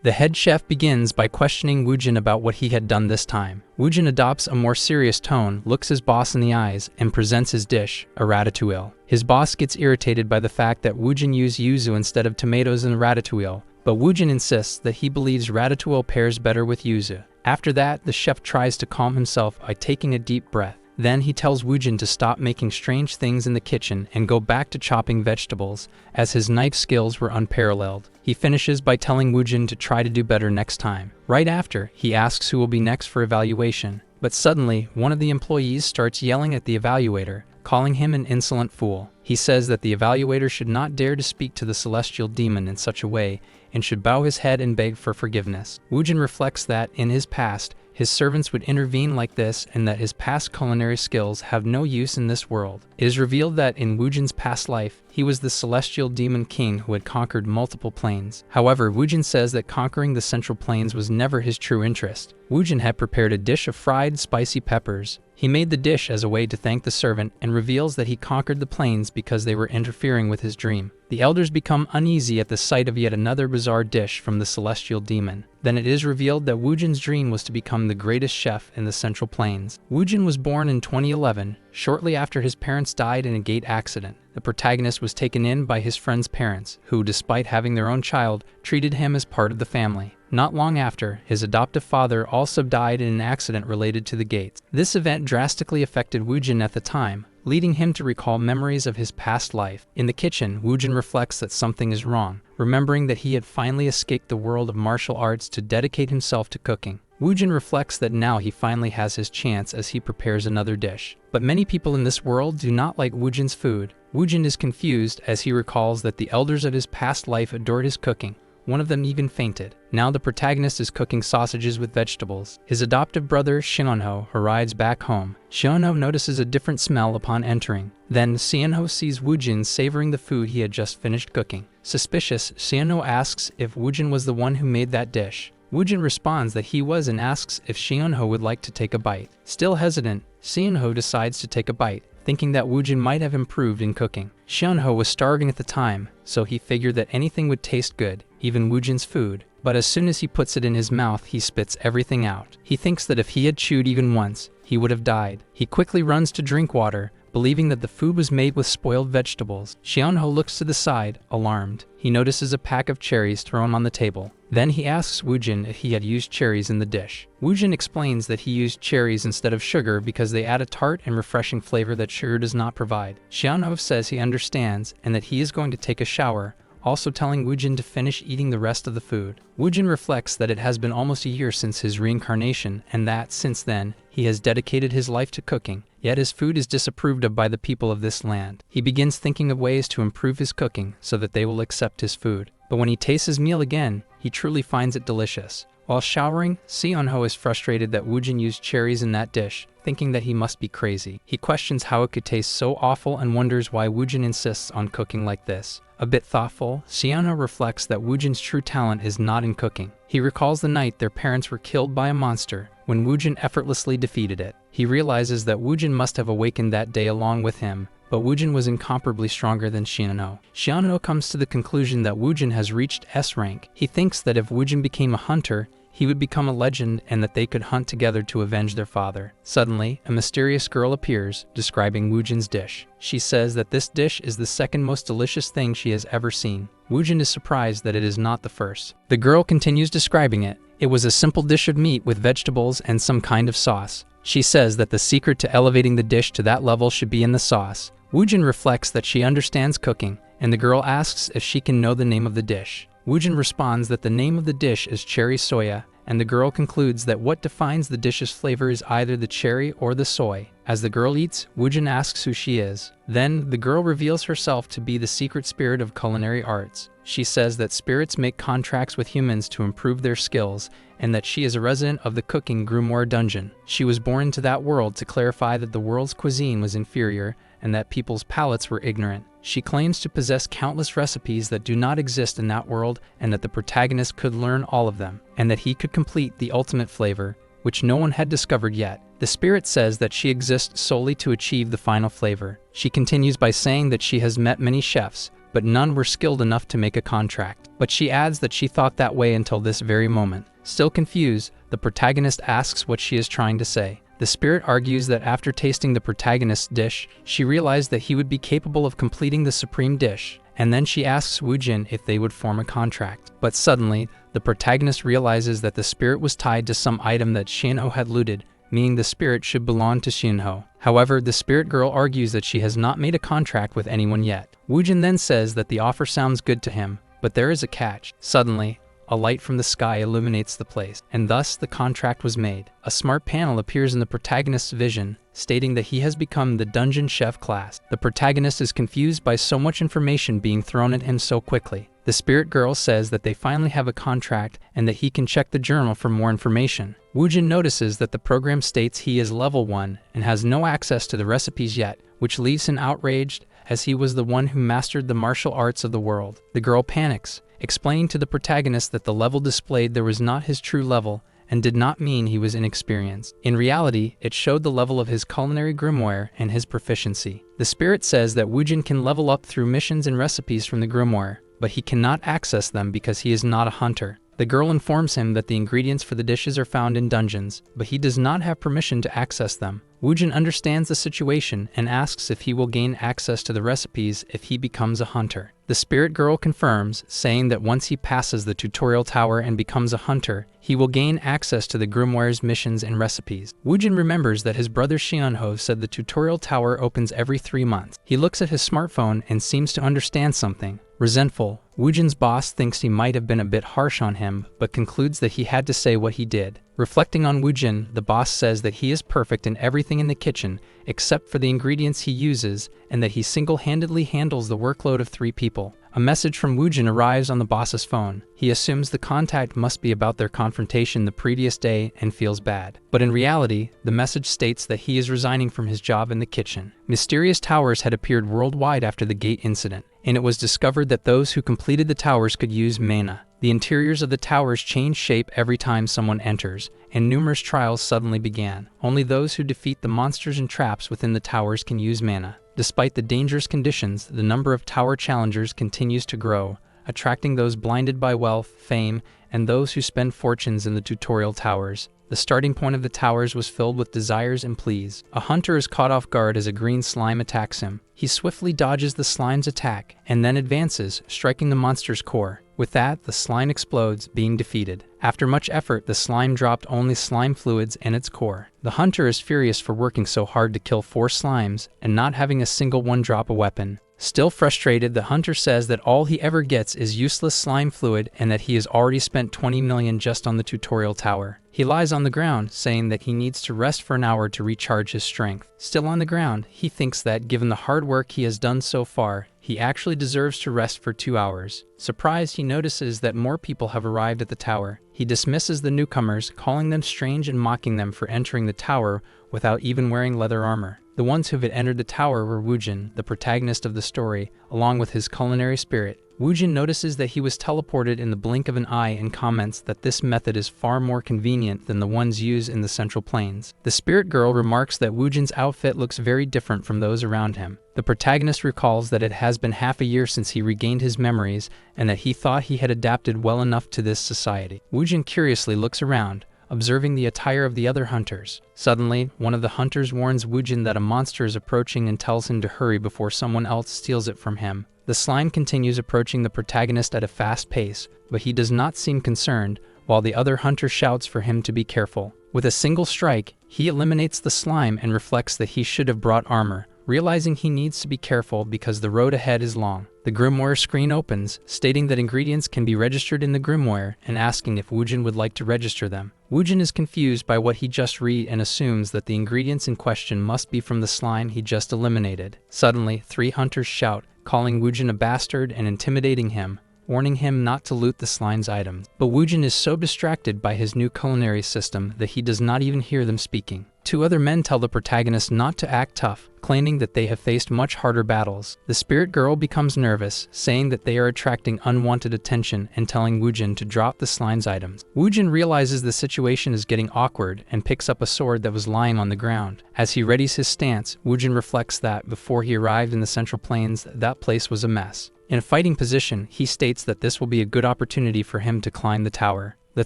The head chef begins by questioning Woojin about what he had done this time. Woojin adopts a more serious tone, looks his boss in the eyes, and presents his dish, a ratatouille. His boss gets irritated by the fact that Woojin used yuzu instead of tomatoes in the ratatouille, but Woojin insists that he believes ratatouille pairs better with yuzu. After that, the chef tries to calm himself by taking a deep breath. Then he tells Woojin to stop making strange things in the kitchen and go back to chopping vegetables, as his knife skills were unparalleled. He finishes by telling Woojin to try to do better next time. Right after, he asks who will be next for evaluation. But suddenly, one of the employees starts yelling at the evaluator, calling him an insolent fool. He says that the evaluator should not dare to speak to the celestial demon in such a way and should bow his head and beg for forgiveness. Woojin reflects that, in his past, his servants would intervene like this and that his past culinary skills have no use in this world. It is revealed that in Woojin's past life, he was the celestial demon king who had conquered multiple planes. However, Woojin says that conquering the central plains was never his true interest. Woojin had prepared a dish of fried, spicy peppers. He made the dish as a way to thank the servant and reveals that he conquered the plains because they were interfering with his dream. The elders become uneasy at the sight of yet another bizarre dish from the celestial demon. Then it is revealed that Woojin's dream was to become the greatest chef in the Central Plains. Woojin was born in 2011, shortly after his parents died in a gate accident. The protagonist was taken in by his friend's parents, who, despite having their own child, treated him as part of the family. Not long after, his adoptive father also died in an accident related to the gates. This event drastically affected Woojin at the time, leading him to recall memories of his past life. In the kitchen, Woojin reflects that something is wrong, remembering that he had finally escaped the world of martial arts to dedicate himself to cooking. Woojin reflects that now he finally has his chance as he prepares another dish. But many people in this world do not like Woojin's food. Woojin is confused as he recalls that the elders of his past life adored his cooking. One of them even fainted. Now the protagonist is cooking sausages with vegetables. His adoptive brother, Seonho, arrives back home. Seonho notices a different smell upon entering. Then Seonho sees Woojin savoring the food he had just finished cooking. Suspicious, Seonho asks if Woojin was the one who made that dish. Woojin responds that he was and asks if Seonho would like to take a bite. Still hesitant, Seonho decides to take a bite, thinking that Woojin might have improved in cooking. Seonho was starving at the time, so he figured that anything would taste good, even Woojin's food. But as soon as he puts it in his mouth, he spits everything out. He thinks that if he had chewed even once, he would have died. He quickly runs to drink water, believing that the food was made with spoiled vegetables. Seonho looks to the side, alarmed. He notices a pack of cherries thrown on the table. Then he asks Woojin if he had used cherries in the dish. Woojin explains that he used cherries instead of sugar because they add a tart and refreshing flavor that sugar does not provide. Seonho says he understands and that he is going to take a shower, also telling Woojin to finish eating the rest of the food. Woojin reflects that it has been almost a year since his reincarnation and that, since then, he has dedicated his life to cooking, yet his food is disapproved of by the people of this land. He begins thinking of ways to improve his cooking so that they will accept his food. But when he tastes his meal again, he truly finds it delicious. While showering, Seonho is frustrated that Woojin used cherries in that dish, thinking that he must be crazy. He questions how it could taste so awful and wonders why Woojin insists on cooking like this. A bit thoughtful, Seonho reflects that Woojin's true talent is not in cooking. He recalls the night their parents were killed by a monster, when Woojin effortlessly defeated it. He realizes that Woojin must have awakened that day along with him, but Woojin was incomparably stronger than Seonho. Seonho comes to the conclusion that Woojin has reached S rank. He thinks that if Woojin became a hunter, he would become a legend and that they could hunt together to avenge their father. Suddenly, a mysterious girl appears, describing Woojin's dish. She says that this dish is the second most delicious thing she has ever seen. Woojin is surprised that it is not the first. The girl continues describing it. It was a simple dish of meat with vegetables and some kind of sauce. She says that the secret to elevating the dish to that level should be in the sauce. Woojin reflects that she understands cooking, and the girl asks if she can know the name of the dish. Woojin responds that the name of the dish is cherry soya, and the girl concludes that what defines the dish's flavor is either the cherry or the soy. As the girl eats, Woojin asks who she is. Then, the girl reveals herself to be the secret spirit of culinary arts. She says that spirits make contracts with humans to improve their skills, and that she is a resident of the Cooking Grimoire dungeon. She was born into that world to clarify that the world's cuisine was inferior, and that people's palates were ignorant. She claims to possess countless recipes that do not exist in that world, and that the protagonist could learn all of them, and that he could complete the ultimate flavor, which no one had discovered yet. The spirit says that she exists solely to achieve the final flavor. She continues by saying that she has met many chefs, but none were skilled enough to make a contract. But she adds that she thought that way until this very moment. Still confused, the protagonist asks what she is trying to say. The spirit argues that after tasting the protagonist's dish, she realized that he would be capable of completing the supreme dish, and then she asks Woojin if they would form a contract. But suddenly, the protagonist realizes that the spirit was tied to some item that Shinho had looted, meaning the spirit should belong to Shinho. However, the spirit girl argues that she has not made a contract with anyone yet. Woojin then says that the offer sounds good to him, but there is a catch. Suddenly, a light from the sky illuminates the place, and thus the contract was made. A smart panel appears in the protagonist's vision, stating that he has become the dungeon chef class. The protagonist is confused by so much information being thrown at him so quickly. The spirit girl says that they finally have a contract and that he can check the journal for more information. Woojin notices that the program states he is level 1 and has no access to the recipes yet, which leaves him outraged as he was the one who mastered the martial arts of the world. The girl panics, explaining to the protagonist that the level displayed there was not his true level and did not mean he was inexperienced. In reality, it showed the level of his culinary grimoire and his proficiency. The spirit says that Woojin can level up through missions and recipes from the grimoire, but he cannot access them because he is not a hunter. The girl informs him that the ingredients for the dishes are found in dungeons, but he does not have permission to access them. Woojin understands the situation and asks if he will gain access to the recipes if he becomes a hunter. The spirit girl confirms, saying that once he passes the tutorial tower and becomes a hunter, he will gain access to the grimoire's missions and recipes. Woojin remembers that his brother Shinho said the tutorial tower opens every 3 months. He looks at his smartphone and seems to understand something. Resentful, Woojin's boss thinks he might have been a bit harsh on him, but concludes that he had to say what he did. Reflecting on Woojin, the boss says that he is perfect in everything in the kitchen, except for the ingredients he uses, and that he single-handedly handles the workload of 3 people. A message from Woojin arrives on the boss's phone. He assumes the contact must be about their confrontation the previous day and feels bad. But in reality, the message states that he is resigning from his job in the kitchen. Mysterious towers had appeared worldwide after the gate incident, and it was discovered that those who completed the towers could use mana. The interiors of the towers change shape every time someone enters, and numerous trials suddenly began. Only those who defeat the monsters and traps within the towers can use mana. Despite the dangerous conditions, the number of tower challengers continues to grow, attracting those blinded by wealth, fame, and those who spend fortunes in the tutorial towers. The starting point of the towers was filled with desires and pleas. A hunter is caught off guard as a green slime attacks him. He swiftly dodges the slime's attack, and then advances, striking the monster's core. With that, the slime explodes, being defeated. After much effort, the slime dropped only slime fluids and its core. The hunter is furious for working so hard to kill 4 slimes and not having a single one drop a weapon. Still frustrated, the hunter says that all he ever gets is useless slime fluid and that he has already spent 20 million just on the tutorial tower. He lies on the ground, saying that he needs to rest for an hour to recharge his strength. Still on the ground, he thinks that, given the hard work he has done so far, he actually deserves to rest for 2 hours. Surprised, he notices that more people have arrived at the tower. He dismisses the newcomers, calling them strange and mocking them for entering the tower without even wearing leather armor. The ones who had entered the tower were Woojin, the protagonist of the story, along with his culinary spirit. Woojin notices that he was teleported in the blink of an eye and comments that this method is far more convenient than the ones used in the Central Plains. The spirit girl remarks that Woojin's outfit looks very different from those around him. The protagonist recalls that it has been half a year since he regained his memories and that he thought he had adapted well enough to this society. Woojin curiously looks around, observing the attire of the other hunters. Suddenly, one of the hunters warns Woojin that a monster is approaching and tells him to hurry before someone else steals it from him. The slime continues approaching the protagonist at a fast pace, but he does not seem concerned, while the other hunter shouts for him to be careful. With a single strike, he eliminates the slime and reflects that he should have brought armor, realizing he needs to be careful because the road ahead is long. The grimoire screen opens, stating that ingredients can be registered in the grimoire and asking if Woojin would like to register them. Woojin is confused by what he just read and assumes that the ingredients in question must be from the slime he just eliminated. Suddenly, 3 hunters shout, calling Woojin a bastard and intimidating him, warning him not to loot the slime's items. But Woojin is so distracted by his new culinary system that he does not even hear them speaking. Two other men tell the protagonist not to act tough, claiming that they have faced much harder battles. The spirit girl becomes nervous, saying that they are attracting unwanted attention and telling Woojin to drop the slime's items. Woojin realizes the situation is getting awkward and picks up a sword that was lying on the ground. As he readies his stance, Woojin reflects that before he arrived in the Central Plains, that place was a mess. In a fighting position, he states that this will be a good opportunity for him to climb the tower. The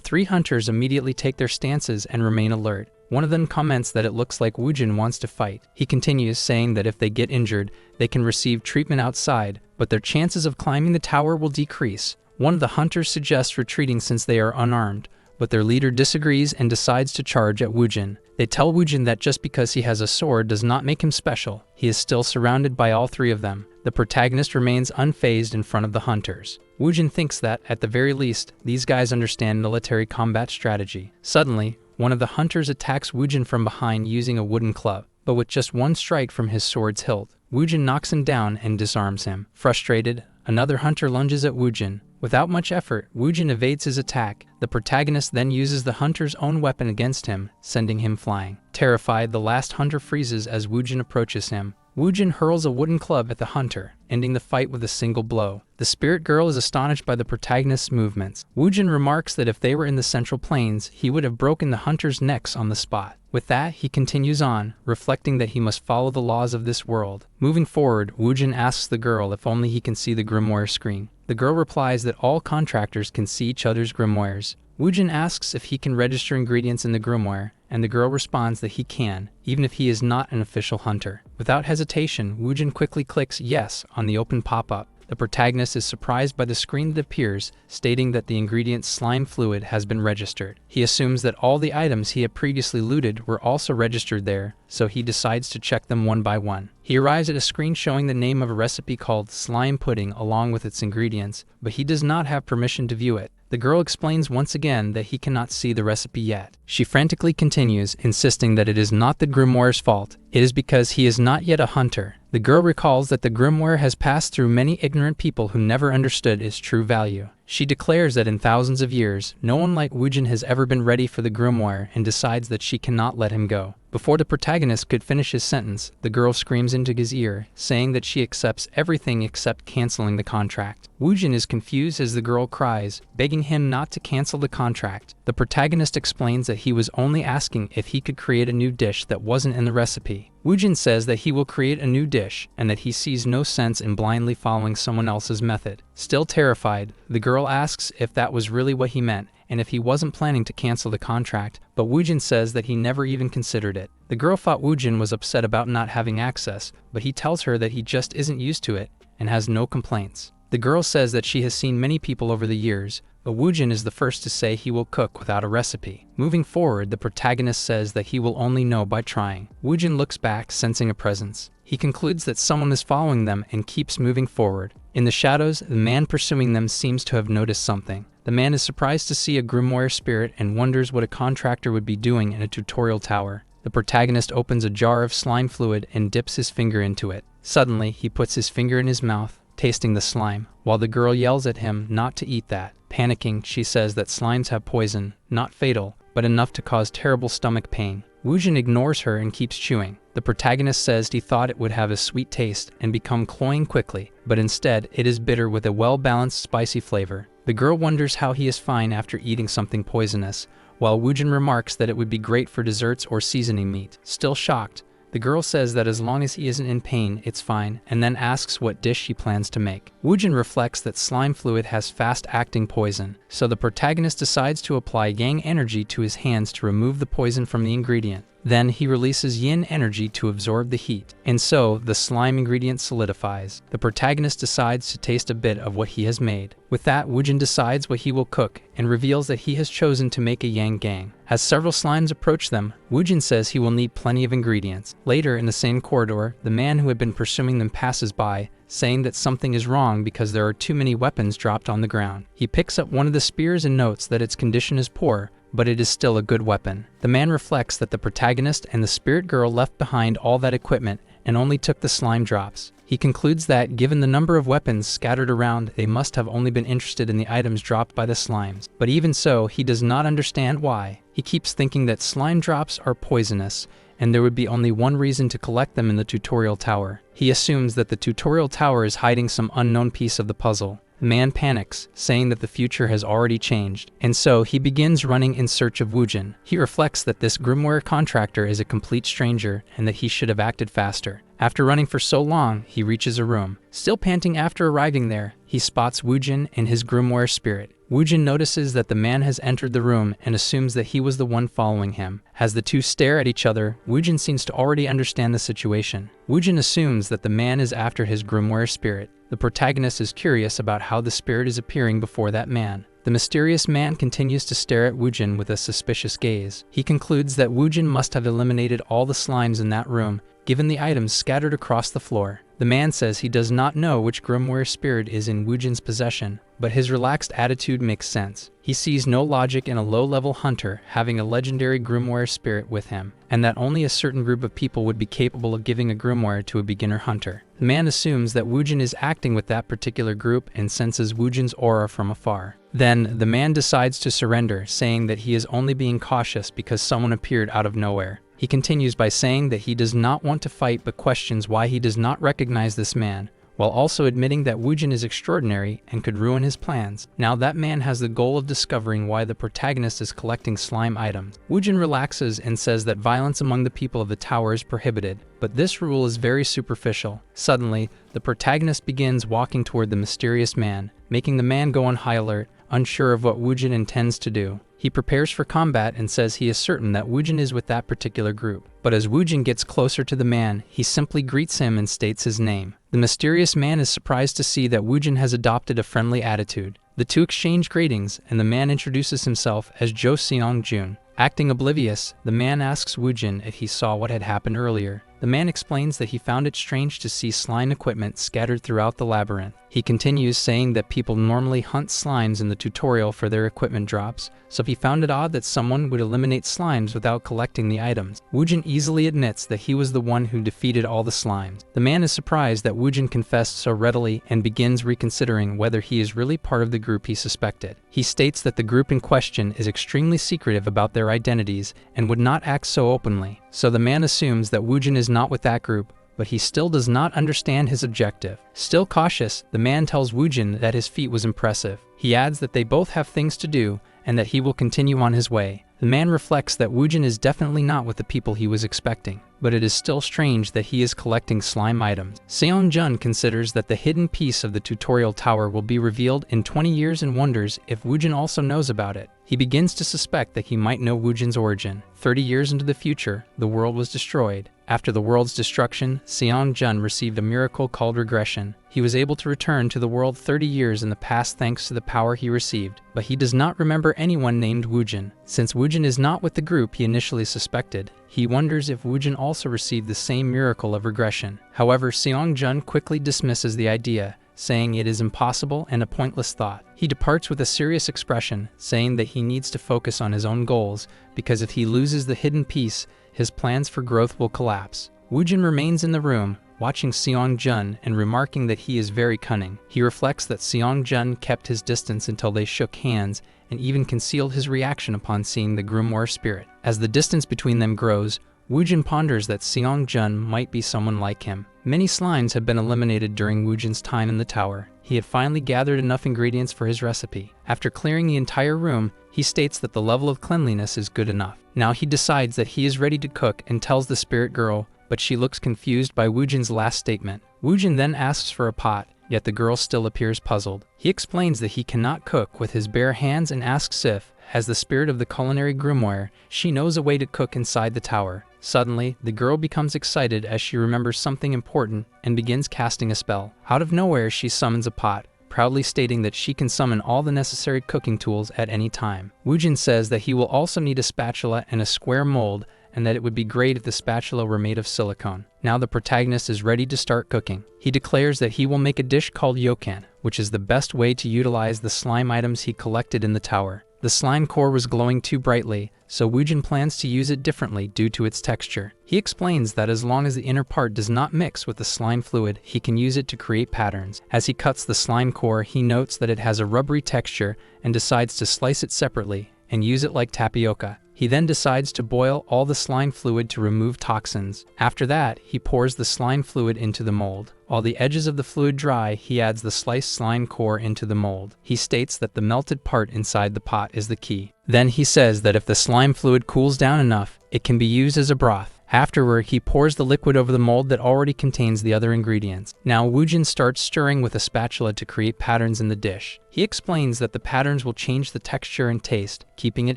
three hunters immediately take their stances and remain alert. One of them comments that it looks like Woojin wants to fight. He continues, saying that if they get injured, they can receive treatment outside, but their chances of climbing the tower will decrease. One of the hunters suggests retreating since they are unarmed, but their leader disagrees and decides to charge at Woojin. They tell Woojin that just because he has a sword does not make him special. He is still surrounded by all three of them. The protagonist remains unfazed in front of the hunters. Woojin thinks that, at the very least, these guys understand military combat strategy. Suddenly, one of the hunters attacks Woojin from behind using a wooden club, but with just one strike from his sword's hilt. Woojin knocks him down and disarms him. Frustrated, another hunter lunges at Woojin. Without much effort, Woojin evades his attack. The protagonist then uses the hunter's own weapon against him, sending him flying. Terrified, the last hunter freezes as Woojin approaches him. Woojin hurls a wooden club at the hunter, ending the fight with a single blow. The spirit girl is astonished by the protagonist's movements. Woojin remarks that if they were in the Central Plains, he would have broken the hunters' necks on the spot. With that, he continues on, reflecting that he must follow the laws of this world. Moving forward, Woojin asks the girl if only he can see the grimoire screen. The girl replies that all contractors can see each other's grimoires. Woojin asks if he can register ingredients in the grimoire, and the girl responds that he can, even if he is not an official hunter. Without hesitation, Woojin quickly clicks yes on the open pop-up. The protagonist is surprised by the screen that appears, stating that the ingredient slime fluid has been registered. He assumes that all the items he had previously looted were also registered there, so he decides to check them one by one. He arrives at a screen showing the name of a recipe called slime pudding along with its ingredients, but he does not have permission to view it. The girl explains once again that he cannot see the recipe yet. She frantically continues, insisting that it is not the grimoire's fault. It is because he is not yet a hunter. The girl recalls that the grimoire has passed through many ignorant people who never understood its true value. She declares that in thousands of years, no one like Woojin has ever been ready for the grimoire and decides that she cannot let him go. Before the protagonist could finish his sentence, the girl screams into his ear, saying that she accepts everything except canceling the contract. Woojin is confused as the girl cries, begging him not to cancel the contract. The protagonist explains that he was only asking if he could create a new dish that wasn't in the recipe. Woojin says that he will create a new dish and that he sees no sense in blindly following someone else's method. Still terrified, the girl asks if that was really what he meant and if he wasn't planning to cancel the contract, but Woojin says that he never even considered it. The girl thought Woojin was upset about not having access, but he tells her that he just isn't used to it and has no complaints. The girl says that she has seen many people over the years, but Woojin is the first to say he will cook without a recipe. Moving forward, the protagonist says that he will only know by trying. Woojin looks back, sensing a presence. He concludes that someone is following them and keeps moving forward. In the shadows, the man pursuing them seems to have noticed something. The man is surprised to see a grimoire spirit and wonders what a contractor would be doing in a tutorial tower. The protagonist opens a jar of slime fluid and dips his finger into it. Suddenly, he puts his finger in his mouth, tasting the slime, while the girl yells at him not to eat that. Panicking, she says that slimes have poison, not fatal, but enough to cause terrible stomach pain. Woojin ignores her and keeps chewing. The protagonist says he thought it would have a sweet taste and become cloying quickly, but instead it is bitter with a well-balanced spicy flavor. The girl wonders how he is fine after eating something poisonous, while Woojin remarks that it would be great for desserts or seasoning meat. Still shocked, the girl says that as long as he isn't in pain, it's fine, and then asks what dish she plans to make. Woojin reflects that slime fluid has fast-acting poison, so the protagonist decides to apply yang energy to his hands to remove the poison from the ingredient. Then he releases yin energy to absorb the heat, and so the slime ingredient solidifies. The protagonist decides to taste a bit of what he has made. With that, Woojin decides what he will cook and reveals that he has chosen to make a yang gang. As several slimes approach them, Woojin says he will need plenty of ingredients. Later, in the same corridor, the man who had been pursuing them passes by, saying that something is wrong because there are too many weapons dropped on the ground. He picks up one of the spears and notes that its condition is poor, but it is still a good weapon. The man reflects that the protagonist and the spirit girl left behind all that equipment and only took the slime drops. He concludes that, given the number of weapons scattered around, they must have only been interested in the items dropped by the slimes. But even so, he does not understand why. He keeps thinking that slime drops are poisonous, and there would be only one reason to collect them in the tutorial tower. He assumes that the tutorial tower is hiding some unknown piece of the puzzle. The man panics, saying that the future has already changed, and so he begins running in search of Woojin. He reflects that this grimoire contractor is a complete stranger and that he should have acted faster. After running for so long, he reaches a room. Still panting after arriving there, he spots Woojin and his grimoire spirit. Woojin notices that the man has entered the room and assumes that he was the one following him. As the two stare at each other, Woojin seems to already understand the situation. Woojin assumes that the man is after his grimoire spirit. The protagonist is curious about how the spirit is appearing before that man. The mysterious man continues to stare at Woojin with a suspicious gaze. He concludes that Woojin must have eliminated all the slimes in that room, given the items scattered across the floor. The man says he does not know which grimoire spirit is in Woojin's possession, but his relaxed attitude makes sense. He sees no logic in a low-level hunter having a legendary grimoire spirit with him, and that only a certain group of people would be capable of giving a grimoire to a beginner hunter. The man assumes that Woojin is acting with that particular group and senses Woojin's aura from afar. Then, the man decides to surrender, saying that he is only being cautious because someone appeared out of nowhere. He continues by saying that he does not want to fight but questions why he does not recognize this man, while also admitting that Woojin is extraordinary and could ruin his plans. Now that man has the goal of discovering why the protagonist is collecting slime items. Woojin relaxes and says that violence among the people of the tower is prohibited, but this rule is very superficial. Suddenly, the protagonist begins walking toward the mysterious man, making the man go on high alert, unsure of what Woojin intends to do. He prepares for combat and says he is certain that Woojin is with that particular group. But as Woojin gets closer to the man, he simply greets him and states his name. The mysterious man is surprised to see that Woojin has adopted a friendly attitude. The two exchange greetings, and the man introduces himself as Jo Seong-jun. Acting oblivious, the man asks Woojin if he saw what had happened earlier. The man explains that he found it strange to see slime equipment scattered throughout the labyrinth. He continues saying that people normally hunt slimes in the tutorial for their equipment drops, so he found it odd that someone would eliminate slimes without collecting the items. Woojin easily admits that he was the one who defeated all the slimes. The man is surprised that Woojin confessed so readily and begins reconsidering whether he is really part of the group he suspected. He states that the group in question is extremely secretive about their identities and would not act so openly, so the man assumes that Woojin is not with that group, but he still does not understand his objective. Still cautious, the man tells Woojin that his feat was impressive. He adds that they both have things to do and that he will continue on his way. The man reflects that Woojin is definitely not with the people he was expecting, but it is still strange that he is collecting slime items. Seong-jun considers that the hidden piece of the tutorial tower will be revealed in 20 years and wonders if Woojin also knows about it. He begins to suspect that he might know Woojin's origin. 30 years into the future, the world was destroyed. After the world's destruction, Seong-jun received a miracle called regression. He was able to return to the world 30 years in the past thanks to the power he received, but he does not remember anyone named Woojin. Since Woojin is not with the group he initially suspected, he wonders if Woojin also received the same miracle of regression. However, Seong-jun quickly dismisses the idea, saying it is impossible and a pointless thought. He departs with a serious expression, saying that he needs to focus on his own goals, because if he loses the hidden piece, his plans for growth will collapse. Woojin remains in the room, watching Seong-jun and remarking that he is very cunning. He reflects that Seong-jun kept his distance until they shook hands and even concealed his reaction upon seeing the grimoire spirit. As the distance between them grows, Woojin ponders that Seong-jun might be someone like him. Many slimes have been eliminated during Woojin's time in the tower. He had finally gathered enough ingredients for his recipe. After clearing the entire room, he states that the level of cleanliness is good enough. Now he decides that he is ready to cook and tells the spirit girl, but she looks confused by Woojin's last statement. Woojin then asks for a pot, yet the girl still appears puzzled. He explains that he cannot cook with his bare hands and asks if, as the spirit of the culinary grimoire, she knows a way to cook inside the tower. Suddenly, the girl becomes excited as she remembers something important and begins casting a spell. Out of nowhere, she summons a pot, proudly stating that she can summon all the necessary cooking tools at any time. Woojin says that he will also need a spatula and a square mold, and that it would be great if the spatula were made of silicone. Now the protagonist is ready to start cooking. He declares that he will make a dish called Awakens, which is the best way to utilize the slime items he collected in the tower. The slime core was glowing too brightly, so Woojin plans to use it differently due to its texture. He explains that as long as the inner part does not mix with the slime fluid, he can use it to create patterns. As he cuts the slime core, he notes that it has a rubbery texture and decides to slice it separately and use it like tapioca. He then decides to boil all the slime fluid to remove toxins. After that, he pours the slime fluid into the mold. While the edges of the fluid dry, he adds the sliced slime core into the mold. He states that the melted part inside the pot is the key. Then he says that if the slime fluid cools down enough, it can be used as a broth. Afterward, he pours the liquid over the mold that already contains the other ingredients. Now, Woojin starts stirring with a spatula to create patterns in the dish. He explains that the patterns will change the texture and taste, keeping it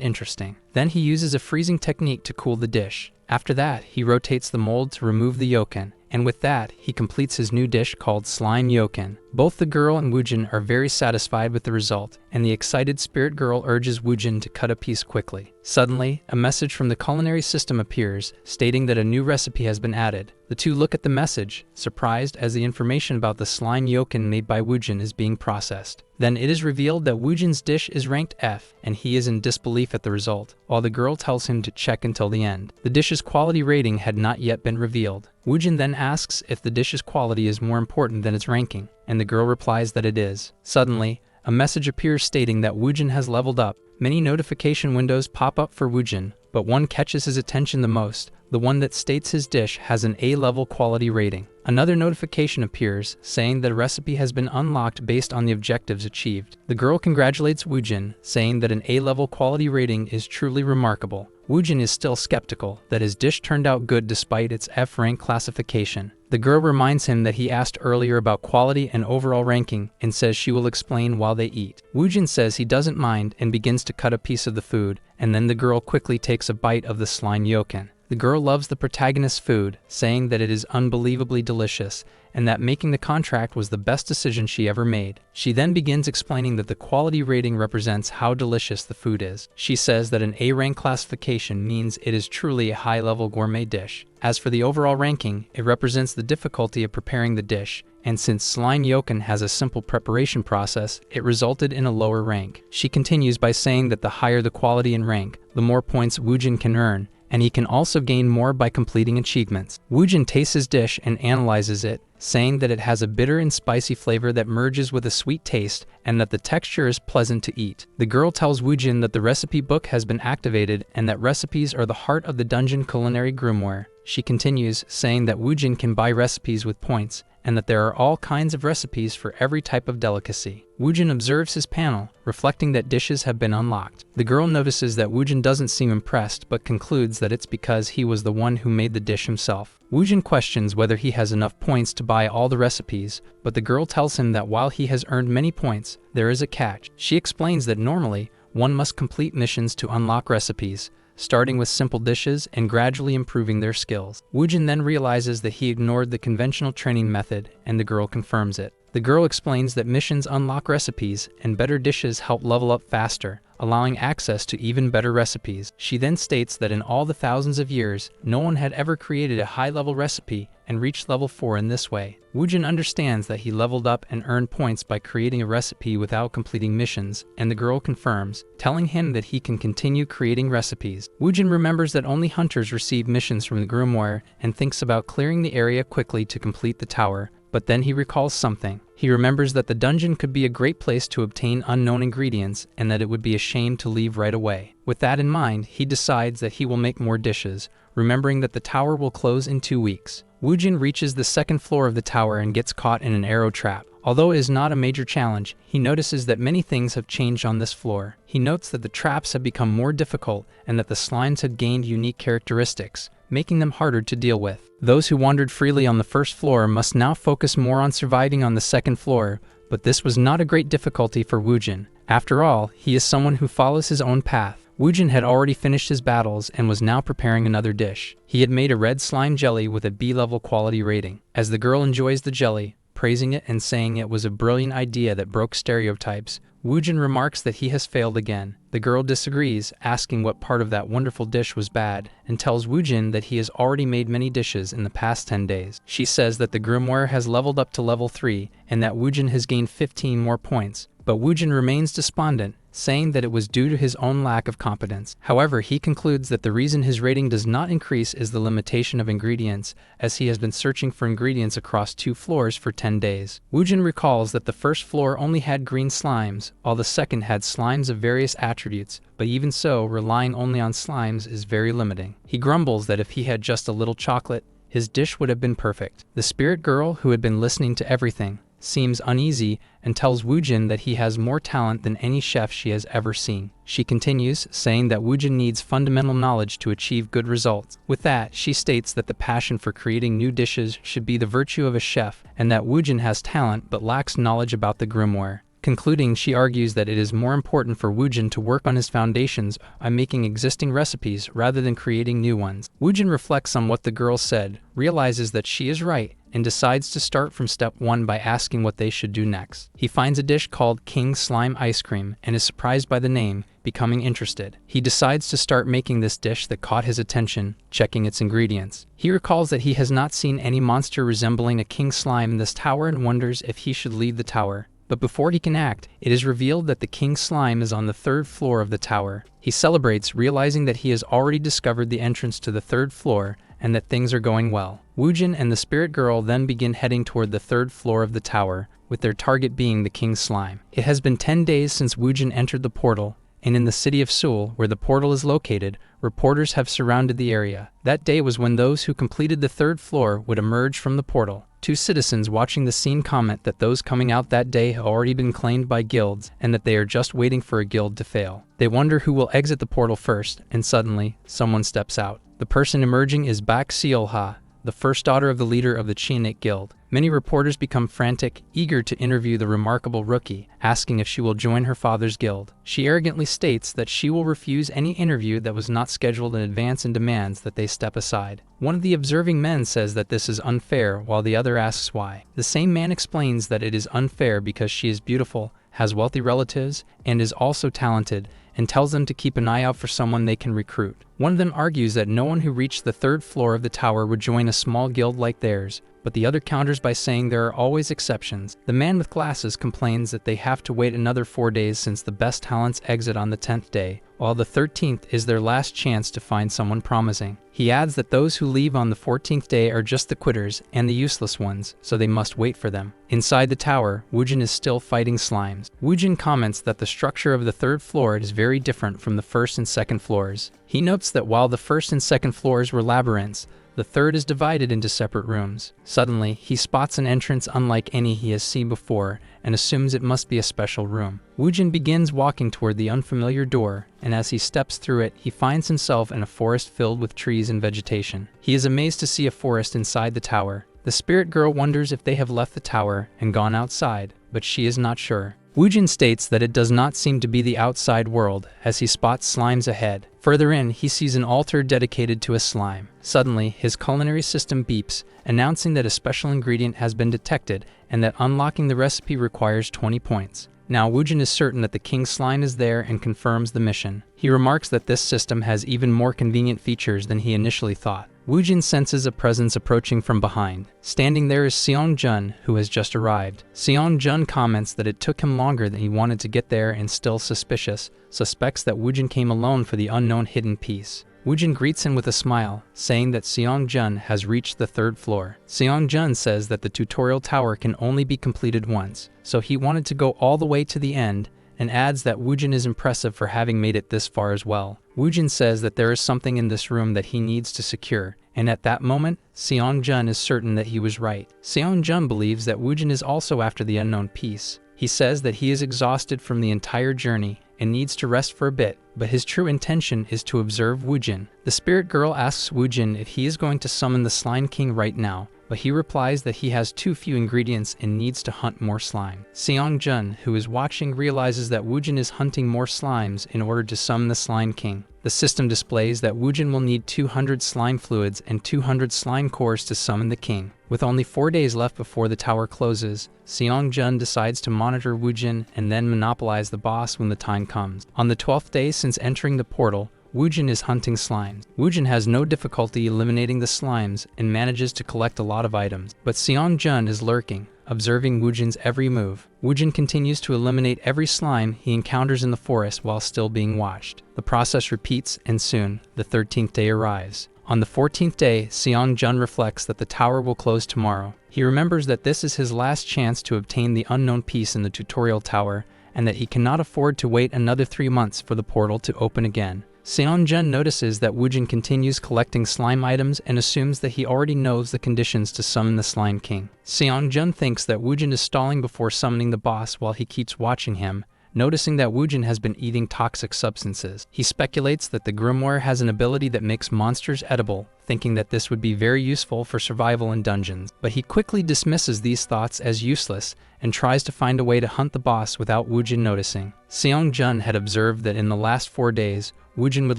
interesting. Then he uses a freezing technique to cool the dish. After that, he rotates the mold to remove the yoken. And with that, he completes his new dish called slime yoken. Both the girl and Woojin are very satisfied with the result, and the excited spirit girl urges Woojin to cut a piece quickly. Suddenly, a message from the culinary system appears, stating that a new recipe has been added. The two look at the message, surprised as the information about the slime yoken made by Woojin is being processed. Then it is revealed that Woojin's dish is ranked F, and he is in disbelief at the result, while the girl tells him to check until the end. The dish's quality rating had not yet been revealed. Woojin then asks if the dish's quality is more important than its ranking, and the girl replies that it is. Suddenly, a message appears stating that Woojin has leveled up. Many notification windows pop up for Woojin, but one catches his attention the most, the one that states his dish has an A-level quality rating. Another notification appears, saying that a recipe has been unlocked based on the objectives achieved. The girl congratulates Woojin, saying that an A-level quality rating is truly remarkable. Woojin is still skeptical that his dish turned out good despite its F-rank classification. The girl reminds him that he asked earlier about quality and overall ranking and says she will explain while they eat. Woojin says he doesn't mind and begins to cut a piece of the food, and then the girl quickly takes a bite of the slime yoken. The girl loves the protagonist's food, saying that it is unbelievably delicious and that making the contract was the best decision she ever made. She then begins explaining that the quality rating represents how delicious the food is. She says that an A-rank classification means it is truly a high-level gourmet dish. As for the overall ranking, it represents the difficulty of preparing the dish, and since slime yoken has a simple preparation process, it resulted in a lower rank. She continues by saying that the higher the quality and rank, the more points Woojin can earn, and he can also gain more by completing achievements. Woojin tastes his dish and analyzes it, saying that it has a bitter and spicy flavor that merges with a sweet taste and that the texture is pleasant to eat. The girl tells Woojin that the recipe book has been activated and that recipes are the heart of the dungeon culinary grimoire. She continues, saying that Woojin can buy recipes with points and that there are all kinds of recipes for every type of delicacy. Woojin observes his panel, reflecting that dishes have been unlocked. The girl notices that Woojin doesn't seem impressed but concludes that it's because he was the one who made the dish himself. Woojin questions whether he has enough points to buy all the recipes, but the girl tells him that while he has earned many points, there is a catch. She explains that normally, one must complete missions to unlock recipes, starting with simple dishes and gradually improving their skills. Woojin then realizes that he ignored the conventional training method, and the girl confirms it. The girl explains that missions unlock recipes, and better dishes help level up faster, allowing access to even better recipes. She then states that in all the thousands of years, no one had ever created a high-level recipe and reached level 4 in this way. Woojin understands that he leveled up and earned points by creating a recipe without completing missions, and the girl confirms, telling him that he can continue creating recipes. Woojin remembers that only hunters receive missions from the grimoire and thinks about clearing the area quickly to complete the tower, but then he recalls something. He remembers that the dungeon could be a great place to obtain unknown ingredients and that it would be a shame to leave right away. With that in mind, he decides that he will make more dishes, remembering that the tower will close in 2 weeks. Woojin reaches the second floor of the tower and gets caught in an arrow trap. Although it is not a major challenge, he notices that many things have changed on this floor. He notes that the traps have become more difficult and that the slimes had gained unique characteristics, making them harder to deal with. Those who wandered freely on the first floor must now focus more on surviving on the second floor, but this was not a great difficulty for Woojin. After all, he is someone who follows his own path. Woojin had already finished his battles and was now preparing another dish. He had made a red slime jelly with a B-level quality rating. As the girl enjoys the jelly, praising it and saying it was a brilliant idea that broke stereotypes, Woojin remarks that he has failed again. The girl disagrees, asking what part of that wonderful dish was bad, and tells Woojin that he has already made many dishes in the past 10 days. She says that the grimoire has leveled up to level 3 and that Woojin has gained 15 more points, but Woojin remains despondent, saying that it was due to his own lack of competence. However, he concludes that the reason his rating does not increase is the limitation of ingredients, as he has been searching for ingredients across 2 floors for 10 days. Woojin recalls that the first floor only had green slimes, while the second had slimes of various attributes, but even so, relying only on slimes is very limiting. He grumbles that if he had just a little chocolate, his dish would have been perfect. The spirit girl, who had been listening to everything, seems uneasy and tells Woojin that he has more talent than any chef she has ever seen. She continues, saying that Woojin needs fundamental knowledge to achieve good results. With that, she states that the passion for creating new dishes should be the virtue of a chef, and that Woojin has talent but lacks knowledge about the grimoire. Concluding, she argues that it is more important for Woojin to work on his foundations by making existing recipes rather than creating new ones. Woojin reflects on what the girl said, realizes that she is right, and decides to start from step 1 by asking what they should do next. He finds a dish called King Slime Ice Cream and is surprised by the name, becoming interested. He decides to start making this dish that caught his attention, checking its ingredients. He recalls that he has not seen any monster resembling a king slime in this tower and wonders if he should leave the tower. But before he can act, it is revealed that the king slime is on the 3rd floor of the tower. He celebrates, realizing that he has already discovered the entrance to the 3rd floor and that things are going well. Woojin and the spirit girl then begin heading toward the 3rd floor of the tower, with their target being the king slime. It has been 10 days since Woojin entered the portal, and in the city of Seoul, where the portal is located, reporters have surrounded the area. That day was when those who completed the 3rd floor would emerge from the portal. 2 citizens watching the scene comment that those coming out that day have already been claimed by guilds and that they are just waiting for a guild to fail. They wonder who will exit the portal first, and suddenly, someone steps out. The person emerging is Bak Seol-ha, the first daughter of the leader of the Chianik Guild. Many reporters become frantic, eager to interview the remarkable rookie, asking if she will join her father's guild. She arrogantly states that she will refuse any interview that was not scheduled in advance and demands that they step aside. One of the observing men says that this is unfair, while the other asks why. The same man explains that it is unfair because she is beautiful, has wealthy relatives, and is also talented, and tells them to keep an eye out for someone they can recruit. One of them argues that no one who reached the 3rd floor of the tower would join a small guild like theirs, but the other counters by saying there are always exceptions. The man with glasses complains that they have to wait another 4 days since the best talents exit on the 10th day, while the 13th is their last chance to find someone promising. He adds that those who leave on the 14th day are just the quitters and the useless ones, so they must wait for them. Inside the tower, Woojin is still fighting slimes. Woojin comments that the structure of the 3rd floor is very different from the 1st and 2nd floors. He notes that while the 1st and 2nd floors were labyrinths, the 3rd is divided into separate rooms. Suddenly, he spots an entrance unlike any he has seen before and assumes it must be a special room. Woojin begins walking toward the unfamiliar door, and as he steps through it, he finds himself in a forest filled with trees and vegetation. He is amazed to see a forest inside the tower. The spirit girl wonders if they have left the tower and gone outside, but she is not sure. Woojin states that it does not seem to be the outside world, as he spots slimes ahead. Further in, he sees an altar dedicated to a slime. Suddenly, his culinary system beeps, announcing that a special ingredient has been detected and that unlocking the recipe requires 20 points. Now, Woojin is certain that the king slime is there and confirms the mission. He remarks that this system has even more convenient features than he initially thought. Woojin senses a presence approaching from behind. Standing there is Seong-jun, who has just arrived. Seong-jun comments that it took him longer than he wanted to get there and still suspicious, suspects that Woojin came alone for the unknown hidden piece. Woojin greets him with a smile, saying that Seong-jun has reached the 3rd floor. Seong-jun says that the tutorial tower can only be completed once, so he wanted to go all the way to the end, and adds that Woojin is impressive for having made it this far as well. Woojin says that there is something in this room that he needs to secure, and at that moment, Seong-jun is certain that he was right. Seong-jun believes that Woojin is also after the unknown piece. He says that he is exhausted from the entire journey and needs to rest for a bit, but his true intention is to observe Woojin. The spirit girl asks Woojin if he is going to summon the Slime King right now, but he replies that he has too few ingredients and needs to hunt more slime. Seong-jun, who is watching, realizes that Woojin is hunting more slimes in order to summon the Slime King. The system displays that Woojin will need 200 slime fluids and 200 slime cores to summon the king. With only 4 days left before the tower closes, Seong-jun decides to monitor Woojin and then monopolize the boss when the time comes. On the 12th day since entering the portal, Woojin is hunting slimes. Woojin has no difficulty eliminating the slimes and manages to collect a lot of items, but Seong-jun is lurking, observing Woojin's every move. Woojin continues to eliminate every slime he encounters in the forest while still being watched. The process repeats, and soon, the 13th day arrives. On the 14th day, Seong-jun reflects that the tower will close tomorrow. He remembers that this is his last chance to obtain the unknown piece in the tutorial tower, and that he cannot afford to wait another 3 months for the portal to open again. Seong-jun notices that Woojin continues collecting slime items and assumes that he already knows the conditions to summon the Slime King. Seong-jun thinks that Woojin is stalling before summoning the boss while he keeps watching him, noticing that Woojin has been eating toxic substances. He speculates that the grimoire has an ability that makes monsters edible, thinking that this would be very useful for survival in dungeons. But he quickly dismisses these thoughts as useless and tries to find a way to hunt the boss without Woojin noticing. Seong-jun had observed that in the last 4 days, Woojin would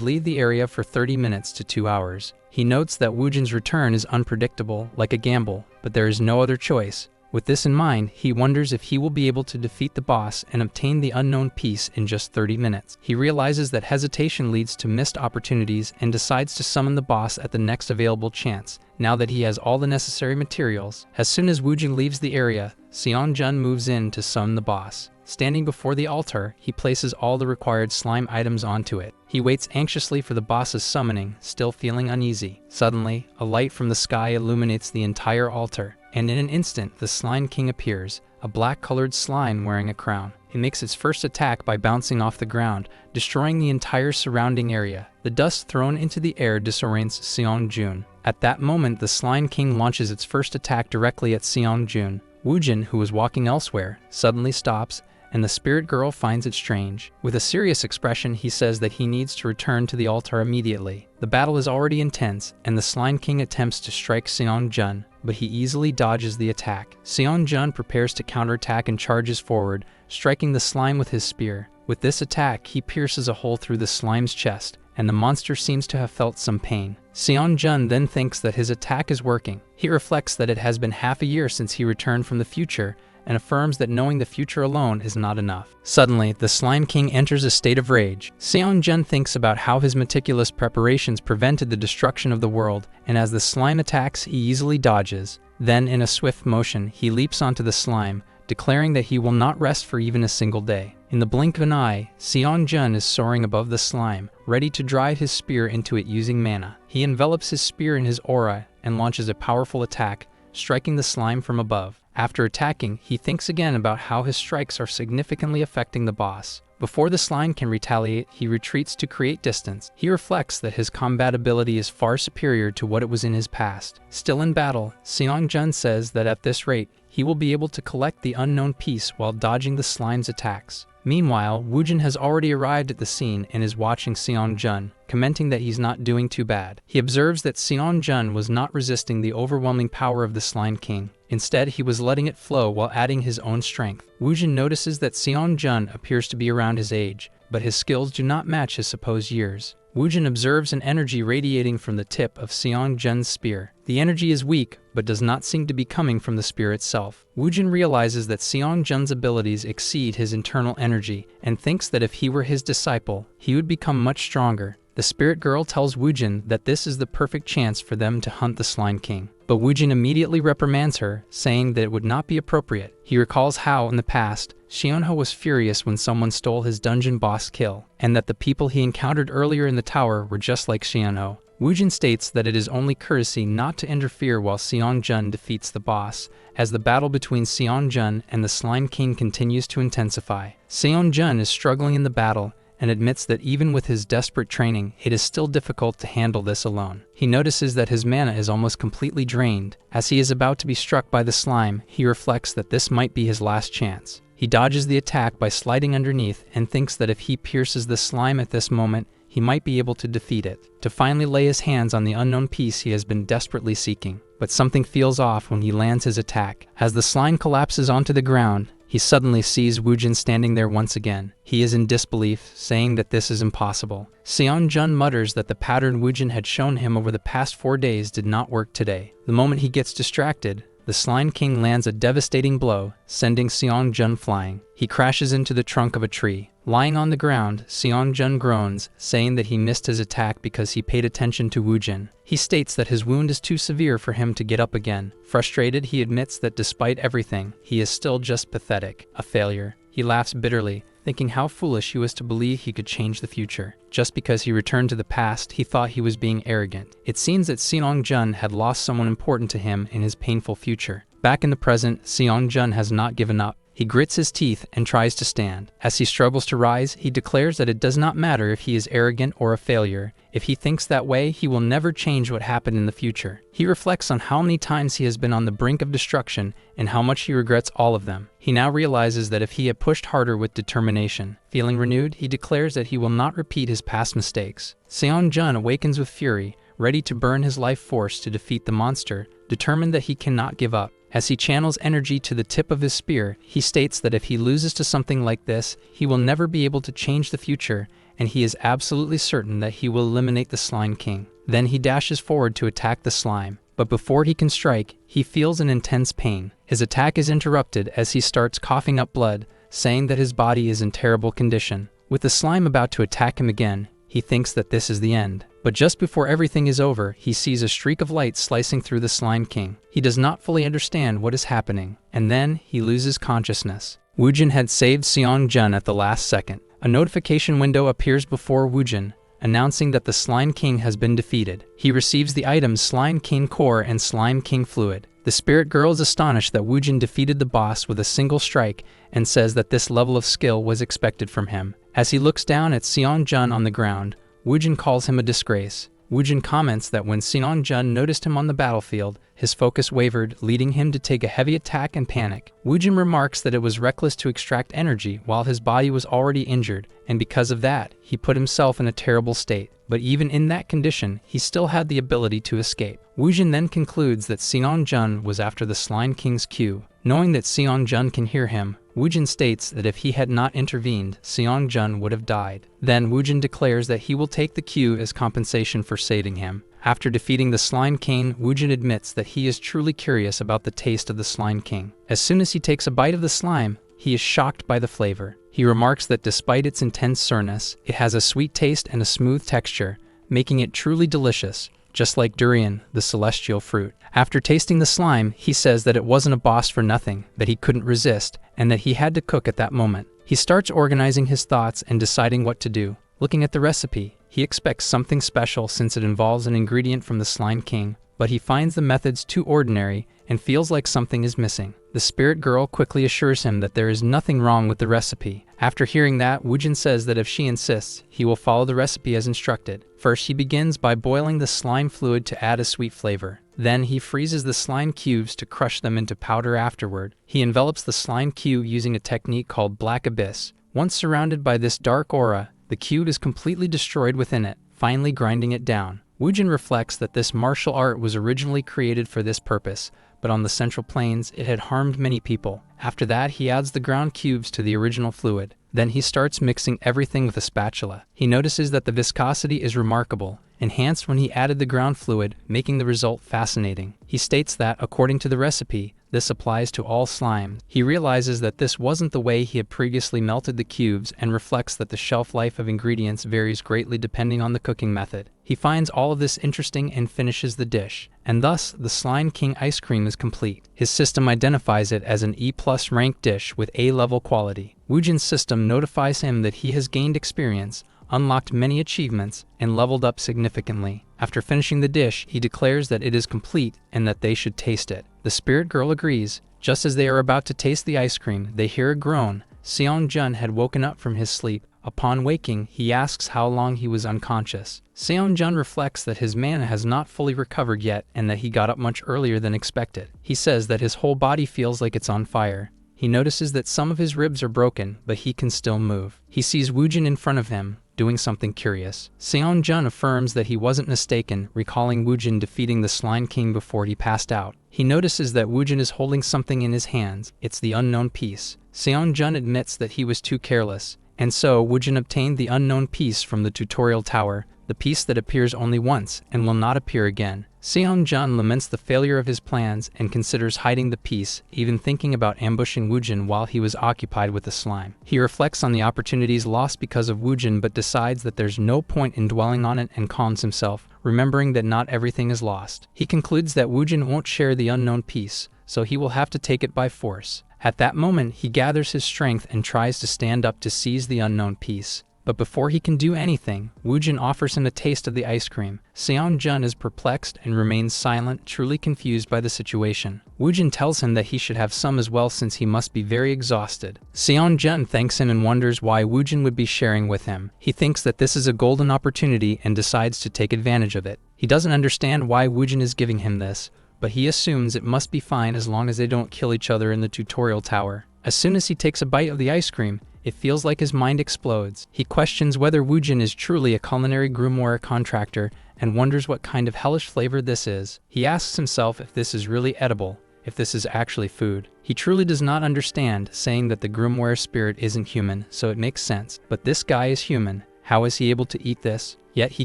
leave the area for 30 minutes to 2 hours. He notes that Woojin's return is unpredictable, like a gamble, but there is no other choice. With this in mind, he wonders if he will be able to defeat the boss and obtain the unknown piece in just 30 minutes. He realizes that hesitation leads to missed opportunities and decides to summon the boss at the next available chance, now that he has all the necessary materials. As soon as Woojin leaves the area, Seong-jun moves in to summon the boss. Standing before the altar, he places all the required slime items onto it. He waits anxiously for the boss's summoning, still feeling uneasy. Suddenly, a light from the sky illuminates the entire altar, and in an instant, the Slime King appears, a black-colored slime wearing a crown. It makes its first attack by bouncing off the ground, destroying the entire surrounding area. The dust thrown into the air disorients Seong-jun. At that moment, the Slime King launches its first attack directly at Seong-jun. Woojin, who was walking elsewhere, suddenly stops, and the spirit girl finds it strange. With a serious expression, he says that he needs to return to the altar immediately. The battle is already intense, and the Slime King attempts to strike Seong-jun, but he easily dodges the attack. Seong-jun prepares to counterattack and charges forward, striking the slime with his spear. With this attack, he pierces a hole through the slime's chest, and the monster seems to have felt some pain. Seong-jun then thinks that his attack is working. He reflects that it has been half a year since he returned from the future, and affirms that knowing the future alone is not enough. Suddenly, the Slime King enters a state of rage. Seong-jun thinks about how his meticulous preparations prevented the destruction of the world, and as the slime attacks, he easily dodges. Then, in a swift motion, he leaps onto the slime, declaring that he will not rest for even a single day. In the blink of an eye, Seong-jun is soaring above the slime, ready to drive his spear into it using mana. He envelops his spear in his aura and launches a powerful attack, striking the slime from above. After attacking, he thinks again about how his strikes are significantly affecting the boss. Before the slime can retaliate, he retreats to create distance. He reflects that his combat ability is far superior to what it was in his past. Still in battle, Seong-jun says that at this rate, he will be able to collect the unknown piece while dodging the slime's attacks. Meanwhile, Woojin has already arrived at the scene and is watching Seong-jun, commenting that he's not doing too bad. He observes that Seong-jun was not resisting the overwhelming power of the Slime King. Instead, he was letting it flow while adding his own strength. Woojin notices that Seong-jun appears to be around his age, but his skills do not match his supposed years. Woojin observes an energy radiating from the tip of Seong-jun's spear. The energy is weak, but does not seem to be coming from the spear itself. Woojin realizes that Seong-jun's abilities exceed his internal energy, and thinks that if he were his disciple, he would become much stronger. The spirit girl tells Woojin that this is the perfect chance for them to hunt the Slime King. But Woojin immediately reprimands her, saying that it would not be appropriate. He recalls how, in the past, Seonho was furious when someone stole his dungeon boss kill, and that the people he encountered earlier in the tower were just like Seonho. Woojin states that it is only courtesy not to interfere while Seong-jun defeats the boss, as the battle between Seong-jun and the Slime King continues to intensify. Seong-jun is struggling in the battle, and admits that even with his desperate training, it is still difficult to handle this alone. He notices that his mana is almost completely drained. As he is about to be struck by the slime, he reflects that this might be his last chance. He dodges the attack by sliding underneath and thinks that if he pierces the slime at this moment, he might be able to defeat it, to finally lay his hands on the unknown piece he has been desperately seeking. But something feels off when he lands his attack. As the slime collapses onto the ground, he suddenly sees Woojin standing there once again. He is in disbelief, saying that this is impossible. Seong-jun mutters that the pattern Woojin had shown him over the past 4 days did not work today. The moment he gets distracted, the Slime King lands a devastating blow, sending Seong-jun flying. He crashes into the trunk of a tree. Lying on the ground, Seong-jun groans, saying that he missed his attack because he paid attention to Woojin. He states that his wound is too severe for him to get up again. Frustrated, he admits that despite everything, he is still just pathetic, a failure. He laughs bitterly, thinking how foolish he was to believe he could change the future. Just because he returned to the past, he thought he was being arrogant. It seems that Seong-jun had lost someone important to him in his painful future. Back in the present, Seong-jun has not given up. He grits his teeth and tries to stand. As he struggles to rise, he declares that it does not matter if he is arrogant or a failure. If he thinks that way, he will never change what happened in the future. He reflects on how many times he has been on the brink of destruction and how much he regrets all of them. He now realizes that if he had pushed harder with determination. Feeling renewed, he declares that he will not repeat his past mistakes. Seong-jun awakens with fury, ready to burn his life force to defeat the monster, determined that he cannot give up. As he channels energy to the tip of his spear, he states that if he loses to something like this, he will never be able to change the future, and he is absolutely certain that he will eliminate the Slime King. Then he dashes forward to attack the slime, but before he can strike, he feels an intense pain. His attack is interrupted as he starts coughing up blood, saying that his body is in terrible condition. With the slime about to attack him again, he thinks that this is the end. But just before everything is over, he sees a streak of light slicing through the Slime King. He does not fully understand what is happening, and then he loses consciousness. Woojin had saved Seong-jun at the last second. A notification window appears before Woojin, announcing that the Slime King has been defeated. He receives the items Slime King Core and Slime King Fluid. The spirit girl is astonished that Woojin defeated the boss with a single strike and says that this level of skill was expected from him. As he looks down at Seong-jun on the ground, Woojin calls him a disgrace. Woojin comments that when Seong-jun noticed him on the battlefield, his focus wavered, leading him to take a heavy attack and panic. Woojin remarks that it was reckless to extract energy while his body was already injured, and because of that, he put himself in a terrible state. But even in that condition, he still had the ability to escape. Woojin then concludes that Seong-jun was after the Slime King's cue. Knowing that Seong-jun can hear him, Woojin states that if he had not intervened, Seong-jun would have died. Then Woojin declares that he will take the cue as compensation for saving him. After defeating the Slime King, Woojin admits that he is truly curious about the taste of the Slime King. As soon as he takes a bite of the slime, he is shocked by the flavor. He remarks that despite its intense sourness, it has a sweet taste and a smooth texture, making it truly delicious, just like durian, the celestial fruit. After tasting the slime, he says that it wasn't a boss for nothing, that he couldn't resist, and that he had to cook at that moment. He starts organizing his thoughts and deciding what to do. Looking at the recipe, he expects something special since it involves an ingredient from the Slime King, but he finds the methods too ordinary and feels like something is missing. The spirit girl quickly assures him that there is nothing wrong with the recipe. After hearing that, Woojin says that if she insists, he will follow the recipe as instructed. First, he begins by boiling the slime fluid to add a sweet flavor. Then he freezes the slime cubes to crush them into powder afterward. He envelops the slime cube using a technique called Black Abyss. Once surrounded by this dark aura, the cube is completely destroyed within it, finally grinding it down. Woojin reflects that this martial art was originally created for this purpose, but on the Central Plains, it had harmed many people. After that, he adds the ground cubes to the original fluid. Then he starts mixing everything with a spatula. He notices that the viscosity is remarkable, enhanced when he added the ground fluid, making the result fascinating. He states that, according to the recipe, this applies to all slime. He realizes that this wasn't the way he had previously melted the cubes and reflects that the shelf life of ingredients varies greatly depending on the cooking method. He finds all of this interesting and finishes the dish, and thus the Slime King ice cream is complete. His system identifies it as an E+ ranked dish with A-level quality. Woojin's system notifies him that he has gained experience, unlocked many achievements, and leveled up significantly. After finishing the dish, he declares that it is complete and that they should taste it. The spirit girl agrees. Just as they are about to taste the ice cream, they hear a groan. Seong-jun had woken up from his sleep. Upon waking, he asks how long he was unconscious. Seong-jun reflects that his mana has not fully recovered yet and that he got up much earlier than expected. He says that his whole body feels like it's on fire. He notices that some of his ribs are broken, but he can still move. He sees Woojin in front of him, doing something curious. Seong-jun affirms that he wasn't mistaken, recalling Woojin defeating the Slime King before he passed out. He notices that Woojin is holding something in his hands. It's the unknown piece. Seong-jun admits that he was too careless, and so Woojin obtained the unknown piece from the tutorial tower, the piece that appears only once and will not appear again. Seon-jun laments the failure of his plans and considers hiding the piece, even thinking about ambushing Woojin while he was occupied with the slime. He reflects on the opportunities lost because of Woojin but decides that there's no point in dwelling on it and calms himself, remembering that not everything is lost. He concludes that Woojin won't share the unknown piece, so he will have to take it by force. At that moment, he gathers his strength and tries to stand up to seize the unknown piece. But before he can do anything, Woojin offers him a taste of the ice cream. Seon-jun is perplexed and remains silent, truly confused by the situation. Woojin tells him that he should have some as well since he must be very exhausted. Seon-jun thanks him and wonders why Woojin would be sharing with him. He thinks that this is a golden opportunity and decides to take advantage of it. He doesn't understand why Woojin is giving him this, but he assumes it must be fine as long as they don't kill each other in the tutorial tower. As soon as he takes a bite of the ice cream, it feels like his mind explodes. He questions whether Woojin is truly a culinary grimoire contractor and wonders what kind of hellish flavor this is. He asks himself if this is really edible, if this is actually food. He truly does not understand, saying that the grimoire spirit isn't human, so it makes sense. But this guy is human. How is he able to eat this? Yet he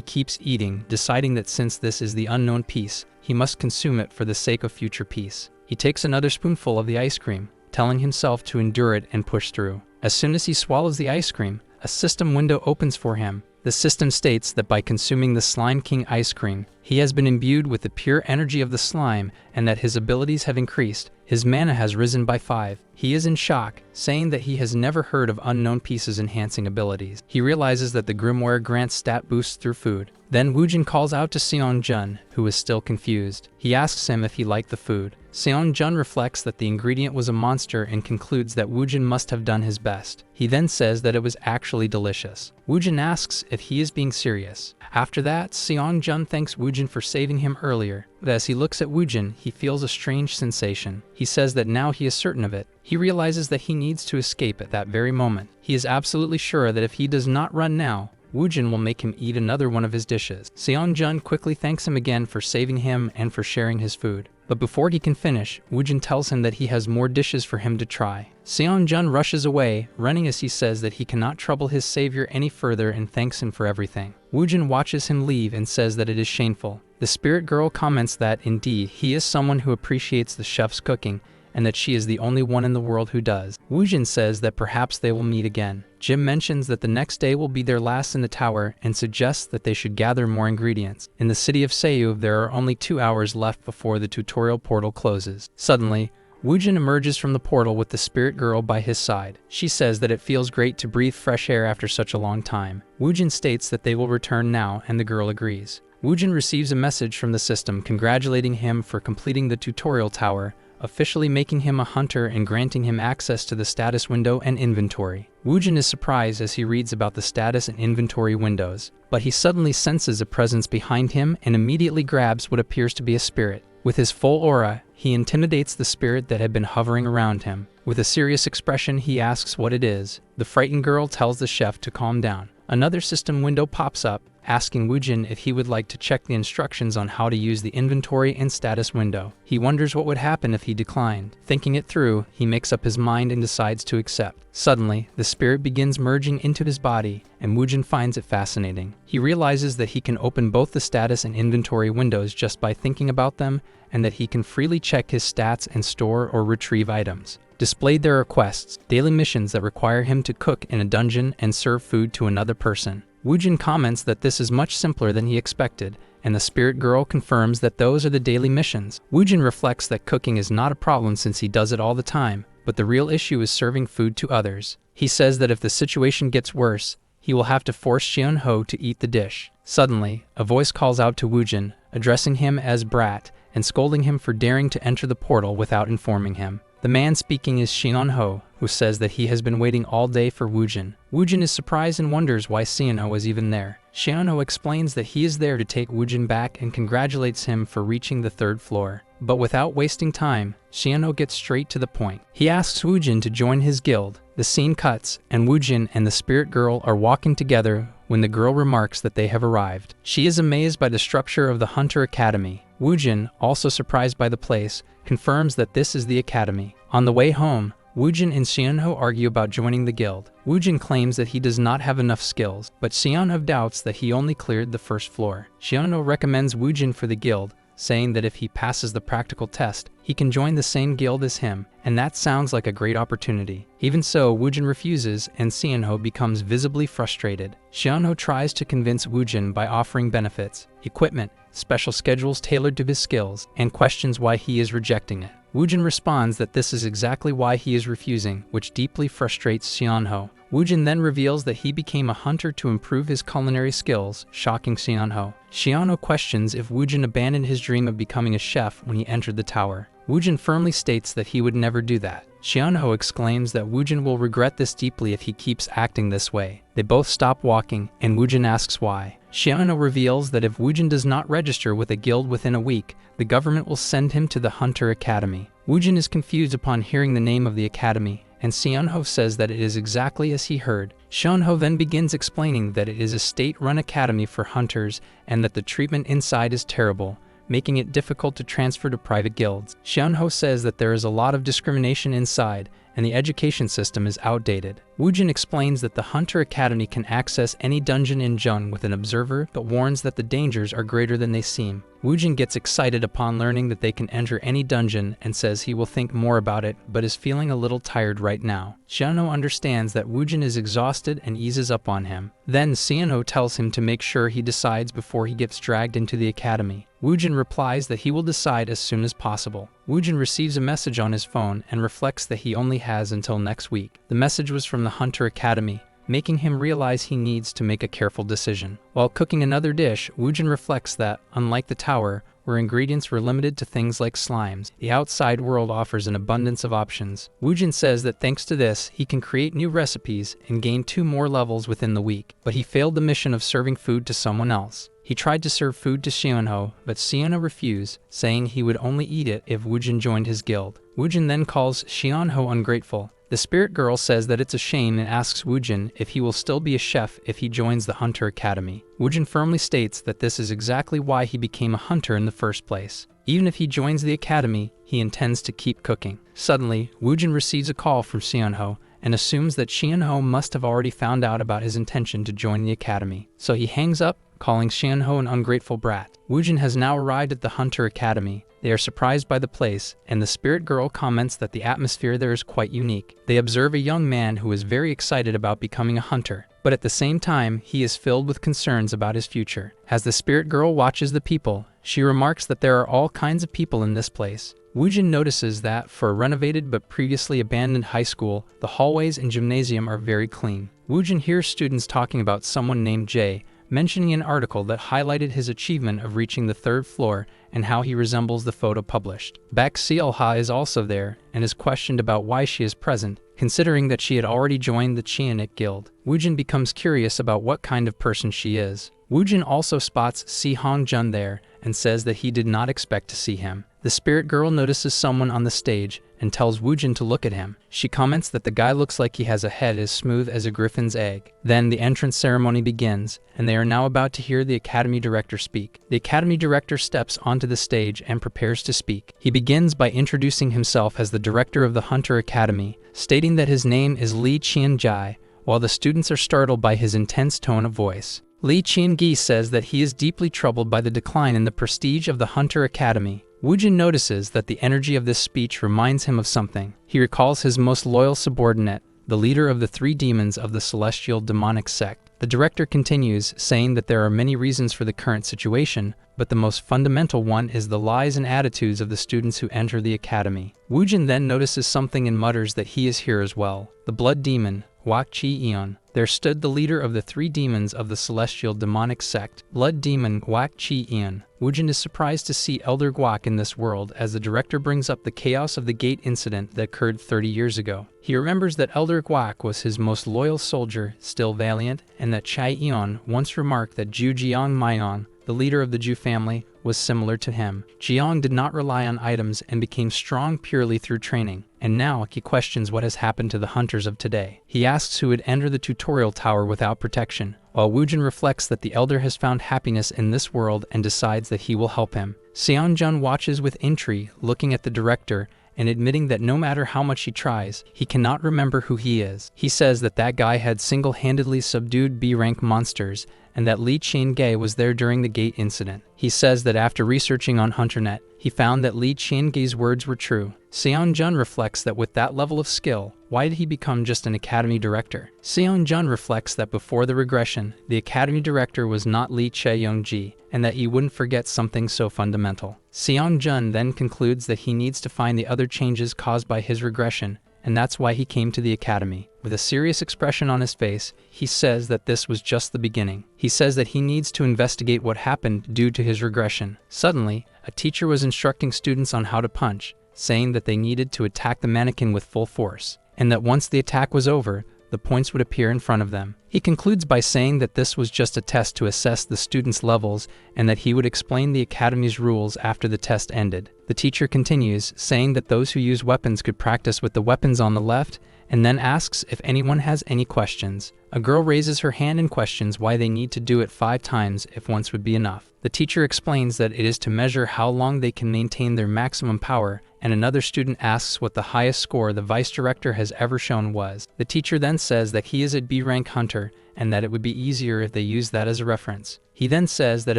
keeps eating, deciding that since this is the unknown piece, he must consume it for the sake of future peace. He takes another spoonful of the ice cream, telling himself to endure it and push through. As soon as he swallows the ice cream, a system window opens for him. The system states that by consuming the Slime King ice cream, he has been imbued with the pure energy of the slime and that his abilities have increased. His mana has risen by 5. He is in shock, saying that he has never heard of unknown pieces enhancing abilities. He realizes that the grimoire grants stat boosts through food. Then Woojin calls out to Seon-jun, who is still confused. He asks him if he liked the food. Seon-jun reflects that the ingredient was a monster and concludes that Woojin must have done his best. He then says that it was actually delicious. Woojin asks if he is being serious. After that, Seon-jun thanks Woojin for saving him earlier. But as he looks at Woojin, he feels a strange sensation. He says that now he is certain of it. He realizes that he needs to escape at that very moment. He is absolutely sure that if he does not run now, Woojin will make him eat another one of his dishes. Seon-jun quickly thanks him again for saving him and for sharing his food. But before he can finish, Woojin tells him that he has more dishes for him to try. Seon-jun rushes away, running as he says that he cannot trouble his savior any further and thanks him for everything. Woojin watches him leave and says that it is shameful. The spirit girl comments that, indeed, he is someone who appreciates the chef's cooking, and that she is the only one in the world who does. Woojin says that perhaps they will meet again. Jim mentions that the next day will be their last in the tower and suggests that they should gather more ingredients. In the city of Seiyuu, there are only 2 hours left before the tutorial portal closes. Suddenly, Woojin emerges from the portal with the spirit girl by his side. She says that it feels great to breathe fresh air after such a long time. Woojin states that they will return now, and the girl agrees. Woojin receives a message from the system congratulating him for completing the tutorial tower, officially making him a hunter and granting him access to the status window and inventory. Woojin is surprised as he reads about the status and inventory windows, but he suddenly senses a presence behind him and immediately grabs what appears to be a spirit. With his full aura, he intimidates the spirit that had been hovering around him. With a serious expression, he asks what it is. The frightened girl tells the chef to calm down. Another system window pops up, asking Woojin if he would like to check the instructions on how to use the inventory and status window. He wonders what would happen if he declined. Thinking it through, he makes up his mind and decides to accept. Suddenly, the spirit begins merging into his body, and Woojin finds it fascinating. He realizes that he can open both the status and inventory windows just by thinking about them, and that he can freely check his stats and store or retrieve items. Displayed there are quests, daily missions that require him to cook in a dungeon and serve food to another person. Woojin comments that this is much simpler than he expected, and the spirit girl confirms that those are the daily missions. Woojin reflects that cooking is not a problem since he does it all the time, but the real issue is serving food to others. He says that if the situation gets worse, he will have to force Xion-ho to eat the dish. Suddenly, a voice calls out to Woojin, addressing him as Brat, and scolding him for daring to enter the portal without informing him. The man speaking is Xion-ho, who says that he has been waiting all day for Woojin. Woojin is surprised and wonders why Xion-ho is even there. Xion-ho explains that he is there to take Woojin back and congratulates him for reaching the 3rd floor. But without wasting time, Xion-ho gets straight to the point. He asks Woojin to join his guild. The scene cuts, and Woojin and the spirit girl are walking together when the girl remarks that they have arrived. She is amazed by the structure of the Hunter Academy. Woojin, also surprised by the place, confirms that this is the academy. On the way home, Woojin and Seonho argue about joining the guild. Woojin claims that he does not have enough skills, but Seonho doubts that he only cleared the first floor. Seonho recommends Woojin for the guild, saying that if he passes the practical test, he can join the same guild as him, and that sounds like a great opportunity. Even so, Woojin refuses, and Seonho becomes visibly frustrated. Seonho tries to convince Woojin by offering benefits, equipment, special schedules tailored to his skills, and questions why he is rejecting it. Woojin responds that this is exactly why he is refusing, which deeply frustrates Seonho. Woojin then reveals that he became a hunter to improve his culinary skills, shocking Seonho. Seonho questions if Woojin abandoned his dream of becoming a chef when he entered the tower. Woojin firmly states that he would never do that. Seonho exclaims that Woojin will regret this deeply if he keeps acting this way. They both stop walking, and Woojin asks why. Seonho reveals that if Woojin does not register with a guild within a week, the government will send him to the Hunter Academy. Woojin is confused upon hearing the name of the academy, and Seonho says that it is exactly as he heard. Seonho then begins explaining that it is a state-run academy for hunters and that the treatment inside is terrible, making it difficult to transfer to private guilds. Seonho says that there is a lot of discrimination inside, and the education system is outdated. Woojin explains that the Hunter Academy can access any dungeon in Jung with an observer, but warns that the dangers are greater than they seem. Woojin gets excited upon learning that they can enter any dungeon and says he will think more about it, but is feeling a little tired right now. Seonho understands that Woojin is exhausted and eases up on him. Then Seonho tells him to make sure he decides before he gets dragged into the academy. Woojin replies that he will decide as soon as possible. Woojin receives a message on his phone and reflects that he only has until next week. The message was from the Hunter Academy, making him realize he needs to make a careful decision. While cooking another dish, Woojin reflects that, unlike the tower, where ingredients were limited to things like slimes, the outside world offers an abundance of options. Woojin says that thanks to this, he can create new recipes and gain 2 more levels within the week, but he failed the mission of serving food to someone else. He tried to serve food to Seonho, but Seonho refused, saying he would only eat it if Woojin joined his guild. Woojin then calls Seonho ungrateful. The spirit girl says that it's a shame and asks Woojin if he will still be a chef if he joins the Hunter Academy. Woojin firmly states that this is exactly why he became a hunter in the first place. Even if he joins the academy, he intends to keep cooking. Suddenly, Woojin receives a call from Seonho and assumes that Seonho must have already found out about his intention to join the academy. So he hangs up, calling Seonho an ungrateful brat. Woojin has now arrived at the Hunter Academy. They are surprised by the place, and the spirit girl comments that the atmosphere there is quite unique. They observe a young man who is very excited about becoming a hunter, but at the same time, he is filled with concerns about his future. As the spirit girl watches the people, she remarks that there are all kinds of people in this place. Woojin notices that, for a renovated but previously abandoned high school, the hallways and gymnasium are very clean. Woojin hears students talking about someone named Jay, mentioning an article that highlighted his achievement of reaching the 3rd floor and how he resembles the photo published. Baek Seolha is also there and is questioned about why she is present, considering that she had already joined the Chianik Guild. Woojin becomes curious about what kind of person she is. Woojin also spots Si Hongjun there and says that he did not expect to see him. The spirit girl notices someone on the stage and tells Woojin to look at him. She comments that the guy looks like he has a head as smooth as a griffin's egg. Then the entrance ceremony begins, and they are now about to hear the academy director speak. The academy director steps onto the stage and prepares to speak. He begins by introducing himself as the director of the Hunter Academy, stating that his name is Lee Chien-jae, while the students are startled by his intense tone of voice. Lee Chien-gi says that he is deeply troubled by the decline in the prestige of the Hunter Academy. Woojin notices that the energy of this speech reminds him of something. He recalls his most loyal subordinate, the leader of the 3 demons of the celestial demonic sect. The director continues, saying that there are many reasons for the current situation, but the most fundamental one is the lies and attitudes of the students who enter the academy. Woojin then notices something and mutters that he is here as well. The blood demon, Wak Chi-eon. There stood the leader of the 3 demons of the celestial demonic sect, blood demon Wak Chi-eon. Woojin is surprised to see Elder Guak in this world as the director brings up the chaos of the gate incident that occurred 30 years ago. He remembers that Elder Guak was his most loyal soldier, still valiant, and that Chai-eon once remarked that Ju Jiang Myeon, the leader of the Ju family, was similar to him. Jiang did not rely on items and became strong purely through training. And now he questions what has happened to the hunters of today. He asks who would enter the tutorial tower without protection, while Woojin reflects that the elder has found happiness in this world and decides that he will help him. Seonjun watches with intrigue, looking at the director, and admitting that no matter how much he tries, he cannot remember who he is. He says that that guy had single-handedly subdued B-rank monsters, and that Lee Chien-gae was there during the gate incident. He says that after researching on HunterNet, he found that Lee Chien-gae's words were true. Seon-jun reflects that with that level of skill, why did he become just an academy director? Seon-jun reflects that before the regression, the academy director was not Lee Chae-young-ji, and that he wouldn't forget something so fundamental. Seon-jun then concludes that he needs to find the other changes caused by his regression, and that's why he came to the academy. With a serious expression on his face, he says that this was just the beginning. He says that he needs to investigate what happened due to his regression. Suddenly, a teacher was instructing students on how to punch, saying that they needed to attack the mannequin with full force, and that once the attack was over, the points would appear in front of them. He concludes by saying that this was just a test to assess the students' levels and that he would explain the academy's rules after the test ended. The teacher continues, saying that those who use weapons could practice with the weapons on the left, and then asks if anyone has any questions. A girl raises her hand and questions why they need to do it 5 times if once would be enough. The teacher explains that it is to measure how long they can maintain their maximum power, and another student asks what the highest score the vice director has ever shown was. The teacher then says that he is a B-rank hunter and that it would be easier if they use that as a reference. He then says that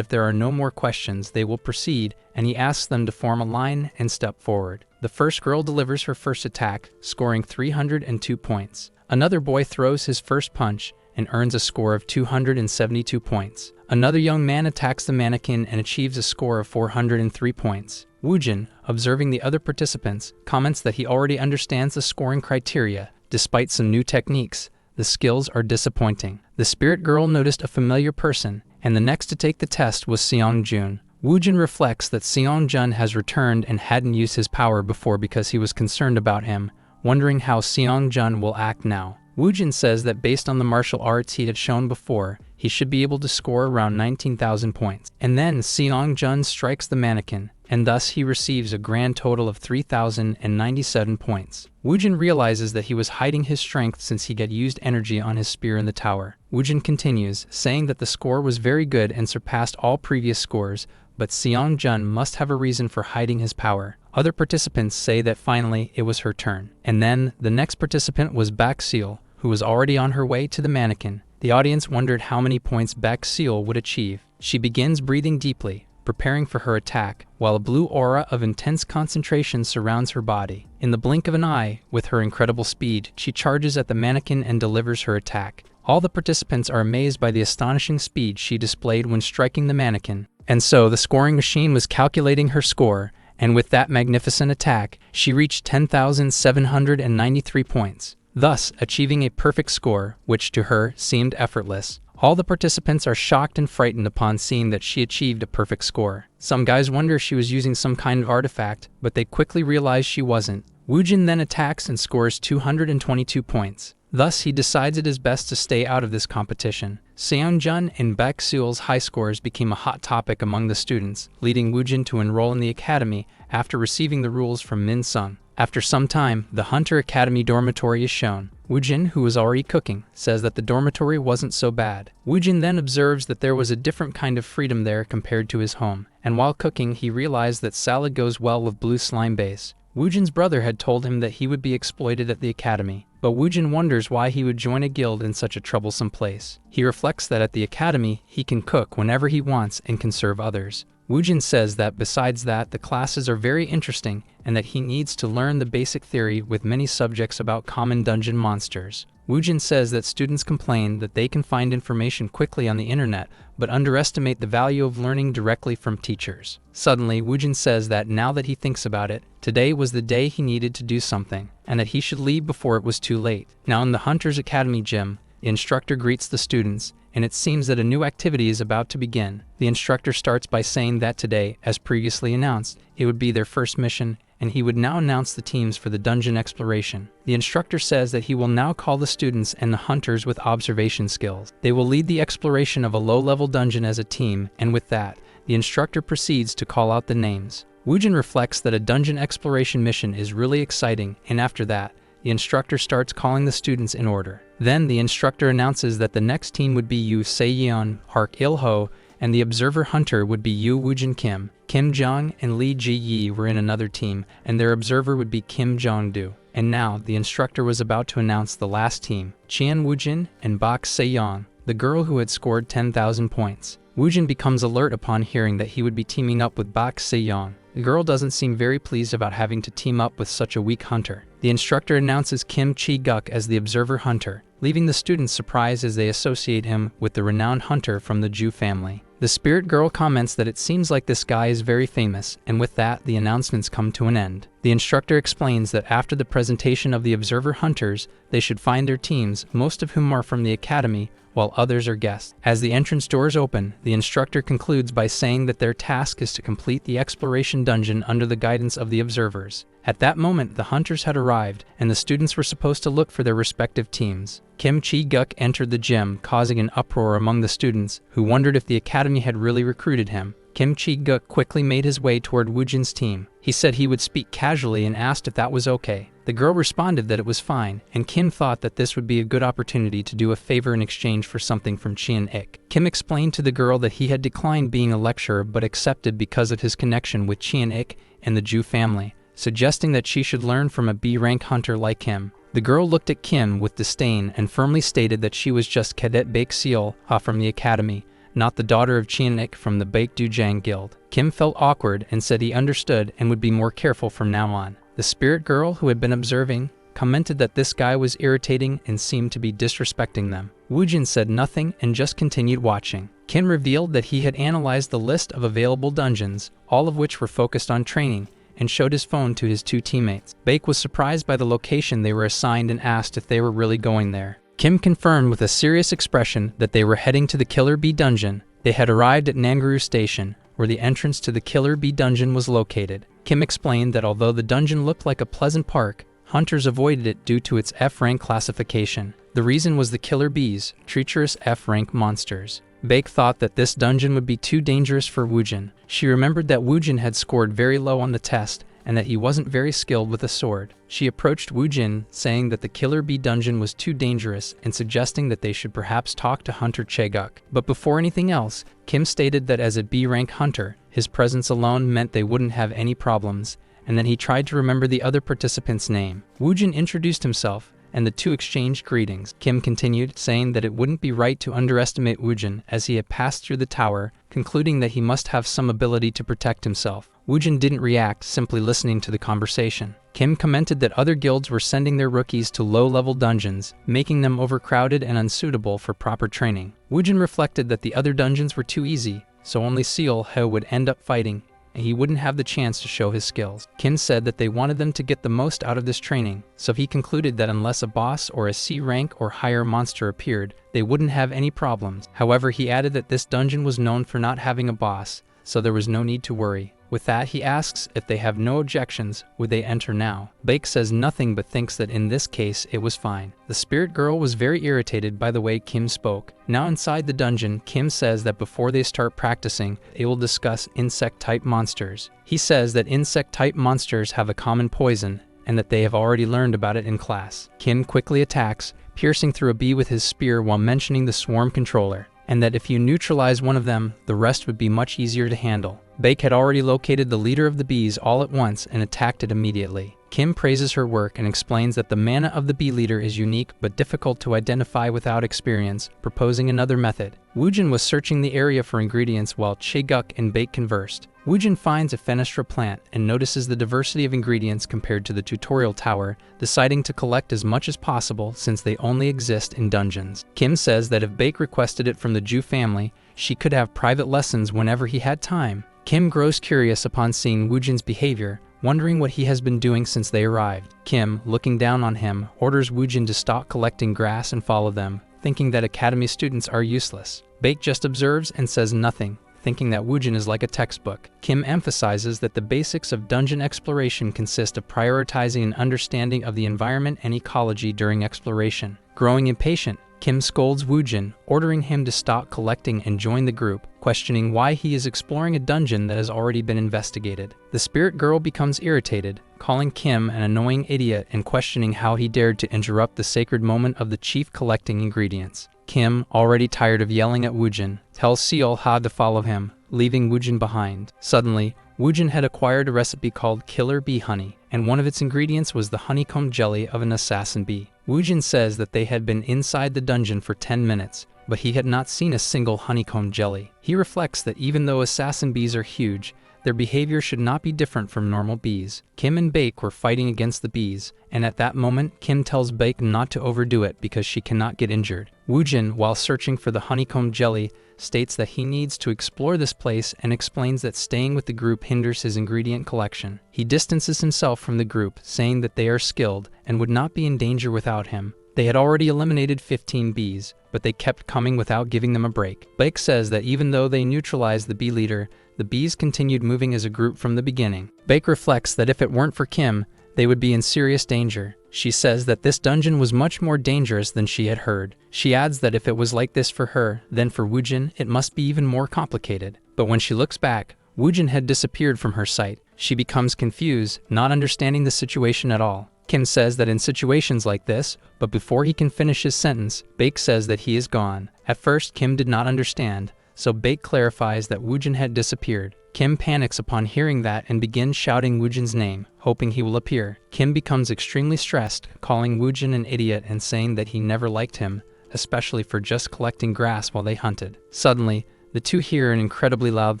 if there are no more questions, they will proceed, and he asks them to form a line and step forward. The first girl delivers her first attack, scoring 302 points. Another boy throws his first punch and earns a score of 272 points. Another young man attacks the mannequin and achieves a score of 403 points. Woojin, observing the other participants, comments that he already understands the scoring criteria. Despite some new techniques, the skills are disappointing. The spirit girl noticed a familiar person, and the next to take the test was Seong-jun. Woojin reflects that Seong-jun has returned and hadn't used his power before because he was concerned about him, wondering how Seong-jun will act now. Woojin says that based on the martial arts he had shown before, he should be able to score around 19,000 points. And then Seong-jun strikes the mannequin, and thus he receives a grand total of 3,097 points. Woojin realizes that he was hiding his strength since he had used energy on his spear in the tower. Woojin continues, saying that the score was very good and surpassed all previous scores, but Seong-jun must have a reason for hiding his power. Other participants say that finally it was her turn. And then, the next participant was Bak-seol, who was already on her way to the mannequin. The audience wondered how many points Bak-seol would achieve. She begins breathing deeply, preparing for her attack, while a blue aura of intense concentration surrounds her body. In the blink of an eye, with her incredible speed, she charges at the mannequin and delivers her attack. All the participants are amazed by the astonishing speed she displayed when striking the mannequin. And so the scoring machine was calculating her score, and with that magnificent attack, she reached 10,793 points, thus achieving a perfect score, which to her seemed effortless. All the participants are shocked and frightened upon seeing that she achieved a perfect score. Some guys wonder if she was using some kind of artifact, but they quickly realize she wasn't. Woojin then attacks and scores 222 points. Thus, he decides it is best to stay out of this competition. Seong-jun and Bak-seol's high scores became a hot topic among the students, leading Woojin to enroll in the academy after receiving the rules from Min-sung. After some time, the Hunter Academy dormitory is shown. Woojin, who was already cooking, says that the dormitory wasn't so bad. Woojin then observes that there was a different kind of freedom there compared to his home, and while cooking he realized that salad goes well with blue slime base. Woojin's brother had told him that he would be exploited at the academy, but Woojin wonders why he would join a guild in such a troublesome place. He reflects that at the academy, he can cook whenever he wants and can serve others. Woojin says that besides that, the classes are very interesting and that he needs to learn the basic theory with many subjects about common dungeon monsters. Woojin says that students complain that they can find information quickly on the internet, but underestimate the value of learning directly from teachers. Suddenly, Woojin says that now that he thinks about it, today was the day he needed to do something, and that he should leave before it was too late. Now in the Hunter's Academy gym, the instructor greets the students, and it seems that a new activity is about to begin. The instructor starts by saying that today, as previously announced, it would be their first mission, and he would now announce the teams for the dungeon exploration. The instructor says that he will now call the students and the hunters with observation skills. They will lead the exploration of a low-level dungeon as a team, and with that, the instructor proceeds to call out the names. Woojin reflects that a dungeon exploration mission is really exciting, and after that, the instructor starts calling the students in order. Then the instructor announces that the next team would be Yu Se-yeon, Park Il-ho, and the observer hunter would be Yu Woojin Kim. Kim Jong and Lee Ji-yi were in another team, and their observer would be Kim Jong-do. And now, the instructor was about to announce the last team, Chian Woojin and Bak Se-young, the girl who had scored 10,000 points. Woojin becomes alert upon hearing that he would be teaming up with Bak Se-young. The girl doesn't seem very pleased about having to team up with such a weak hunter. The instructor announces Kim Chi-guk as the observer hunter, leaving the students surprised as they associate him with the renowned hunter from the Ju family. The spirit girl comments that it seems like this guy is very famous, and with that, the announcements come to an end. The instructor explains that after the presentation of the observer hunters, they should find their teams, most of whom are from the academy, while others are guests. As the entrance doors open, the instructor concludes by saying that their task is to complete the exploration dungeon under the guidance of the observers. At that moment, the hunters had arrived, and the students were supposed to look for their respective teams. Kim Chi-guk entered the gym, causing an uproar among the students, who wondered if the academy had really recruited him. Kim Chi-guk quickly made his way toward Woojin's team. He said he would speak casually and asked if that was okay. The girl responded that it was fine, and Kim thought that this would be a good opportunity to do a favor in exchange for something from Chian-ik. Kim explained to the girl that he had declined being a lecturer but accepted because of his connection with Chian-ik and the Ju family, suggesting that she should learn from a B-rank hunter like him. The girl looked at Kim with disdain and firmly stated that she was just Cadet Baek Seol from the academy, not the daughter of Chian-ik from the Baek Dujang Guild. Kim felt awkward and said he understood and would be more careful from now on. The spirit girl, who had been observing, commented that this guy was irritating and seemed to be disrespecting them. Woojin said nothing and just continued watching. Kim revealed that he had analyzed the list of available dungeons, all of which were focused on training, and showed his phone to his two teammates. Baek was surprised by the location they were assigned and asked if they were really going there. Kim confirmed with a serious expression that they were heading to the Killer Bee dungeon. They had arrived at Nanguru Station, where the entrance to the Killer Bee dungeon was located. Kim explained that although the dungeon looked like a pleasant park, hunters avoided it due to its F-rank classification. The reason was the killer bees, treacherous F-rank monsters. Baek thought that this dungeon would be too dangerous for Woojin. She remembered that Woojin had scored very low on the test and that he wasn't very skilled with a sword. She approached Woojin, saying that the Killer Bee dungeon was too dangerous and suggesting that they should perhaps talk to Hunter Chaeguk. But before anything else, Kim stated that as a B-rank hunter, his presence alone meant they wouldn't have any problems, and then he tried to remember the other participant's name. Woojin introduced himself, and the two exchanged greetings. Kim continued, saying that it wouldn't be right to underestimate Woojin as he had passed through the tower, concluding that he must have some ability to protect himself. Woojin didn't react, simply listening to the conversation. Kim commented that other guilds were sending their rookies to low-level dungeons, making them overcrowded and unsuitable for proper training. Woojin reflected that the other dungeons were too easy, so only Seol Ho would end up fighting, and he wouldn't have the chance to show his skills. Kim said that they wanted them to get the most out of this training, so he concluded that unless a boss or a C-rank or higher monster appeared, they wouldn't have any problems. However, he added that this dungeon was known for not having a boss, so there was no need to worry. With that, he asks if they have no objections, would they enter now? Baek says nothing but thinks that in this case it was fine. The spirit girl was very irritated by the way Kim spoke. Now inside the dungeon, Kim says that before they start practicing, they will discuss insect-type monsters. He says that insect-type monsters have a common poison, and that they have already learned about it in class. Kim quickly attacks, piercing through a bee with his spear while mentioning the swarm controller, and that if you neutralize one of them, the rest would be much easier to handle. Baek had already located the leader of the bees all at once and attacked it immediately. Kim praises her work and explains that the mana of the bee leader is unique but difficult to identify without experience, proposing another method. Woojin was searching the area for ingredients while Chaeguk and Baek conversed. Woojin finds a fenestra plant and notices the diversity of ingredients compared to the tutorial tower, deciding to collect as much as possible since they only exist in dungeons. Kim says that if Baek requested it from the Ju family, she could have private lessons whenever he had time. Kim grows curious upon seeing Woojin's behavior, wondering what he has been doing since they arrived. Kim, looking down on him, orders Woojin to stop collecting grass and follow them, thinking that academy students are useless. Baek just observes and says nothing, thinking that Woojin is like a textbook. Kim emphasizes that the basics of dungeon exploration consist of prioritizing an understanding of the environment and ecology during exploration. Growing impatient, Kim scolds Woojin, ordering him to stop collecting and join the group, questioning why he is exploring a dungeon that has already been investigated. The spirit girl becomes irritated, calling Kim an annoying idiot and questioning how he dared to interrupt the sacred moment of the chief collecting ingredients. Kim, already tired of yelling at Woojin, tells Seol Ha to follow him, leaving Woojin behind. Suddenly, Woojin had acquired a recipe called killer bee honey, and one of its ingredients was the honeycomb jelly of an assassin bee. Woojin says that they had been inside the dungeon for 10 minutes, but he had not seen a single honeycomb jelly. He reflects that even though assassin bees are huge, their behavior should not be different from normal bees. Kim and Baek were fighting against the bees, and at that moment, Kim tells Baek not to overdo it because she cannot get injured. Woojin, while searching for the honeycomb jelly, states that he needs to explore this place and explains that staying with the group hinders his ingredient collection. He distances himself from the group, saying that they are skilled and would not be in danger without him. They had already eliminated 15 bees, but they kept coming without giving them a break. Baek says that even though they neutralized the bee leader, the bees continued moving as a group from the beginning. Baek reflects that if it weren't for Kim, they would be in serious danger. She says that this dungeon was much more dangerous than she had heard. She adds that if it was like this for her, then for Woojin, it must be even more complicated. But when she looks back, Woojin had disappeared from her sight. She becomes confused, not understanding the situation at all. Kim says that in situations like this, but before he can finish his sentence, Baek says that he is gone. At first, Kim did not understand, so Baek clarifies that Woojin had disappeared. Kim panics upon hearing that and begins shouting Woojin's name, hoping he will appear. Kim becomes extremely stressed, calling Woojin an idiot and saying that he never liked him, especially for just collecting grass while they hunted. Suddenly, the two hear an incredibly loud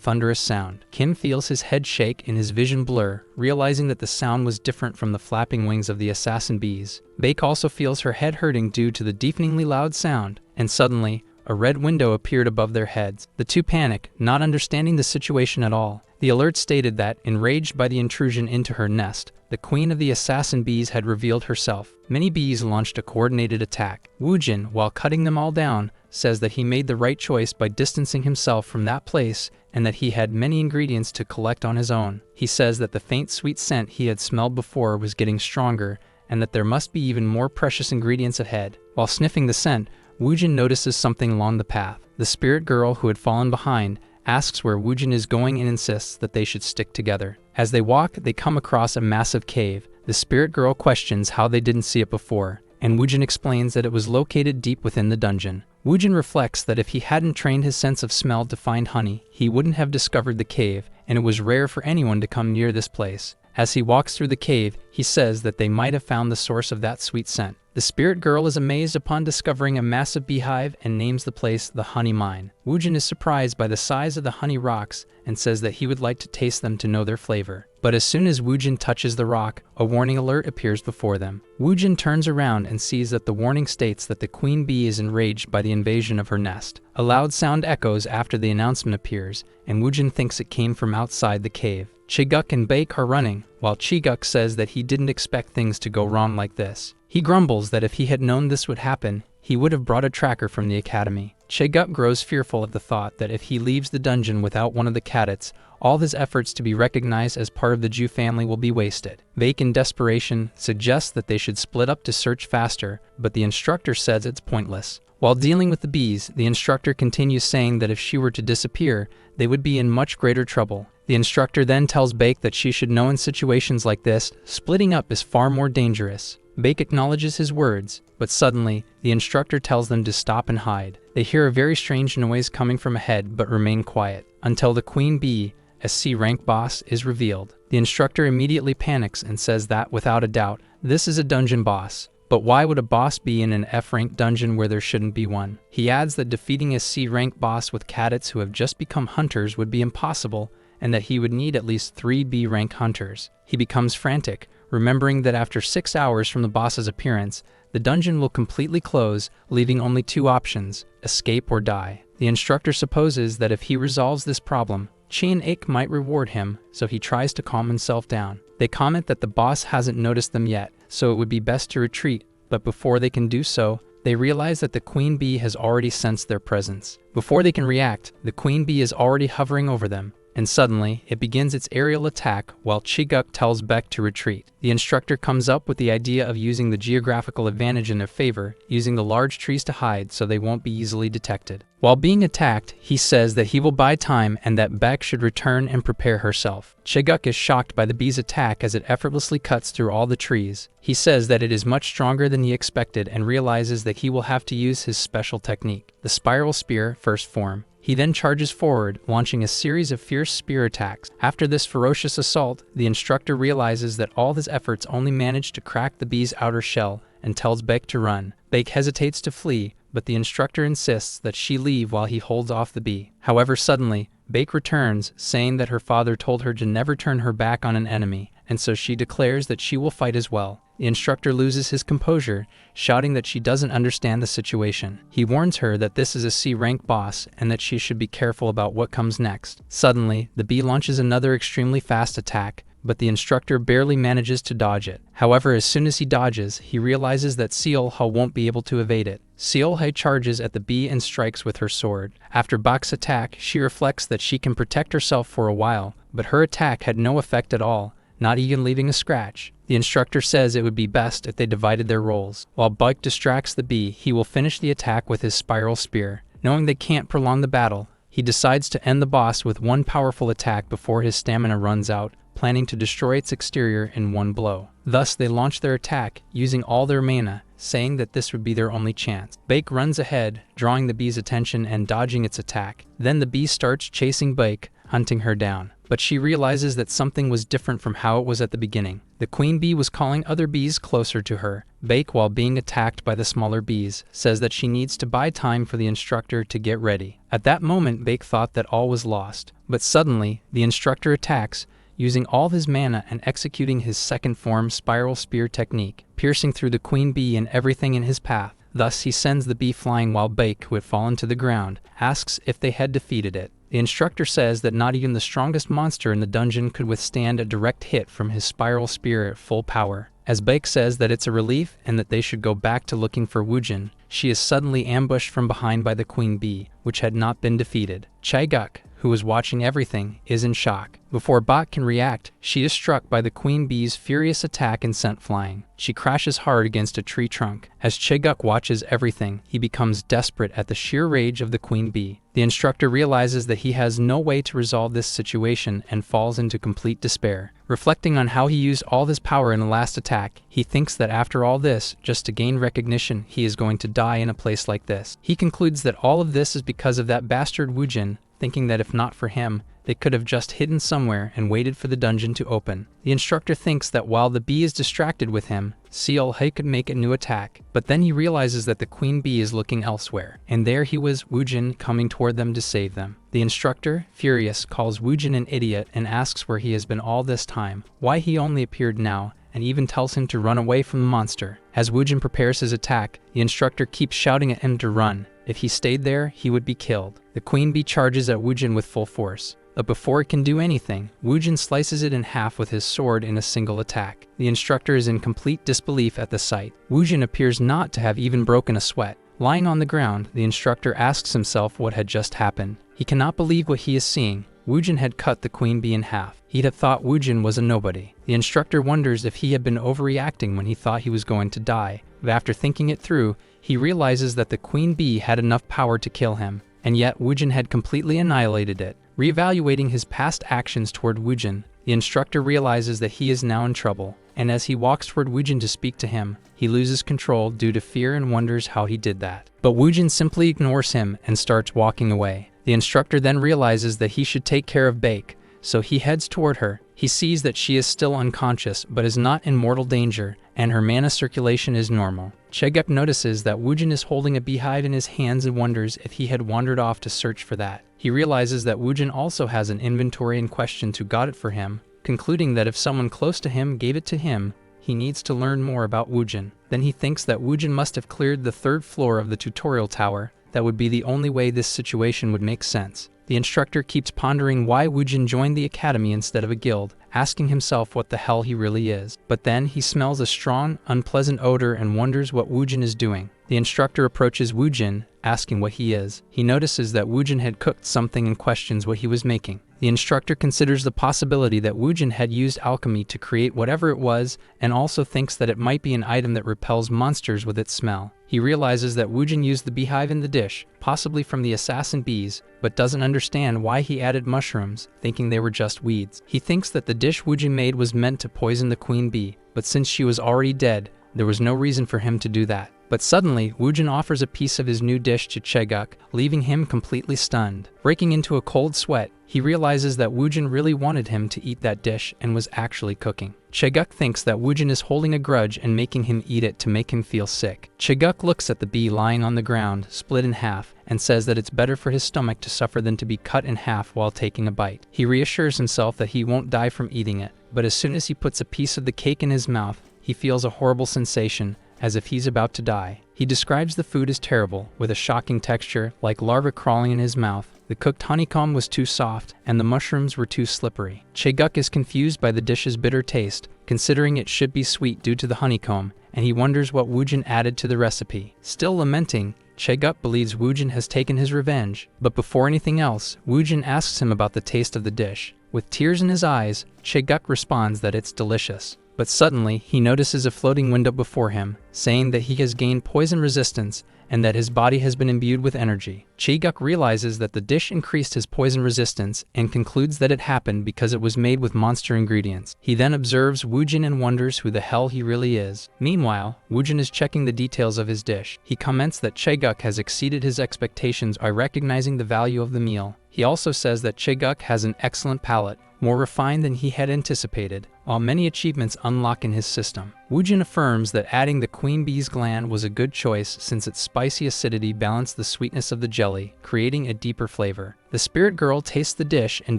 thunderous sound. Kim feels his head shake and his vision blur, realizing that the sound was different from the flapping wings of the assassin bees. Baek also feels her head hurting due to the deafeningly loud sound, and suddenly, a red window appeared above their heads. The two panic, not understanding the situation at all. The alert stated that, enraged by the intrusion into her nest, the queen of the assassin bees had revealed herself. Many bees launched a coordinated attack. Woojin, while cutting them all down, says that he made the right choice by distancing himself from that place and that he had many ingredients to collect on his own. He says that the faint sweet scent he had smelled before was getting stronger and that there must be even more precious ingredients ahead. While sniffing the scent, Woojin notices something along the path. The spirit girl who had fallen behind asks where Woojin is going and insists that they should stick together. As they walk, they come across a massive cave. The spirit girl questions how they didn't see it before, and Woojin explains that it was located deep within the dungeon. Woojin reflects that if he hadn't trained his sense of smell to find honey, he wouldn't have discovered the cave, and it was rare for anyone to come near this place. As he walks through the cave, he says that they might have found the source of that sweet scent. The spirit girl is amazed upon discovering a massive beehive and names the place the Honey Mine. Woojin is surprised by the size of the honey rocks and says that he would like to taste them to know their flavor. But as soon as Woojin touches the rock, a warning alert appears before them. Woojin turns around and sees that the warning states that the queen bee is enraged by the invasion of her nest. A loud sound echoes after the announcement appears, and Woojin thinks it came from outside the cave. Chiguk and Baek are running, while Chiguk says that he didn't expect things to go wrong like this. He grumbles that if he had known this would happen, he would have brought a tracker from the academy. Chiguk grows fearful at the thought that if he leaves the dungeon without one of the cadets, all his efforts to be recognized as part of the Ju family will be wasted. Baek, in desperation, suggests that they should split up to search faster, but the instructor says it's pointless. While dealing with the bees, the instructor continues saying that if she were to disappear, they would be in much greater trouble. The instructor then tells Baek that she should know in situations like this, splitting up is far more dangerous. Baek acknowledges his words, but suddenly, the instructor tells them to stop and hide. They hear a very strange noise coming from ahead but remain quiet, until the queen bee, a C-rank boss, is revealed. The instructor immediately panics and says that, without a doubt, this is a dungeon boss. But why would a boss be in an F-rank dungeon where there shouldn't be one? He adds that defeating a C-rank boss with cadets who have just become hunters would be impossible, and that he would need at least 3 B-rank hunters. He becomes frantic, remembering that after 6 hours from the boss's appearance, the dungeon will completely close, leaving only 2 options: escape or die. The instructor supposes that if he resolves this problem, Chi and Ik might reward him, so he tries to calm himself down. They comment that the boss hasn't noticed them yet, so it would be best to retreat, but before they can do so, they realize that the queen bee has already sensed their presence. Before they can react, the queen bee is already hovering over them. and suddenly, it begins its aerial attack while Chiguk tells Baek to retreat. The instructor comes up with the idea of using the geographical advantage in their favor, using the large trees to hide so they won't be easily detected. While being attacked, he says that he will buy time and that Baek should return and prepare herself. Chiguk is shocked by the bee's attack as it effortlessly cuts through all the trees. He says that it is much stronger than he expected and realizes that he will have to use his special technique, the spiral spear first form. He then charges forward, launching a series of fierce spear attacks. After this ferocious assault, the instructor realizes that all his efforts only managed to crack the bee's outer shell and tells Baek to run. Baek hesitates to flee, but the instructor insists that she leave while he holds off the bee. However, suddenly, Baek returns, saying that her father told her to never turn her back on an enemy, and so she declares that she will fight as well. The instructor loses his composure, shouting that she doesn't understand the situation. He warns her that this is a C-rank boss and that she should be careful about what comes next. Suddenly, the bee launches another extremely fast attack, but the instructor barely manages to dodge it. However, as soon as he dodges, he realizes that Seol-ha won't be able to evade it. Seol-ha charges at the bee and strikes with her sword. After Bak's attack, she reflects that she can protect herself for a while, but her attack had no effect at all, not even leaving a scratch. The instructor says it would be best if they divided their roles. While Baek distracts the bee, he will finish the attack with his spiral spear. Knowing they can't prolong the battle, he decides to end the boss with one powerful attack before his stamina runs out, planning to destroy its exterior in one blow. Thus, they launch their attack, using all their mana, saying that this would be their only chance. Baek runs ahead, drawing the bee's attention and dodging its attack. Then the bee starts chasing Baek, hunting her down. But she realizes that something was different from how it was at the beginning. The queen bee was calling other bees closer to her. Baek, while being attacked by the smaller bees, says that she needs to buy time for the instructor to get ready. At that moment, Baek thought that all was lost. But suddenly, the instructor attacks, using all of his mana and executing his second form spiral spear technique, piercing through the queen bee and everything in his path. Thus, he sends the bee flying while Baek, who had fallen to the ground, asks if they had defeated it. The instructor says that not even the strongest monster in the dungeon could withstand a direct hit from his spiral spear at full power. As Baek says that it's a relief and that they should go back to looking for Woojin, she is suddenly ambushed from behind by the queen bee, which had not been defeated. Chae-guk, who is watching everything, is in shock. Before Baek can react, she is struck by the queen bee's furious attack and sent flying. She crashes hard against a tree trunk. As Chae-guk watches everything, he becomes desperate at the sheer rage of the queen bee. The instructor realizes that he has no way to resolve this situation and falls into complete despair. Reflecting on how he used all his power in the last attack, he thinks that after all this, just to gain recognition, he is going to die in a place like this. He concludes that all of this is because of that bastard Woojin, thinking that if not for him, they could have just hidden somewhere and waited for the dungeon to open. The instructor thinks that while the bee is distracted with him, Seol-ha could make a new attack, but then he realizes that the queen bee is looking elsewhere, and there he was, Woojin, coming toward them to save them. The instructor, furious, calls Woojin an idiot and asks where he has been all this time, why he only appeared now, and even tells him to run away from the monster. As Woojin prepares his attack, the instructor keeps shouting at him to run. If he stayed there, he would be killed. The queen bee charges at Woojin with full force. But before it can do anything, Woojin slices it in half with his sword in a single attack. The instructor is in complete disbelief at the sight. Woojin appears not to have even broken a sweat. Lying on the ground, the instructor asks himself what had just happened. He cannot believe what he is seeing. Woojin had cut the queen bee in half. He'd have thought Woojin was a nobody. The instructor wonders if he had been overreacting when he thought he was going to die. But after thinking it through, he realizes that the queen bee had enough power to kill him, and yet Woojin had completely annihilated it. Reevaluating his past actions toward Woojin, the instructor realizes that he is now in trouble, and as he walks toward Woojin to speak to him, he loses control due to fear and wonders how he did that. But Woojin simply ignores him and starts walking away. The instructor then realizes that he should take care of Baek, so he heads toward her. He sees that she is still unconscious but is not in mortal danger, and her mana circulation is normal. Chae-guk notices that Woojin is holding a beehive in his hands and wonders if he had wandered off to search for that. He realizes that Woojin also has an inventory and questions who got it for him, concluding that if someone close to him gave it to him, he needs to learn more about Woojin. Then he thinks that Woojin must have cleared the 3rd floor of the tutorial tower. That would be the only way this situation would make sense. The instructor keeps pondering why Woojin joined the academy instead of a guild, asking himself what the hell he really is. But then he smells a strong, unpleasant odor and wonders what Woojin is doing. The instructor approaches Woojin, asking what he is. He notices that Woojin had cooked something and questions what he was making. The instructor considers the possibility that Woojin had used alchemy to create whatever it was, and also thinks that it might be an item that repels monsters with its smell. He realizes that Woojin used the beehive in the dish, possibly from the assassin bees, but doesn't understand why he added mushrooms, thinking they were just weeds. He thinks that the dish Woojin made was meant to poison the queen bee, but since she was already dead, there was no reason for him to do that. But suddenly, Woojin offers a piece of his new dish to Chaeguk, leaving him completely stunned. Breaking into a cold sweat, he realizes that Woojin really wanted him to eat that dish and was actually cooking. Chaeguk thinks that Woojin is holding a grudge and making him eat it to make him feel sick. Chaeguk looks at the bee lying on the ground, split in half, and says that it's better for his stomach to suffer than to be cut in half while taking a bite. He reassures himself that he won't die from eating it, but as soon as he puts a piece of the cake in his mouth, he feels a horrible sensation, as if he's about to die. He describes the food as terrible, with a shocking texture, like larvae crawling in his mouth. The cooked honeycomb was too soft, and the mushrooms were too slippery. Chaeguk is confused by the dish's bitter taste, considering it should be sweet due to the honeycomb, and he wonders what Woojin added to the recipe. Still lamenting, Chaeguk believes Woojin has taken his revenge, but before anything else, Woojin asks him about the taste of the dish. With tears in his eyes, Chaeguk responds that it's delicious. But suddenly, he notices a floating window before him, saying that he has gained poison resistance and that his body has been imbued with energy. Chaeguk realizes that the dish increased his poison resistance and concludes that it happened because it was made with monster ingredients. He then observes Woojin and wonders who the hell he really is. Meanwhile, Woojin is checking the details of his dish. He comments that Chaeguk has exceeded his expectations by recognizing the value of the meal. He also says that Chaeguk has an excellent palate, more refined than he had anticipated, while many achievements unlock in his system. Woojin affirms that adding the queen bee's gland was a good choice since its spicy acidity balanced the sweetness of the jelly, creating a deeper flavor. The spirit girl tastes the dish and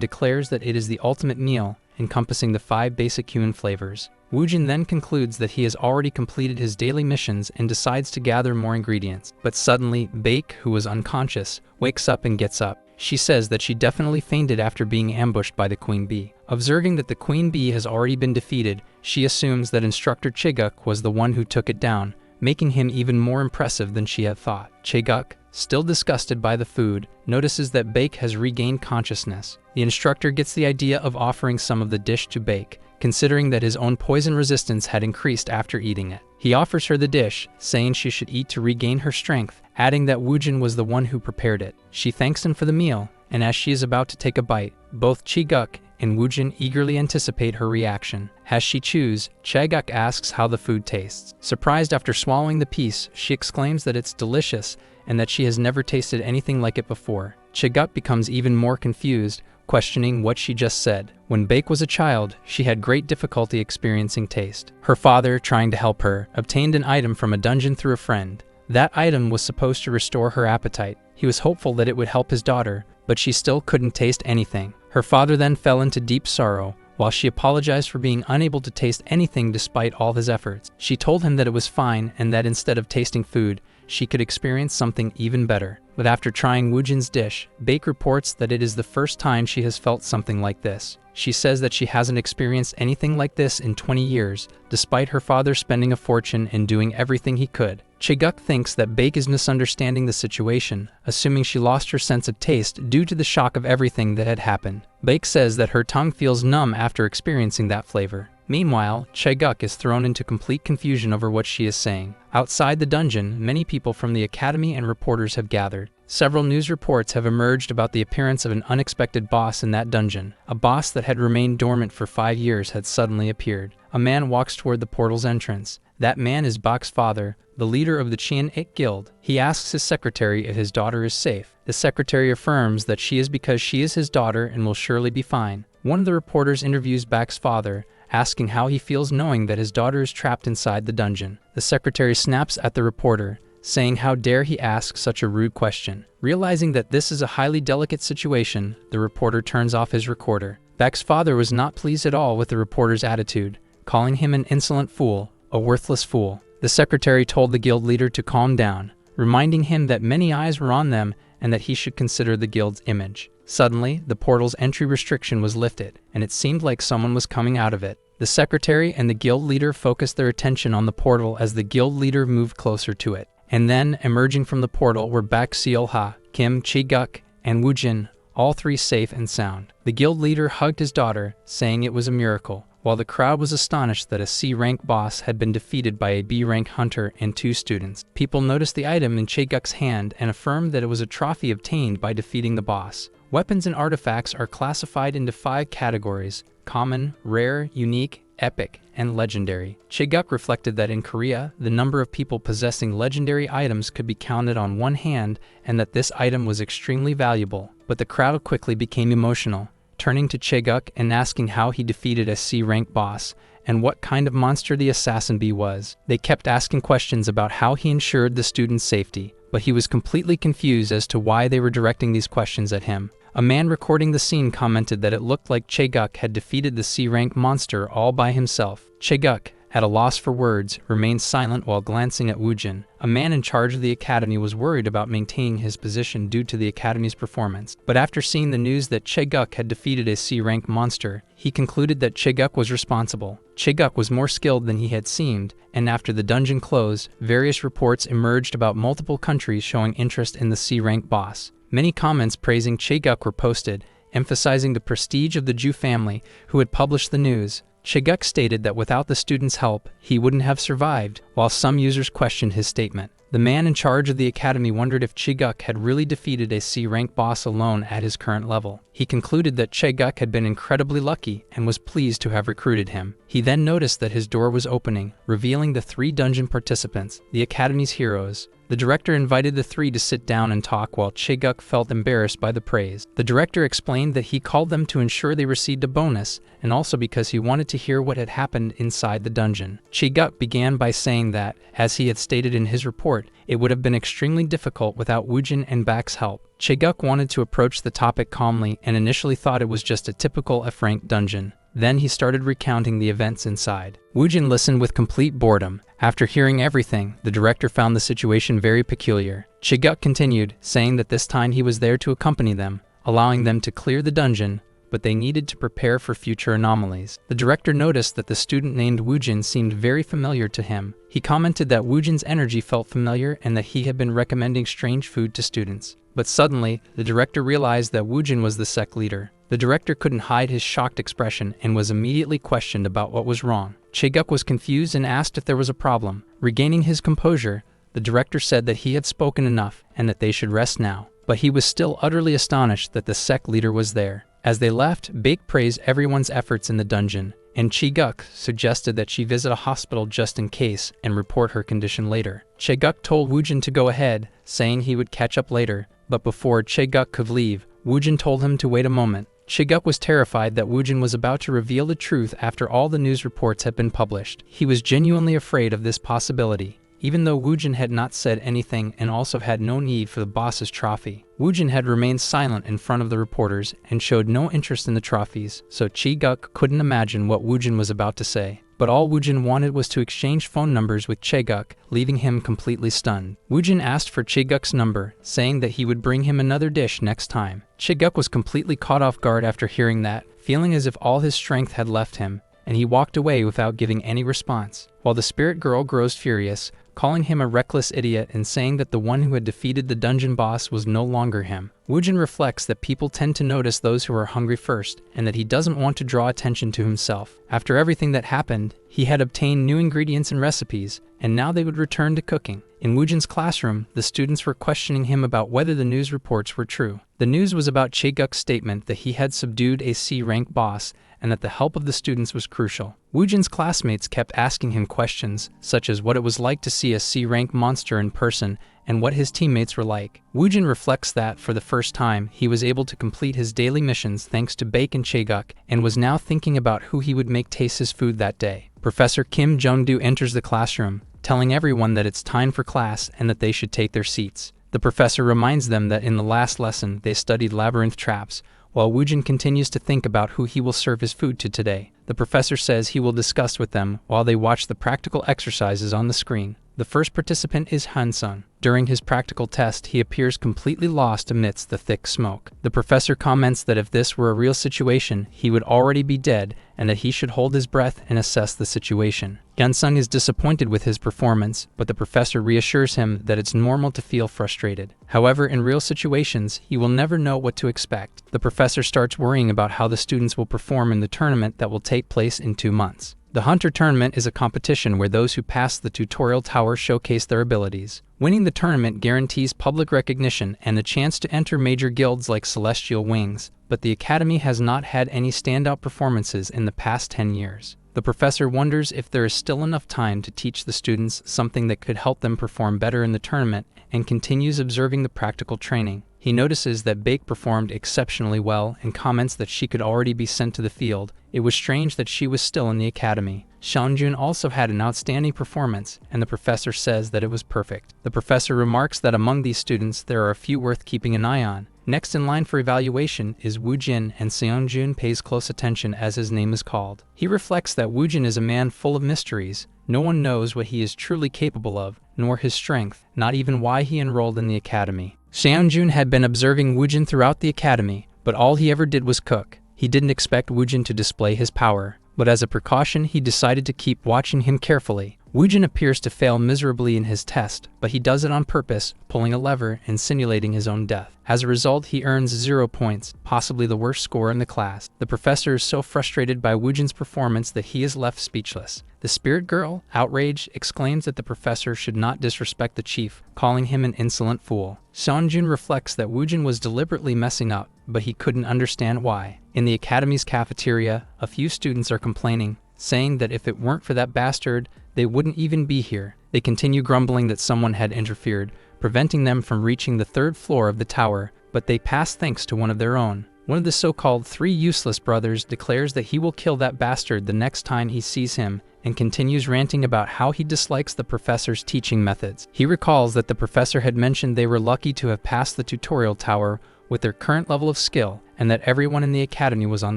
declares that it is the ultimate meal, encompassing the 5 basic human flavors. Woojin then concludes that he has already completed his daily missions and decides to gather more ingredients. But suddenly, Baek, who was unconscious, wakes up and gets up. She says that she definitely fainted after being ambushed by the queen bee. Observing that the queen bee has already been defeated, she assumes that instructor Chaeguk was the one who took it down, making him even more impressive than she had thought. Chaeguk, still disgusted by the food, notices that Baek has regained consciousness. The instructor gets the idea of offering some of the dish to Baek, considering that his own poison resistance had increased after eating it. He offers her the dish, saying she should eat to regain her strength, adding that Woojin was the one who prepared it. She thanks him for the meal, and as she is about to take a bite, both Chaeguk and Woojin eagerly anticipate her reaction. As she chews, Chaeguk asks how the food tastes. Surprised after swallowing the piece, she exclaims that it's delicious and that she has never tasted anything like it before. Chaeguk becomes even more confused, questioning what she just said. When Baek was a child, she had great difficulty experiencing taste. Her father, trying to help her, obtained an item from a dungeon through a friend. That item was supposed to restore her appetite. He was hopeful that it would help his daughter, but she still couldn't taste anything. Her father then fell into deep sorrow, while she apologized for being unable to taste anything despite all his efforts. She told him that it was fine and that instead of tasting food, she could experience something even better. But after trying Woojin's dish, Baek reports that it is the first time she has felt something like this. She says that she hasn't experienced anything like this in 20 years, despite her father spending a fortune and doing everything he could. Chaeguk thinks that Baek is misunderstanding the situation, assuming she lost her sense of taste due to the shock of everything that had happened. Baek says that her tongue feels numb after experiencing that flavor. Meanwhile, Chaeguk is thrown into complete confusion over what she is saying. Outside the dungeon, many people from the academy and reporters have gathered. Several news reports have emerged about the appearance of an unexpected boss in that dungeon. A boss that had remained dormant for 5 years had suddenly appeared. A man walks toward the portal's entrance. That man is Baek's father, the leader of the Chien-Ik Guild. He asks his secretary if his daughter is safe. The secretary affirms that she is because she is his daughter and will surely be fine. One of the reporters interviews Baek's father, asking how he feels knowing that his daughter is trapped inside the dungeon. The secretary snaps at the reporter, saying how dare he ask such a rude question. Realizing that this is a highly delicate situation, the reporter turns off his recorder. Baek's father was not pleased at all with the reporter's attitude, calling him an insolent fool, a worthless fool. The secretary told the guild leader to calm down, reminding him that many eyes were on them and that he should consider the guild's image. Suddenly, the portal's entry restriction was lifted, and it seemed like someone was coming out of it. The secretary and the guild leader focused their attention on the portal as the guild leader moved closer to it. And then, emerging from the portal were Baek Seol-ha, Kim, Chaeguk, and Woojin, all three safe and sound. The guild leader hugged his daughter, saying it was a miracle, while the crowd was astonished that a C-rank boss had been defeated by a B-rank hunter and 2 students. People noticed the item in Chae-guk's hand and affirmed that it was a trophy obtained by defeating the boss. Weapons and artifacts are classified into 5 categories: common, rare, unique, epic, and legendary. Chae-guk reflected that in Korea, the number of people possessing legendary items could be counted on one hand and that this item was extremely valuable. But the crowd quickly became emotional, turning to Chae-guk and asking how he defeated a C-rank boss and what kind of monster the assassin bee was. They kept asking questions about how he ensured the students' safety, but he was completely confused as to why they were directing these questions at him. A man recording the scene commented that it looked like Chae-guk had defeated the C-rank monster all by himself. Chae-guk, at a loss for words, remained silent while glancing at Woojin. A man in charge of the academy was worried about maintaining his position due to the academy's performance. But after seeing the news that Chae-guk had defeated a C-rank monster, he concluded that Chae-guk was responsible. Chae-guk was more skilled than he had seemed, and after the dungeon closed, various reports emerged about multiple countries showing interest in the C-rank boss. Many comments praising Chae-guk were posted, emphasizing the prestige of the Ju family who had published the news. Chae-guk stated that without the students' help, he wouldn't have survived, while some users questioned his statement. The man in charge of the academy wondered if Chae-guk had really defeated a C-rank boss alone at his current level. He concluded that Chae-guk had been incredibly lucky and was pleased to have recruited him. He then noticed that his door was opening, revealing the 3 dungeon participants, the academy's heroes. The director invited the 3 to sit down and talk while Chae-guk felt embarrassed by the praise. The director explained that he called them to ensure they received a bonus, and also because he wanted to hear what had happened inside the dungeon. Chae-guk began by saying that, as he had stated in his report, it would have been extremely difficult without Woojin and Bak's help. Chae-guk wanted to approach the topic calmly and initially thought it was just a typical F-rank dungeon. Then he started recounting the events inside. Woojin listened with complete boredom. After hearing everything, the director found the situation very peculiar. Chae-guk continued, saying that this time he was there to accompany them, allowing them to clear the dungeon, but they needed to prepare for future anomalies. The director noticed that the student named Woojin seemed very familiar to him. He commented that Woojin's energy felt familiar and that he had been recommending strange food to students. But suddenly, the director realized that Woojin was the sect leader. The director couldn't hide his shocked expression and was immediately questioned about what was wrong. Chae-guk was confused and asked if there was a problem. Regaining his composure, the director said that he had spoken enough and that they should rest now. But he was still utterly astonished that the sect leader was there. As they left, Bake praised everyone's efforts in the dungeon, and Chae-guk suggested that she visit a hospital just in case and report her condition later. Chae-guk told Woojin to go ahead, saying he would catch up later, but before Chae-guk could leave, Woojin told him to wait a moment. Chae-guk was terrified that Woojin was about to reveal the truth after all the news reports had been published. He was genuinely afraid of this possibility. Even though Woojin had not said anything and also had no need for the boss's trophy, Woojin had remained silent in front of the reporters and showed no interest in the trophies, so Chae-guk couldn't imagine what Woojin was about to say. But all Woojin wanted was to exchange phone numbers with Chae-guk, leaving him completely stunned. Woojin asked for Chae-guk's number, saying that he would bring him another dish next time. Chae-guk was completely caught off guard after hearing that, feeling as if all his strength had left him, and he walked away without giving any response. While the spirit girl grows furious, calling him a reckless idiot and saying that the one who had defeated the dungeon boss was no longer him. Woojin reflects that people tend to notice those who are hungry first, and that he doesn't want to draw attention to himself. After everything that happened, he had obtained new ingredients and recipes, and now they would return to cooking. In Woojin's classroom, the students were questioning him about whether the news reports were true. The news was about Chae-guk's statement that he had subdued a C-rank boss, and that the help of the students was crucial. Woojin's classmates kept asking him questions, such as what it was like to see a C-rank monster in person and what his teammates were like. Woojin reflects that, for the first time, he was able to complete his daily missions thanks to Bake and Chae-guk, and was now thinking about who he would make taste his food that day. Professor Kim Jung-do enters the classroom, telling everyone that it's time for class and that they should take their seats. The professor reminds them that in the last lesson they studied labyrinth traps, while Woojin continues to think about who he will serve his food to today. The professor says he will discuss with them while they watch the practical exercises on the screen. The first participant is Hansung. During his practical test, he appears completely lost amidst the thick smoke. The professor comments that if this were a real situation, he would already be dead and that he should hold his breath and assess the situation. Hansung is disappointed with his performance, but the professor reassures him that it's normal to feel frustrated. However, in real situations, he will never know what to expect. The professor starts worrying about how the students will perform in the tournament that will take place in 2 months. The Hunter Tournament is a competition where those who pass the tutorial tower showcase their abilities. Winning the tournament guarantees public recognition and a chance to enter major guilds like Celestial Wings, but the Academy has not had any standout performances in the past 10 years. The professor wonders if there is still enough time to teach the students something that could help them perform better in the tournament and continues observing the practical training. He notices that Baek performed exceptionally well and comments that she could already be sent to the field. It was strange that she was still in the academy. Seonjun also had an outstanding performance, and the professor says that it was perfect. The professor remarks that among these students there are a few worth keeping an eye on. Next in line for evaluation is Woojin, and Seonjun pays close attention as his name is called. He reflects that Woojin is a man full of mysteries. No one knows what he is truly capable of, nor his strength, not even why he enrolled in the academy. Seonjun had been observing Woojin throughout the academy, but all he ever did was cook. He didn't expect Woojin to display his power, but as a precaution he decided to keep watching him carefully. Woojin appears to fail miserably in his test, but he does it on purpose, pulling a lever and simulating his own death. As a result, he earns 0 points, possibly the worst score in the class. The professor is so frustrated by Woojin's performance that he is left speechless. The spirit girl, outraged, exclaims that the professor should not disrespect the chief, calling him an insolent fool. Seonjun reflects that Woojin was deliberately messing up, but he couldn't understand why. In the academy's cafeteria, a few students are complaining, saying that if it weren't for that bastard, they wouldn't even be here. They continue grumbling that someone had interfered, preventing them from reaching the 3rd floor of the tower, but they pass thanks to one of their own. One of the so-called 3 useless brothers declares that he will kill that bastard the next time he sees him, and continues ranting about how he dislikes the professor's teaching methods. He recalls that the professor had mentioned they were lucky to have passed the tutorial tower with their current level of skill, and that everyone in the academy was on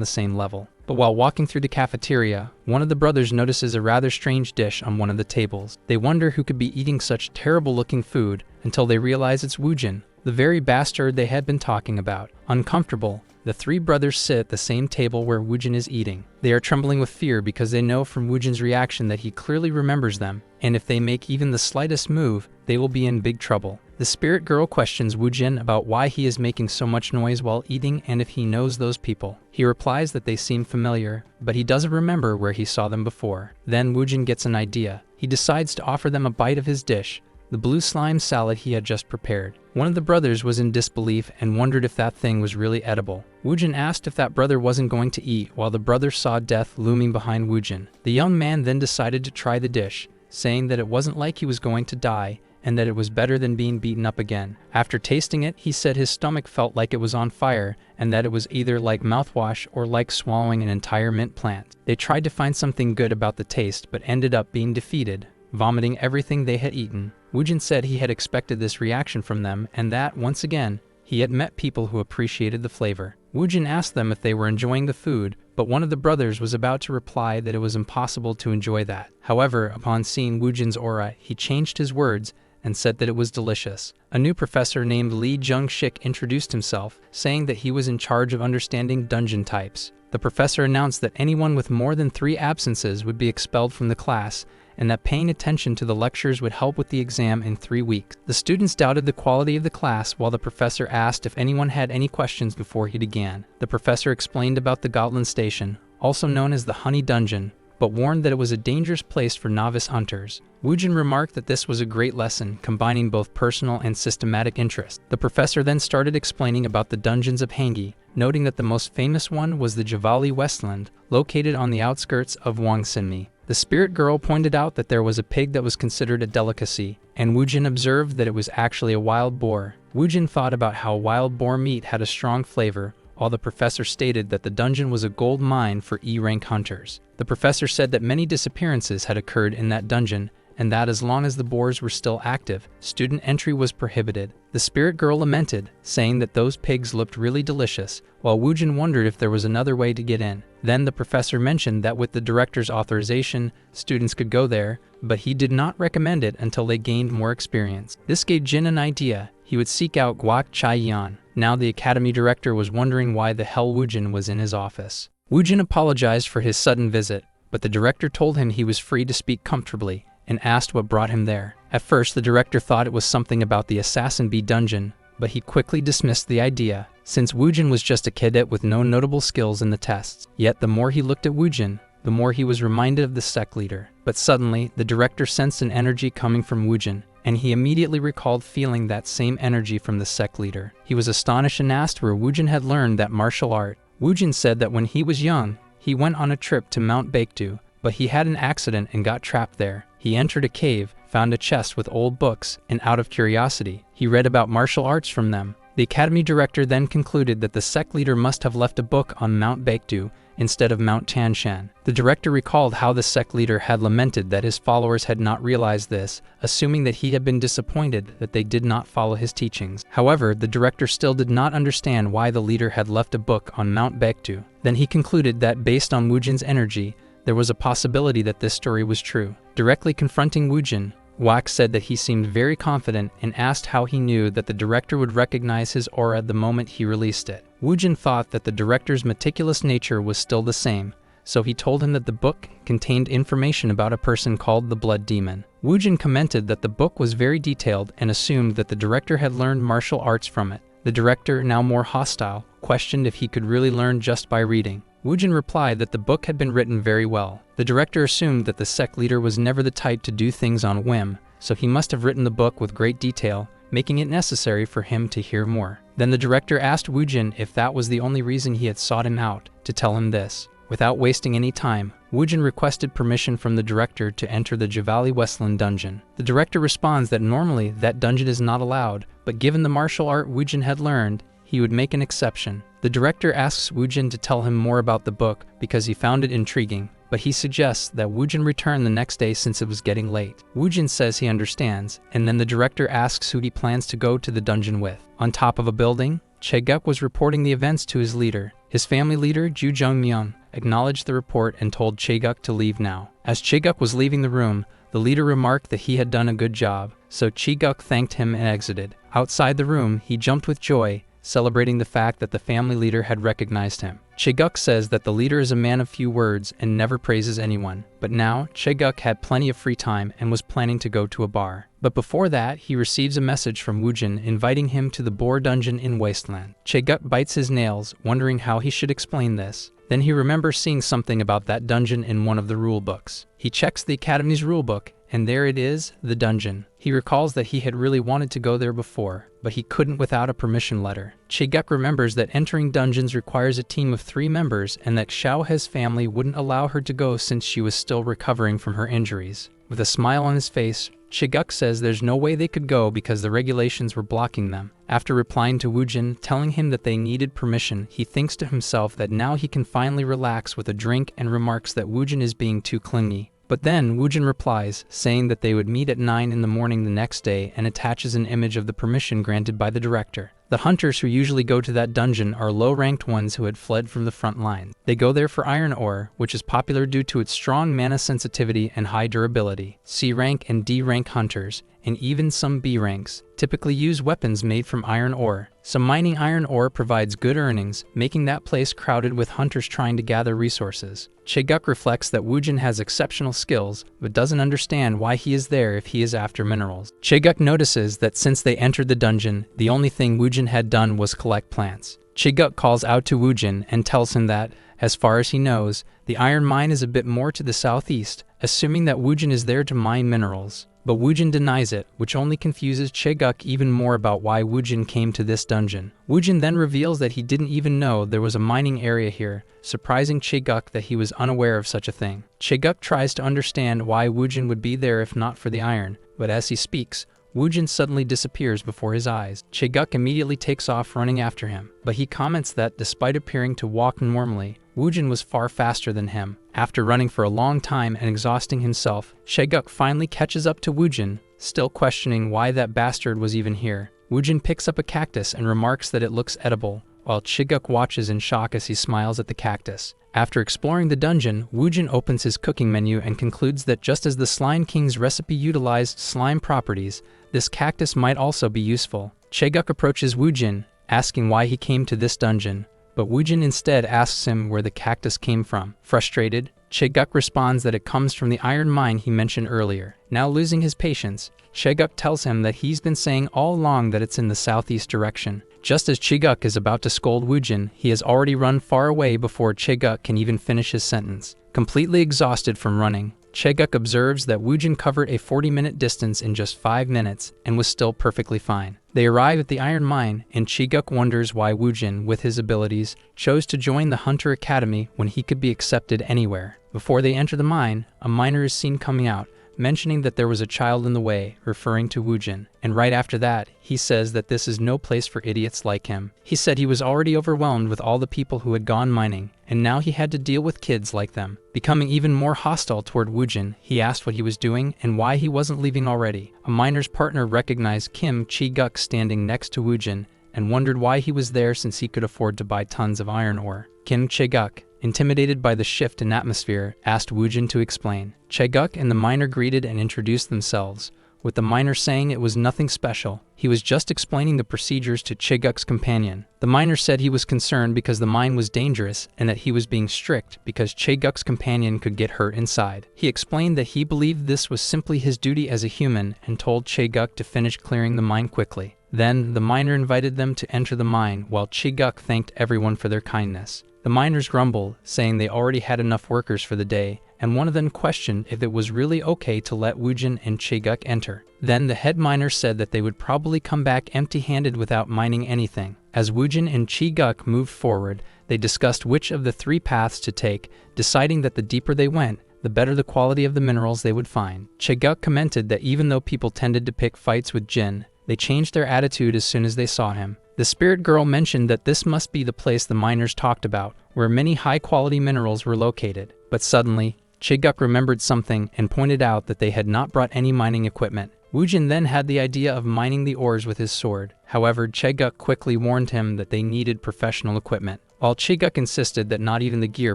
the same level. But while walking through the cafeteria, one of the brothers notices a rather strange dish on one of the tables. They wonder who could be eating such terrible-looking food until they realize it's Woojin, the very bastard they had been talking about. Uncomfortable, the 3 brothers sit at the same table where Woojin is eating. They are trembling with fear because they know from Woojin's reaction that he clearly remembers them, and if they make even the slightest move, they will be in big trouble. The spirit girl questions Woojin about why he is making so much noise while eating and if he knows those people. He replies that they seem familiar, but he doesn't remember where he saw them before. Then Woojin gets an idea. He decides to offer them a bite of his dish, the blue slime salad he had just prepared. One of the brothers was in disbelief and wondered if that thing was really edible. Woojin asked if that brother wasn't going to eat, while the brother saw death looming behind Woojin. The young man then decided to try the dish, saying that it wasn't like he was going to die, and that it was better than being beaten up again. After tasting it, he said his stomach felt like it was on fire, and that it was either like mouthwash or like swallowing an entire mint plant. They tried to find something good about the taste, but ended up being defeated, vomiting everything they had eaten. Woojin said he had expected this reaction from them, and that, once again, he had met people who appreciated the flavor. Woojin asked them if they were enjoying the food, but one of the brothers was about to reply that it was impossible to enjoy that. However, upon seeing Woojin's aura, he changed his words and said that it was delicious. A new professor named Lee Jung-shik introduced himself, saying that he was in charge of understanding dungeon types. The professor announced that anyone with more than 3 absences would be expelled from the class, and that paying attention to the lectures would help with the exam in 3 weeks. The students doubted the quality of the class while the professor asked if anyone had any questions before he began. The professor explained about the Gotland Station, also known as the Honey Dungeon, but warned that it was a dangerous place for novice hunters. Woojin remarked that this was a great lesson, combining both personal and systematic interest. The professor then started explaining about the dungeons of Hangi, noting that the most famous one was the Javali Westland, located on the outskirts of Wangsinmi. The spirit girl pointed out that there was a pig that was considered a delicacy, and Woojin observed that it was actually a wild boar. Woojin thought about how wild boar meat had a strong flavor, while the professor stated that the dungeon was a gold mine for E-rank hunters. The professor said that many disappearances had occurred in that dungeon, and that as long as the bores were still active, student entry was prohibited. The spirit girl lamented, saying that those pigs looked really delicious, while Woojin wondered if there was another way to get in. Then the professor mentioned that with the director's authorization, students could go there, but he did not recommend it until they gained more experience. This gave Jin an idea. He would seek out Guak Chai-yan. Now the academy director was wondering why the hell Woojin was in his office. Woojin apologized for his sudden visit, but the director told him he was free to speak comfortably and asked what brought him there. At first, the director thought it was something about the Assassin Bee dungeon, but he quickly dismissed the idea, since Woojin was just a cadet with no notable skills in the tests. Yet the more he looked at Woojin, the more he was reminded of the sect leader. But suddenly, the director sensed an energy coming from Woojin, and he immediately recalled feeling that same energy from the sect leader. He was astonished and asked where Woojin had learned that martial art. Woojin said that when he was young, he went on a trip to Mount Baekdu, but he had an accident and got trapped there. He entered a cave, found a chest with old books, and out of curiosity, he read about martial arts from them. The academy director then concluded that the sect leader must have left a book on Mount Baekdu instead of Mount Tanshan. The director recalled how the sect leader had lamented that his followers had not realized this, assuming that he had been disappointed that they did not follow his teachings. However, the director still did not understand why the leader had left a book on Mount Baekdu. Then he concluded that based on Woojin's energy, there was a possibility that this story was true. Directly confronting Woojin, Wak said that he seemed very confident and asked how he knew that the director would recognize his aura the moment he released it. Woojin thought that the director's meticulous nature was still the same, so he told him that the book contained information about a person called the Blood Demon. Woojin commented that the book was very detailed and assumed that the director had learned martial arts from it. The director, now more hostile, questioned if he could really learn just by reading. Woojin replied that the book had been written very well. The director assumed that the sect leader was never the type to do things on whim, so he must have written the book with great detail, making it necessary for him to hear more. Then the director asked Woojin if that was the only reason he had sought him out, to tell him this. Without wasting any time, Woojin requested permission from the director to enter the Javali Westland dungeon. The director responds that normally that dungeon is not allowed, but given the martial art Woojin had learned, he would make an exception. The director asks Woojin to tell him more about the book because he found it intriguing, but he suggests that Woojin return the next day since it was getting late. Woojin says he understands, and then the director asks who he plans to go to the dungeon with. On top of a building, Chaeguk was reporting the events to his leader. His family leader, Ju Jung-myung, acknowledged the report and told Chaeguk to leave now. As Chaeguk was leaving the room, the leader remarked that he had done a good job, so Chaeguk thanked him and exited. Outside the room, he jumped with joy, celebrating the fact that the family leader had recognized him. Chaeguk says that the leader is a man of few words and never praises anyone, but now Chaeguk had plenty of free time and was planning to go to a bar. But before that, he receives a message from Woojin inviting him to the Boar dungeon in Wasteland. Chaeguk bites his nails, wondering how he should explain this. Then he remembers seeing something about that dungeon in one of the rule books. He checks the academy's rule book, and there it is, the dungeon. He recalls that he had really wanted to go there before, but he couldn't without a permission letter. Chaeguk remembers that entering dungeons requires a team of 3 members and that Xiaohe's family wouldn't allow her to go since she was still recovering from her injuries. With a smile on his face, Chaeguk says there's no way they could go because the regulations were blocking them. After replying to Woojin, telling him that they needed permission, he thinks to himself that now he can finally relax with a drink and remarks that Woojin is being too clingy. But then Woojin replies, saying that they would meet at 9 in the morning the next day and attaches an image of the permission granted by the director. The hunters who usually go to that dungeon are low-ranked ones who had fled from the front lines. They go there for iron ore, which is popular due to its strong mana sensitivity and high durability. C-rank and D-rank hunters, and even some B ranks, typically use weapons made from iron ore. So mining iron ore provides good earnings, making that place crowded with hunters trying to gather resources. Chaeguk reflects that Woojin has exceptional skills, but doesn't understand why he is there if he is after minerals. Chaeguk notices that since they entered the dungeon, the only thing Woojin had done was collect plants. Chaeguk calls out to Woojin and tells him that, as far as he knows, the iron mine is a bit more to the southeast, assuming that Woojin is there to mine minerals. But Woojin denies it, which only confuses Chaeguk even more about why Woojin came to this dungeon. Woojin then reveals that he didn't even know there was a mining area here, surprising Chaeguk that he was unaware of such a thing. Chaeguk tries to understand why Woojin would be there if not for the iron, but as he speaks, Woojin suddenly disappears before his eyes. Chae-guk immediately takes off running after him, but he comments that despite appearing to walk normally, Woojin was far faster than him. After running for a long time and exhausting himself, Chae-guk finally catches up to Woojin, still questioning why that bastard was even here. Woojin picks up a cactus and remarks that it looks edible, while Chae-guk watches in shock as he smiles at the cactus. After exploring the dungeon, Woojin opens his cooking menu and concludes that just as the Slime King's recipe utilized slime properties, this cactus might also be useful. Chae-guk approaches Woojin, asking why he came to this dungeon, but Woojin instead asks him where the cactus came from. Frustrated, Chae-guk responds that it comes from the iron mine he mentioned earlier. Now losing his patience, Chae-guk tells him that he's been saying all along that it's in the southeast direction. Just as Chae-guk is about to scold Woojin, he has already run far away before Chae-guk can even finish his sentence. Completely exhausted from running, Chae-guk observes that Woojin covered a 40-minute distance in just 5 minutes and was still perfectly fine. They arrive at the iron mine, and Chae-guk wonders why Woojin, with his abilities, chose to join the Hunter Academy when he could be accepted anywhere. Before they enter the mine, a miner is seen coming out, mentioning that there was a child in the way, referring to Woojin. And right after that, he says that this is no place for idiots like him. He said he was already overwhelmed with all the people who had gone mining, and now he had to deal with kids like them. Becoming even more hostile toward Woojin, he asked what he was doing and why he wasn't leaving already. A miner's partner recognized Kim Chae-guk standing next to Woojin and wondered why he was there since he could afford to buy tons of iron ore. Kim Chae-guk, intimidated by the shift in atmosphere, asked Woojin to explain. Chae-guk and the miner greeted and introduced themselves, with the miner saying it was nothing special. He was just explaining the procedures to Chae-guk's companion. The miner said he was concerned because the mine was dangerous and that he was being strict because Chae-guk's companion could get hurt inside. He explained that he believed this was simply his duty as a human and told Chae-guk to finish clearing the mine quickly. Then, the miner invited them to enter the mine while Chae-guk thanked everyone for their kindness. The miners grumbled, saying they already had enough workers for the day, and one of them questioned if it was really okay to let Woojin and Chae-guk enter. Then the head miner said that they would probably come back empty-handed without mining anything. As Woojin and Chae-guk moved forward, they discussed which of the 3 paths to take, deciding that the deeper they went, the better the quality of the minerals they would find. Chae-guk commented that even though people tended to pick fights with Jin, they changed their attitude as soon as they saw him. The spirit girl mentioned that this must be the place the miners talked about, where many high-quality minerals were located. But suddenly, Chae-guk remembered something and pointed out that they had not brought any mining equipment. Woojin then had the idea of mining the ores with his sword. However, Chae-guk quickly warned him that they needed professional equipment. While Chae-guk insisted that not even the gear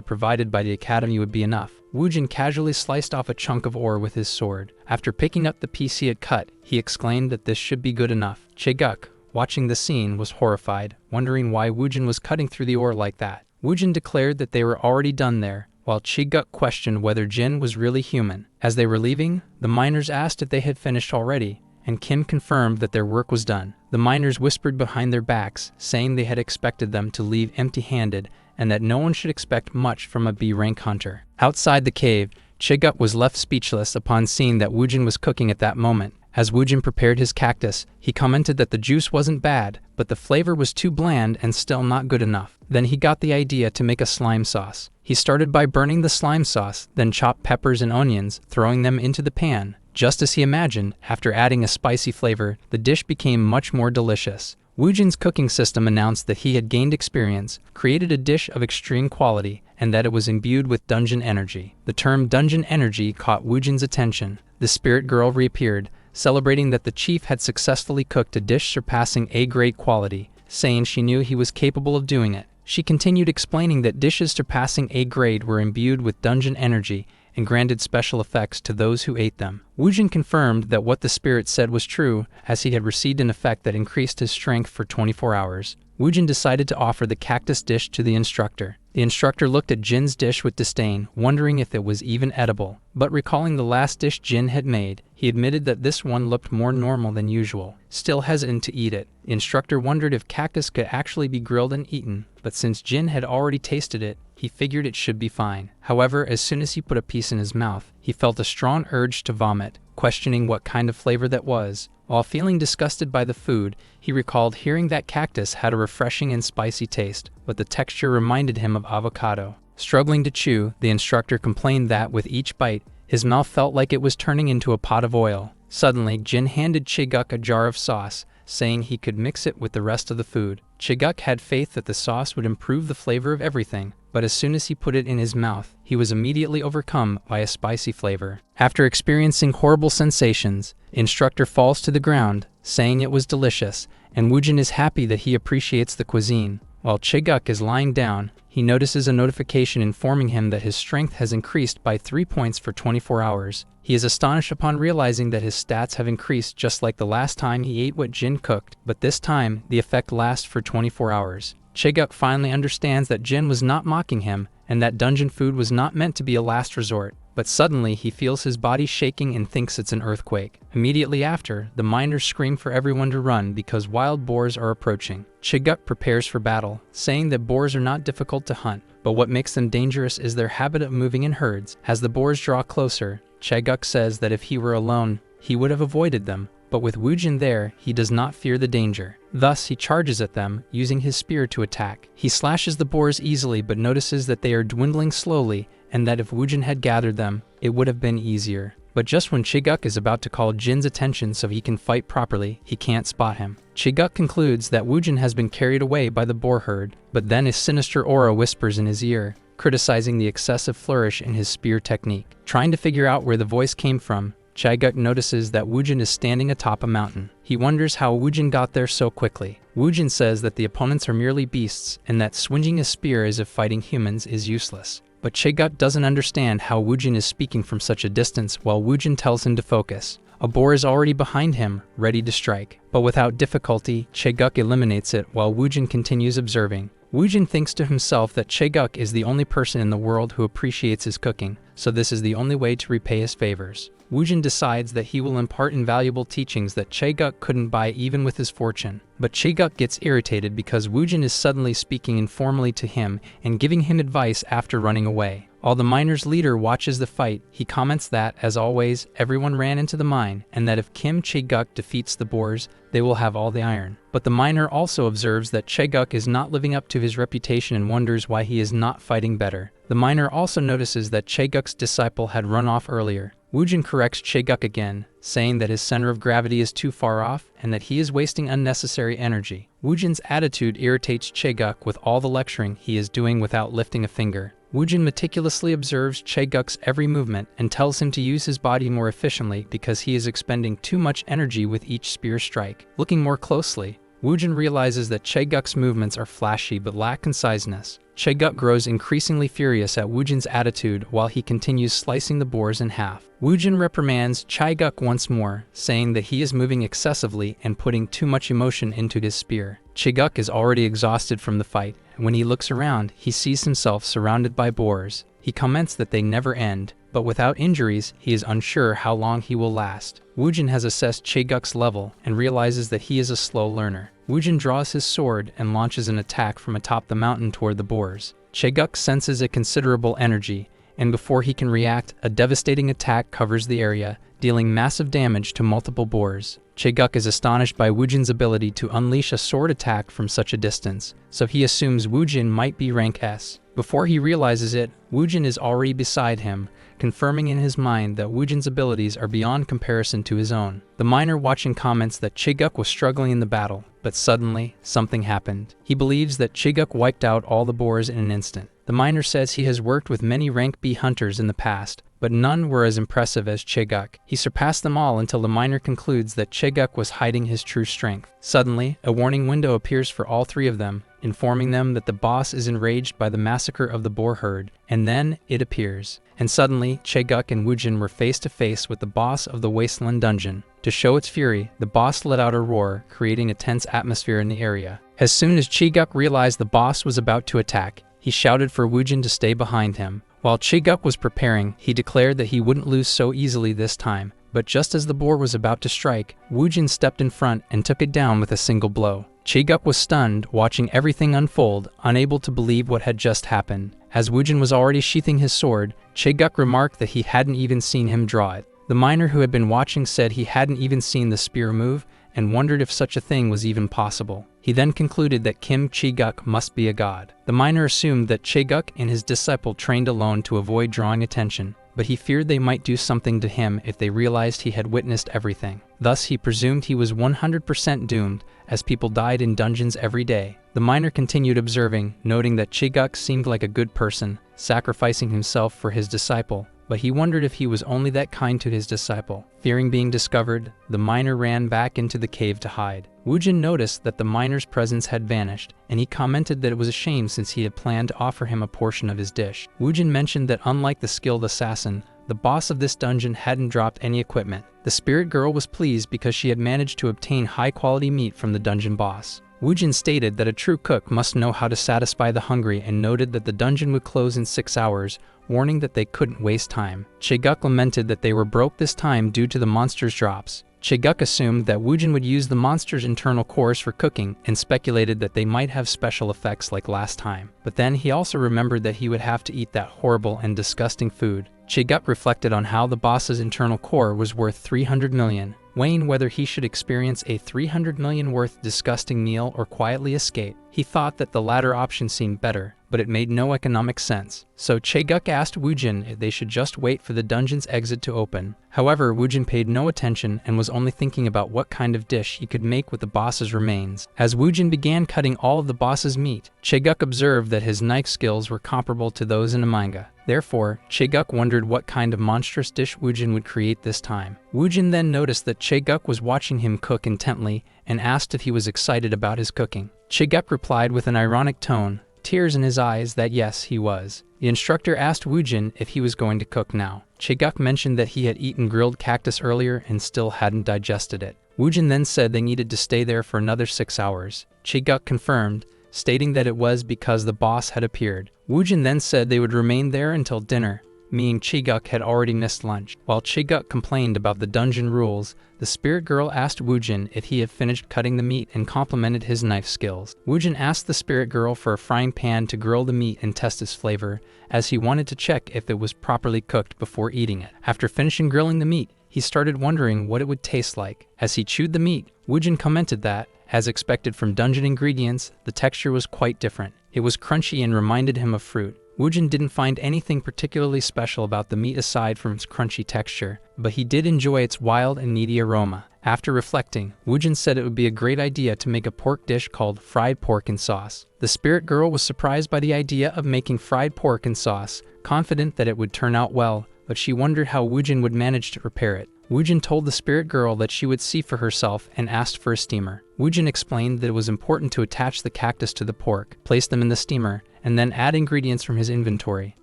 provided by the academy would be enough, Woojin casually sliced off a chunk of ore with his sword. After picking up the piece he had cut, he exclaimed that this should be good enough. Chae-guk, watching the scene, was horrified, wondering why Woojin was cutting through the ore like that. Woojin declared that they were already done there, while Chae-guk questioned whether Jin was really human. As they were leaving, the miners asked if they had finished already, and Kim confirmed that their work was done. The miners whispered behind their backs, saying they had expected them to leave empty-handed and that no one should expect much from a B-rank hunter. Outside the cave, Chae-guk was left speechless upon seeing that Woojin was cooking at that moment. As Woojin prepared his cactus, he commented that the juice wasn't bad, but the flavor was too bland and still not good enough. Then he got the idea to make a slime sauce. He started by burning the slime sauce, then chopped peppers and onions, throwing them into the pan. Just as he imagined, after adding a spicy flavor, the dish became much more delicious. Woojin's cooking system announced that he had gained experience, created a dish of extreme quality, and that it was imbued with dungeon energy. The term dungeon energy caught Woojin's attention. The spirit girl reappeared, celebrating that the chief had successfully cooked a dish surpassing A-grade quality, saying she knew he was capable of doing it. She continued explaining that dishes surpassing A-grade were imbued with dungeon energy and granted special effects to those who ate them. Woojin confirmed that what the spirit said was true, as he had received an effect that increased his strength for 24 hours. Woojin decided to offer the cactus dish to the instructor. The instructor looked at Jin's dish with disdain, wondering if it was even edible. But recalling the last dish Jin had made, he admitted that this one looked more normal than usual. Still hesitant to eat it, the instructor wondered if cactus could actually be grilled and eaten, but since Jin had already tasted it, he figured it should be fine. However, as soon as he put a piece in his mouth, he felt a strong urge to vomit, questioning what kind of flavor that was. While feeling disgusted by the food, he recalled hearing that cactus had a refreshing and spicy taste, but the texture reminded him of avocado. Struggling to chew, the instructor complained that with each bite, his mouth felt like it was turning into a pot of oil. Suddenly, Jin handed Chae-guk a jar of sauce, saying he could mix it with the rest of the food. Chae-guk had faith that the sauce would improve the flavor of everything, but as soon as he put it in his mouth, he was immediately overcome by a spicy flavor. After experiencing horrible sensations, the instructor falls to the ground, saying it was delicious, and Woojin is happy that he appreciates the cuisine. While Chae-guk is lying down, he notices a notification informing him that his strength has increased by 3 points for 24 hours. He is astonished upon realizing that his stats have increased just like the last time he ate what Jin cooked, but this time, the effect lasts for 24 hours. Chae-guk finally understands that Jin was not mocking him, and that dungeon food was not meant to be a last resort. But suddenly, he feels his body shaking and thinks it's an earthquake. Immediately after, the miners scream for everyone to run because wild boars are approaching. Chae-guk prepares for battle, saying that boars are not difficult to hunt, but what makes them dangerous is their habit of moving in herds. As the boars draw closer, Chae-guk says that if he were alone, he would have avoided them, but with Woojin there, he does not fear the danger. Thus, he charges at them, using his spear to attack. He slashes the boars easily but notices that they are dwindling slowly, and that if Woojin had gathered them, it would have been easier. But just when Chae-guk is about to call Jin's attention so he can fight properly, he can't spot him. Chae-guk concludes that Woojin has been carried away by the boar herd, but then a sinister aura whispers in his ear, criticizing the excessive flourish in his spear technique. Trying to figure out where the voice came from, Chae-guk notices that Woojin is standing atop a mountain. He wonders how Woojin got there so quickly. Woojin says that the opponents are merely beasts and that swinging a spear as if fighting humans is useless. But Chae-guk doesn't understand how Woojin is speaking from such a distance while Woojin tells him to focus. A boar is already behind him, ready to strike. But without difficulty, Chae-guk eliminates it while Woojin continues observing. Woojin thinks to himself that Chae-guk is the only person in the world who appreciates his cooking, so this is the only way to repay his favors. Woojin decides that he will impart invaluable teachings that Chae-guk couldn't buy even with his fortune. But Chae-guk gets irritated because Woojin is suddenly speaking informally to him and giving him advice after running away. While the miners' leader watches the fight, he comments that, as always, everyone ran into the mine, and that if Kim Chae-guk defeats the boars, they will have all the iron. But the miner also observes that Chae-guk is not living up to his reputation and wonders why he is not fighting better. The miner also notices that Chae-guk's disciple had run off earlier. Woojin corrects Chae-guk again, saying that his center of gravity is too far off and that he is wasting unnecessary energy. Woojin's attitude irritates Chae-guk with all the lecturing he is doing without lifting a finger. Woojin meticulously observes Chae-guk's every movement and tells him to use his body more efficiently because he is expending too much energy with each spear strike. Looking more closely, Woojin realizes that Chae-guk's movements are flashy but lack conciseness. Chae-guk grows increasingly furious at Woojin's attitude while he continues slicing the boars in half. Woojin reprimands Chae-guk once more, saying that he is moving excessively and putting too much emotion into his spear. Chae-guk is already exhausted from the fight, and when he looks around, he sees himself surrounded by boars. He comments that they never end, but without injuries, he is unsure how long he will last. Woojin has assessed Chae-guk's level and realizes that he is a slow learner. Woojin draws his sword and launches an attack from atop the mountain toward the boars. Chae-guk senses a considerable energy, and before he can react, a devastating attack covers the area, dealing massive damage to multiple boars. Chae-guk is astonished by Woojin's ability to unleash a sword attack from such a distance, so he assumes Woojin might be rank S. Before he realizes it, Woojin is already beside him, confirming in his mind that Woojin's abilities are beyond comparison to his own. The miner watching comments that Chae-guk was struggling in the battle, but suddenly, something happened. He believes that Chae-guk wiped out all the boars in an instant. The miner says he has worked with many rank B hunters in the past, but none were as impressive as Chae-guk. He surpassed them all until the miner concludes that Chae-guk was hiding his true strength. Suddenly, a warning window appears for all three of them, informing them that the boss is enraged by the massacre of the boar herd, and then it appears. And suddenly, Chae-guk and Woojin were face to face with the boss of the Wasteland Dungeon. To show its fury, the boss let out a roar, creating a tense atmosphere in the area. As soon as Chae-guk realized the boss was about to attack, he shouted for Woojin to stay behind him. While Chae-guk was preparing, he declared that he wouldn't lose so easily this time. But just as the boar was about to strike, Woojin stepped in front and took it down with a single blow. Chae-guk was stunned, watching everything unfold, unable to believe what had just happened. As Woojin was already sheathing his sword, Chae-guk remarked that he hadn't even seen him draw it. The miner who had been watching said he hadn't even seen the spear move, and wondered if such a thing was even possible. He then concluded that Kim Chae-guk must be a god. The miner assumed that Chae-guk and his disciple trained alone to avoid drawing attention. but he feared they might do something to him if they realized he had witnessed everything. Thus, he presumed he was 100% doomed, as people died in dungeons every day. The miner continued observing, noting that Chiguk seemed like a good person, sacrificing himself for his disciple, but he wondered if he was only that kind to his disciple. Fearing being discovered, the miner ran back into the cave to hide. Woojin noticed that the miner's presence had vanished, and he commented that it was a shame since he had planned to offer him a portion of his dish. Woojin mentioned that unlike the skilled assassin, the boss of this dungeon hadn't dropped any equipment. The spirit girl was pleased because she had managed to obtain high-quality meat from the dungeon boss. Woojin stated that a true cook must know how to satisfy the hungry and noted that the dungeon would close in 6 hours, warning that they couldn't waste time. Chiguk lamented that they were broke this time due to the monster's drops. Chiguk assumed that Woojin would use the monster's internal cores for cooking and speculated that they might have special effects like last time. But then he also remembered that he would have to eat that horrible and disgusting food. Chiguk reflected on how the boss's internal core was worth 300 million, weighing whether he should experience a 300 million worth disgusting meal or quietly escape. He thought that the latter option seemed better, but it made no economic sense. So Chiguk asked Woojin if they should just wait for the dungeon's exit to open. However, Woojin paid no attention and was only thinking about what kind of dish he could make with the boss's remains. As Woojin began cutting all of the boss's meat, Chiguk observed that his knife skills were comparable to those in a manga. Therefore, Chiguk wondered what kind of monstrous dish Woojin would create this time. Woojin then noticed that Chiguk was watching him cook intently and asked if he was excited about his cooking. Chiguk replied with an ironic tone, tears in his eyes, that yes, he was. The instructor asked Woojin if he was going to cook now. Chiguk mentioned that he had eaten grilled cactus earlier and still hadn't digested it. Woojin then said they needed to stay there for another 6 hours. Chiguk confirmed, stating that it was because the boss had appeared. Woojin then said they would remain there until dinner, meaning Chiguk had already missed lunch. While Chiguk complained about the dungeon rules, the spirit girl asked Woojin if he had finished cutting the meat and complimented his knife skills. Woojin asked the spirit girl for a frying pan to grill the meat and test its flavor, as he wanted to check if it was properly cooked before eating it. After finishing grilling the meat, he started wondering what it would taste like. As he chewed the meat, Woojin commented that, as expected from dungeon ingredients, the texture was quite different. It was crunchy and reminded him of fruit. Woojin didn't find anything particularly special about the meat aside from its crunchy texture, but he did enjoy its wild and meaty aroma. After reflecting, Woojin said it would be a great idea to make a pork dish called fried pork in sauce. The spirit girl was surprised by the idea of making fried pork in sauce, confident that it would turn out well, but she wondered how Woojin would manage to prepare it. Woojin told the spirit girl that she would see for herself and asked for a steamer. Woojin explained that it was important to attach the cactus to the pork, place them in the steamer, and then add ingredients from his inventory.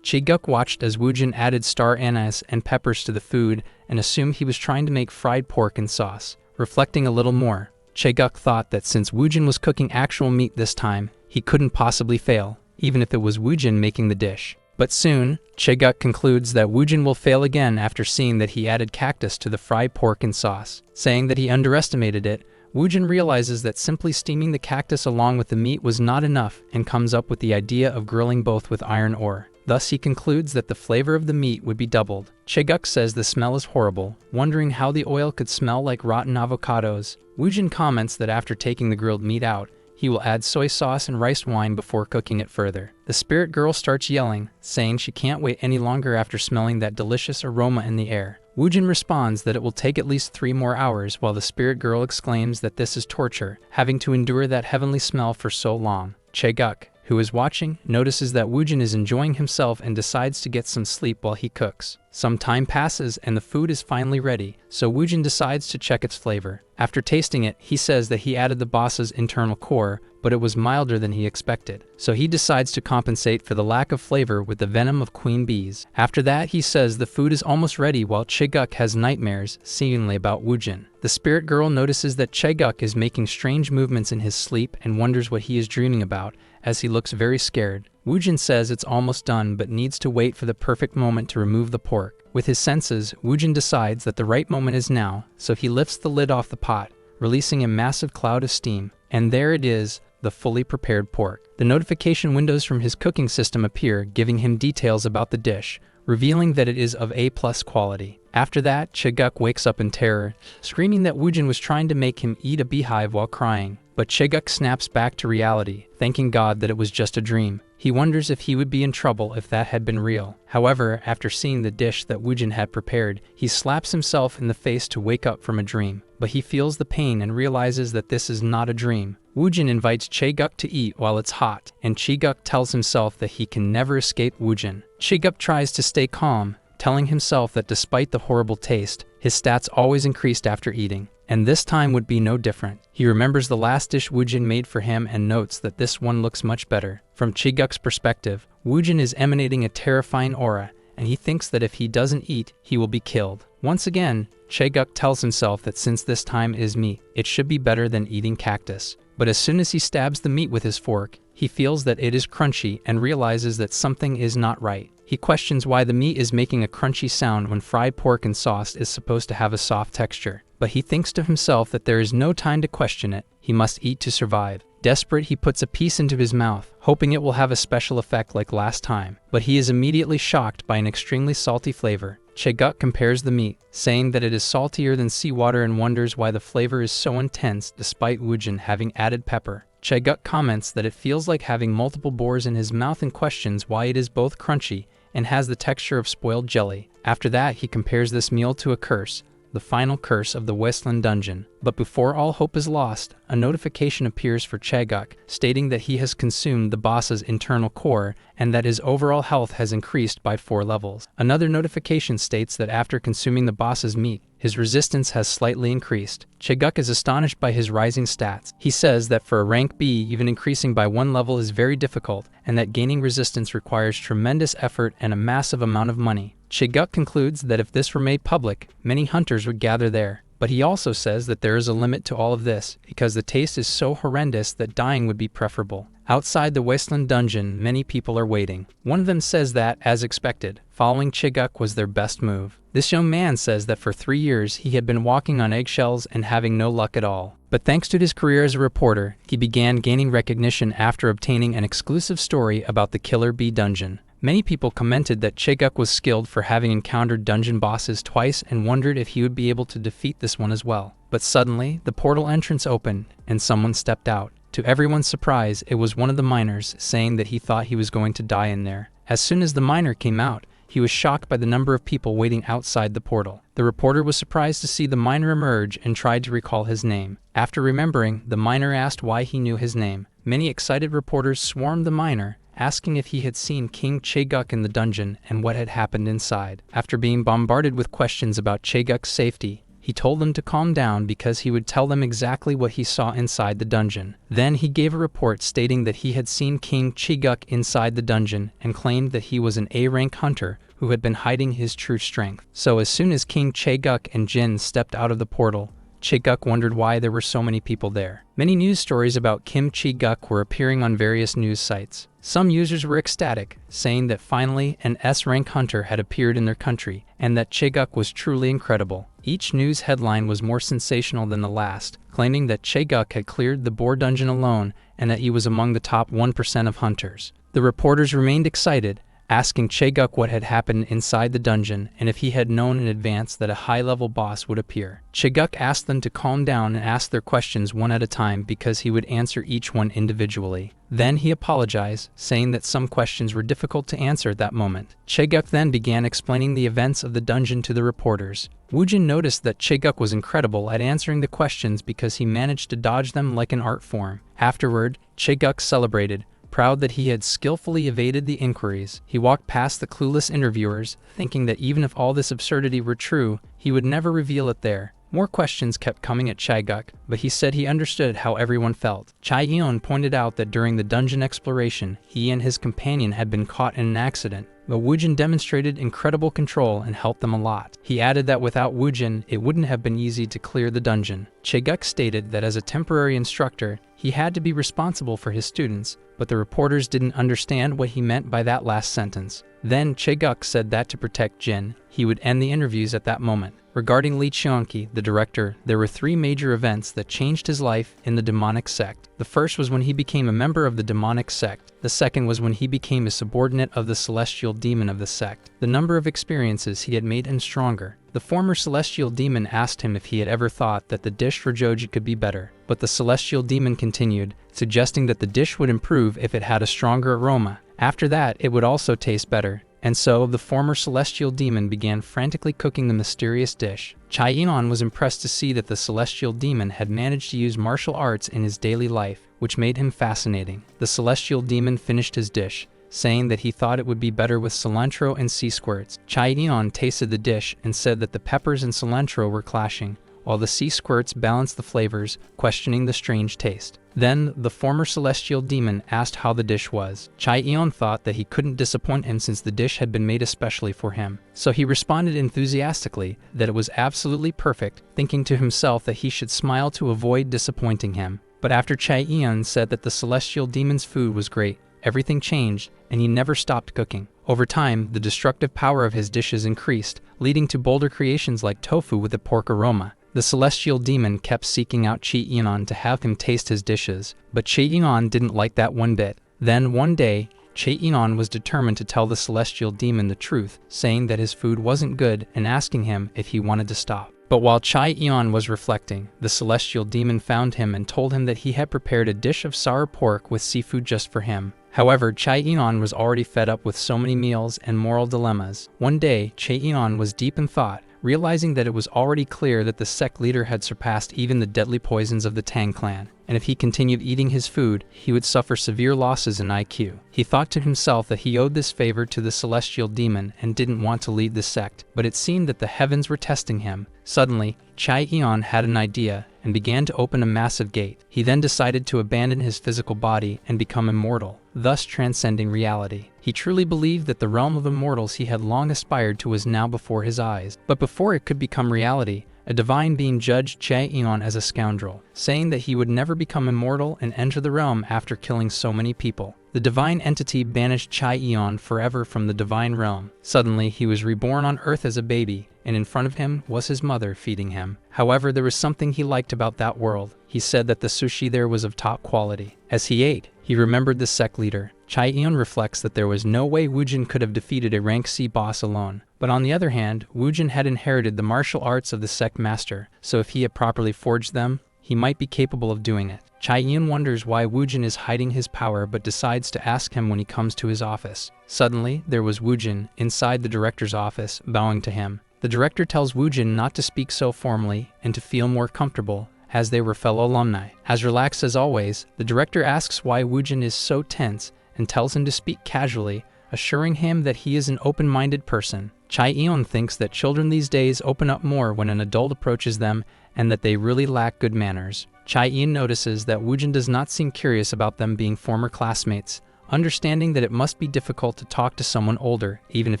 Chiguk watched as Woojin added star anise and peppers to the food and assumed he was trying to make fried pork in sauce. Reflecting a little more, Chiguk thought that since Woojin was cooking actual meat this time, he couldn't possibly fail, even if it was Woojin making the dish. But soon, Chiguk concludes that Woojin will fail again after seeing that he added cactus to the fried pork in sauce. Saying that he underestimated it, Woojin realizes that simply steaming the cactus along with the meat was not enough and comes up with the idea of grilling both with iron ore. Thus he concludes that the flavor of the meat would be doubled. Chiguk says the smell is horrible, wondering how the oil could smell like rotten avocados. Woojin comments that after taking the grilled meat out, he will add soy sauce and rice wine before cooking it further. The spirit girl starts yelling, saying she can't wait any longer after smelling that delicious aroma in the air. Woojin responds that it will take at least 3 more hours, while the spirit girl exclaims that this is torture, having to endure that heavenly smell for so long. Chiguk, who is watching, notices that Woojin is enjoying himself and decides to get some sleep while he cooks. Some time passes and the food is finally ready, so Woojin decides to check its flavor. After tasting it, he says that he added the boss's internal core, but it was milder than he expected. So he decides to compensate for the lack of flavor with the venom of queen bees. After that, he says the food is almost ready while Chiguk has nightmares, seemingly about Woojin. The spirit girl notices that Chiguk is making strange movements in his sleep and wonders what he is dreaming about, as he looks very scared. Woojin says it's almost done but needs to wait for the perfect moment to remove the pork. With his senses, Woojin decides that the right moment is now, so he lifts the lid off the pot, releasing a massive cloud of steam. And there it is, the fully prepared pork. The notification windows from his cooking system appear, giving him details about the dish, revealing that it is of A+ quality. After that, Chiguk wakes up in terror, screaming that Woojin was trying to make him eat a beehive while crying. but Chaeguk snaps back to reality, thanking God that it was just a dream. He wonders if he would be in trouble if that had been real. However, after seeing the dish that Woojin had prepared, he slaps himself in the face to wake up from a dream. But he feels the pain and realizes that this is not a dream. Woojin invites Chaeguk to eat while it's hot, and Chaeguk tells himself that he can never escape Woojin. Chaeguk tries to stay calm, telling himself that despite the horrible taste, his stats always increased after eating, and this time would be no different. He remembers the last dish Woojin made for him and notes that this one looks much better. From Chaeguk's perspective, Woojin is emanating a terrifying aura, and he thinks that if he doesn't eat, he will be killed. Once again, Chaeguk tells himself that since this time is meat, it should be better than eating cactus. But as soon as he stabs the meat with his fork, he feels that it is crunchy and realizes that something is not right. He questions why the meat is making a crunchy sound when fried pork and sauce is supposed to have a soft texture. But he thinks to himself that there is no time to question it. He must eat to survive. Desperate, he puts a piece into his mouth, hoping it will have a special effect like last time. But he is immediately shocked by an extremely salty flavor. Chaeguk compares the meat, saying that it is saltier than seawater and wonders why the flavor is so intense despite Woojin having added pepper. Chaeguk comments that it feels like having multiple boars in his mouth and questions why it is both crunchy and has the texture of spoiled jelly. After that, he compares this meal to a curse, the final curse of the Wasteland Dungeon. But before all hope is lost, a notification appears for Chaeguk, stating that he has consumed the boss's internal core and that his overall health has increased by 4 levels. Another notification states that after consuming the boss's meat, his resistance has slightly increased. Chaeguk is astonished by his rising stats. He says that for a rank B, even increasing by 1 level is very difficult, and that gaining resistance requires tremendous effort and a massive amount of money. Chaeguk concludes that if this were made public, many hunters would gather there. But he also says that there is a limit to all of this, because the taste is so horrendous that dying would be preferable. Outside the Wasteland Dungeon, many people are waiting. One of them says that, as expected, following Chaeguk was their best move. This young man says that for 3 years he had been walking on eggshells and having no luck at all. But thanks to his career as a reporter, he began gaining recognition after obtaining an exclusive story about the Killer Bee Dungeon. Many people commented that Chaeguk was skilled for having encountered dungeon bosses twice and wondered if he would be able to defeat this one as well. But suddenly, the portal entrance opened and someone stepped out. To everyone's surprise, it was one of the miners, saying that he thought he was going to die in there. As soon as the miner came out, he was shocked by the number of people waiting outside the portal. The reporter was surprised to see the miner emerge and tried to recall his name. After remembering, the miner asked why he knew his name. Many excited reporters swarmed the miner, asking if he had seen King Chaeguk in the dungeon and what had happened inside. After being bombarded with questions about Chaeguk's safety, he told them to calm down because he would tell them exactly what he saw inside the dungeon. Then he gave a report stating that he had seen King Chaeguk inside the dungeon and claimed that he was an A-rank hunter who had been hiding his true strength. So as soon as King Chaeguk and Jin stepped out of the portal, Chaeguk wondered why there were so many people there. Many news stories about Kim Chaeguk were appearing on various news sites. Some users were ecstatic, saying that finally an S-rank hunter had appeared in their country, and that Chaeguk was truly incredible. Each news headline was more sensational than the last, claiming that Chaeguk had cleared the boar dungeon alone and that he was among the top 1% of hunters. The reporters remained excited, asking Chaeguk what had happened inside the dungeon and if he had known in advance that a high-level boss would appear. Chaeguk asked them to calm down and ask their questions one at a time because he would answer each one individually. Then he apologized, saying that some questions were difficult to answer at that moment. Chaeguk then began explaining the events of the dungeon to the reporters. Woojin noticed that Chaeguk was incredible at answering the questions because he managed to dodge them like an art form. Afterward, Chaeguk celebrated, proud that he had skillfully evaded the inquiries. He walked past the clueless interviewers, thinking that even if all this absurdity were true, he would never reveal it there. More questions kept coming at Chaeguk, but he said he understood how everyone felt. Chae-yeon pointed out that during the dungeon exploration, he and his companion had been caught in an accident, but Woojin demonstrated incredible control and helped them a lot. He added that without Woojin, it wouldn't have been easy to clear the dungeon. Chaeguk stated that as a temporary instructor, he had to be responsible for his students, but the reporters didn't understand what he meant by that last sentence. Then Chaeguk said that to protect Jin, he would end the interviews at that moment. Regarding Lee Cheonki, the director, there were 3 major events that changed his life in the demonic sect. The first was when he became a member of the demonic sect. The second was when he became a subordinate of the celestial demon of the sect. The number of experiences he had made him stronger. The former celestial demon asked him if he had ever thought that the dish for Joji could be better, but the celestial demon continued, suggesting that the dish would improve if it had a stronger aroma. After that, it would also taste better. And so, the former celestial demon began frantically cooking the mysterious dish. Chai Inon was impressed to see that the celestial demon had managed to use martial arts in his daily life, which made him fascinating. The celestial demon finished his dish, saying that he thought it would be better with cilantro and sea squirts. Chai Inon tasted the dish and said that the peppers and cilantro were clashing, while the sea squirts balanced the flavors, questioning the strange taste. Then, the former celestial demon asked how the dish was. Chai Ion thought that he couldn't disappoint him since the dish had been made especially for him. So he responded enthusiastically that it was absolutely perfect, thinking to himself that he should smile to avoid disappointing him. But after Chai Ion said that the celestial demon's food was great, everything changed, and he never stopped cooking. Over time, the destructive power of his dishes increased, leading to bolder creations like tofu with a pork aroma. The celestial demon kept seeking out Chai Inon to have him taste his dishes, but Chai Inon didn't like that one bit. Then, one day, Chai Inon was determined to tell the celestial demon the truth, saying that his food wasn't good and asking him if he wanted to stop. But while Chai Ion was reflecting, the celestial demon found him and told him that he had prepared a dish of sour pork with seafood just for him. However, Chai Inon was already fed up with so many meals and moral dilemmas. One day, Chai Inon was deep in thought, realizing that it was already clear that the sect leader had surpassed even the deadly poisons of the Tang clan, and if he continued eating his food, he would suffer severe losses in IQ. He thought to himself that he owed this favor to the celestial demon and didn't want to lead the sect, but it seemed that the heavens were testing him. Suddenly, Chai Ion had an idea and began to open a massive gate. He then decided to abandon his physical body and become immortal, thus transcending reality. He truly believed that the realm of immortals he had long aspired to was now before his eyes. But before it could become reality, a divine being judged Chai Ion as a scoundrel, saying that he would never become immortal and enter the realm after killing so many people. The divine entity banished Chai Ion forever from the divine realm. Suddenly, he was reborn on Earth as a baby, and in front of him was his mother feeding him. However, there was something he liked about that world. He said that the sushi there was of top quality. As he ate, he remembered the sect leader. Chai Ion reflects that there was no way Woojin could have defeated a rank C boss alone. But on the other hand, Woojin had inherited the martial arts of the sect master, so if he had properly forged them, he might be capable of doing it. Chai Ion wonders why Woojin is hiding his power but decides to ask him when he comes to his office. Suddenly, there was Woojin inside the director's office, bowing to him. The director tells Woojin not to speak so formally and to feel more comfortable, as they were fellow alumni. As relaxed as always, the director asks why Woojin is so tense and tells him to speak casually, assuring him that he is an open-minded person. Chai Ion thinks that children these days open up more when an adult approaches them and that they really lack good manners. Chai Ion notices that Woojin does not seem curious about them being former classmates, understanding that it must be difficult to talk to someone older, even if